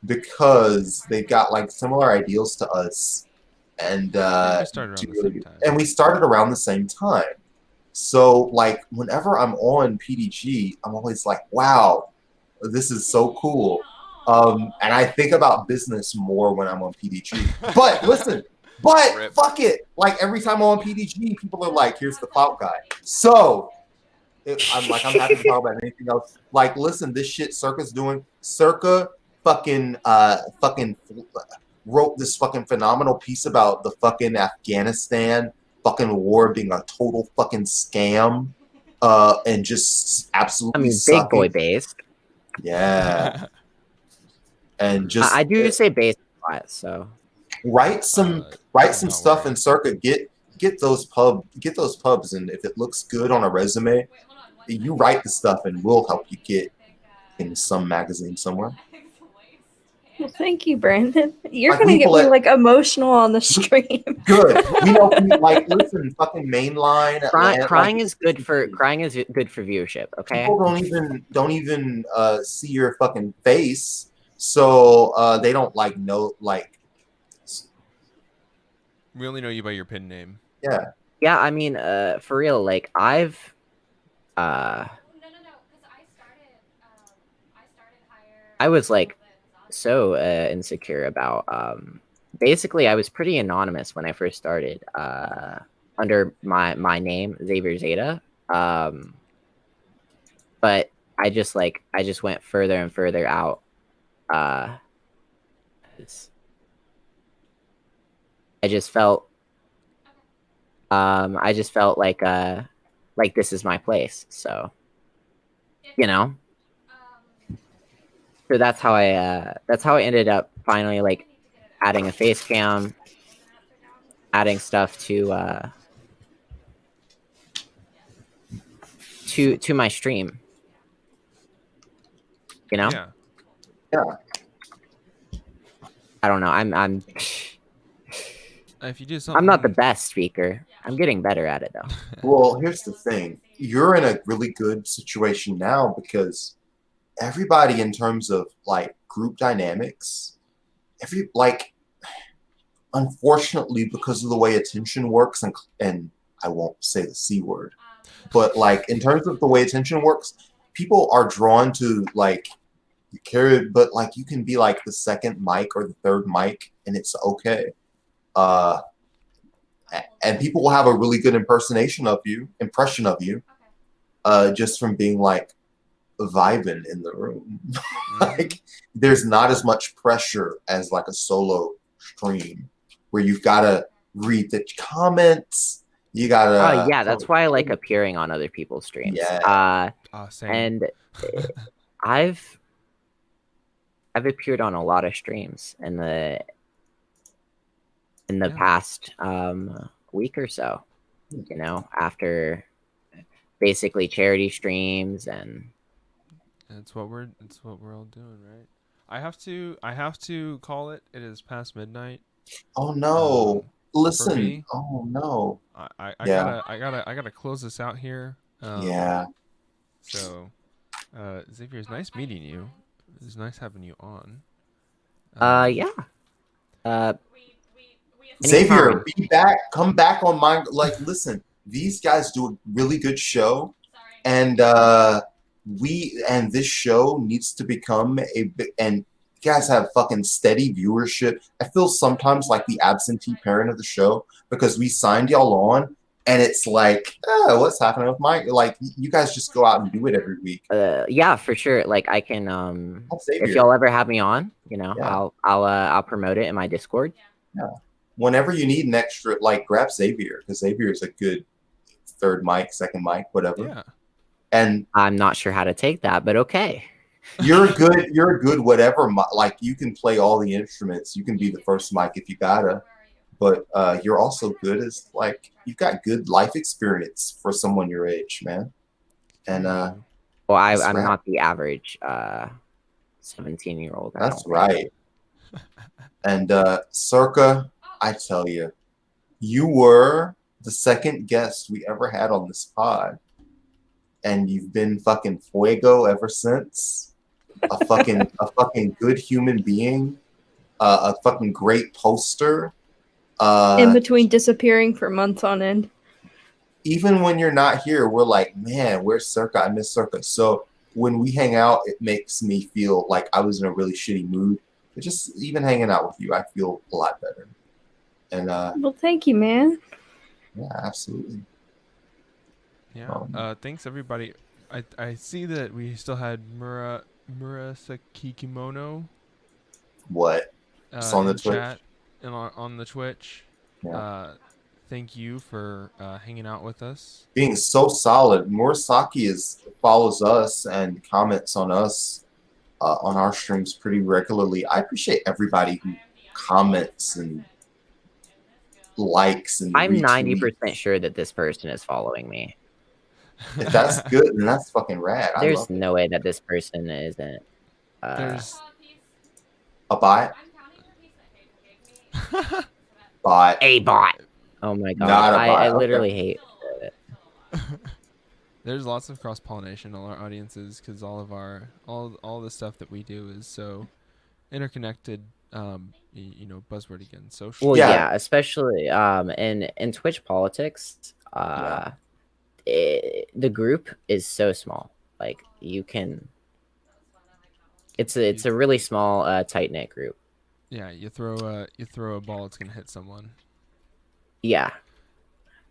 because they've got like similar ideals to us, and we started around the same time. and we started around the same time. So like whenever I'm on PDG, I'm always like, wow, this is so cool. And I think about business more when I'm on PDG. But listen, Rip. fuck it. Like every time I'm on PDG, people are like, here's the clout guy. So I'm happy to talk about anything else. Like, listen, this shit Circa's doing. Circa fucking wrote this fucking phenomenal piece about the fucking Afghanistan fucking war being a total fucking scam. And just absolutely I mean, sucking. big boy based. Yeah. And just I do say based a lot, so write some not stuff worry. in Circa. Get those pubs, and if it looks good on a resume, you write the stuff, and we'll help you get in some magazine somewhere. Well, thank you, Brandon. You're Like, gonna get people me at- like emotional on the stream. Good. You know, like listen, fucking mainline. crying is good for viewership. Okay. People don't even see your fucking face, so they don't like know like. We only know you by your pin name. Yeah. Yeah, I mean, for real, like I've No, because I started higher. I was like so insecure about basically I was pretty anonymous when I first started under my name Xavier Zeta, but I just went further and further out. I just felt like this is my place, so you know. So that's how I ended up finally like adding a face cam, adding stuff to my stream. You know? Yeah. I don't know. I'm If you do something, I'm not the best speaker. I'm getting better at it though. Well, here's the thing. You're in a really good situation now because everybody in terms of like group dynamics, unfortunately because of the way attention works, and I won't say the C word, but like in terms of the way attention works, people are drawn to like carry, but like you can be like the second mic or the third mic and it's okay. and people will have a really good impression of you, just from being like vibing in the room. Like there's not as much pressure as like a solo stream where you've got to read the comments. You gotta. Yeah, that's why I like appearing on other people's streams. Yeah. Same. And I've appeared on a lot of streams in the past week or so. You know, after basically charity streams, and That's what we're all doing, right? I have to call it. It is past midnight. Oh no! for Listen. me. Oh no! I Yeah. gotta close this out here. Yeah. So, Xavier, it's nice meeting you. It's nice having you on. yeah. Xavier, be back. Come back on my listen. These guys do a really good show, and this show needs to become and you guys have fucking steady viewership. I feel sometimes like the absentee parent of the show because we signed y'all on, and it's like, what's happening with Mike? Like, you guys just go out and do it every week. Yeah, for sure. Like I can Xavier. if y'all ever have me on, you know, Yeah. I'll promote it in my Discord. Whenever you need an extra, like, grab Xavier, because Xavier is a good third mic, second mic, whatever. Yeah. And I'm not sure how to take that, but okay. you're a good whatever. Like, you can play all the instruments. You can be the first mic if you gotta. But you're also good as, like, you've got good life experience for someone your age, man. And Well, That's I'm right. not the average 17-year-old. that's right. And Circa, I tell you, you were the second guest we ever had on this pod. And you've been fucking fuego ever since. A fucking good human being. A fucking great poster. In between disappearing for months on end. Even when you're not here, we're like, man, where's Circa? I miss Circa. So when we hang out, it makes me feel like I was in a really shitty mood. But just even hanging out with you, I feel a lot better. And Well, thank you, man. yeah, absolutely. Yeah. Thanks everybody. I see that we still had Murasaki Kimono. What? It's on in the Twitch? chat and on the Twitch. Yeah. Thank you for hanging out with us. Being so solid. Murasaki follows us and comments on us on our streams pretty regularly. I appreciate everybody who comments and likes and I'm retweets. 90% sure that this person is following me. If that's good, then that's fucking rad. I There's love it. no way that this person isn't. There's A bot? Bot. A bot. Oh my god. Not a I bot, okay. literally hate it. There's lots of cross pollination on our audiences because all of our all the stuff that we do is so interconnected. You know, buzzword again, social. Well, Yeah. yeah, especially in Twitch politics, the group is so small. Like you can, it's a really small, tight knit group. Yeah, you throw a ball, it's gonna hit someone. Yeah.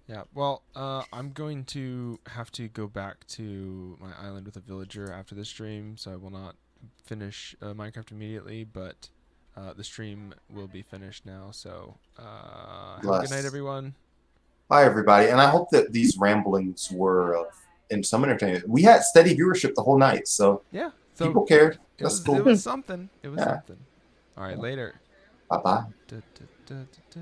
Yeah. Well, I'm going to have to go back to my island with a villager after the stream, so I will not finish Minecraft immediately, but the stream will be finished now. So have a good night, Bless. everyone. Bye, everybody. And I hope that these ramblings were in some entertainment. We had steady viewership the whole night, so Yeah. So people cared. it That's was, cool. it was something. It was Yeah. something. All right, later. Bye-bye. Da, da, da, da, da.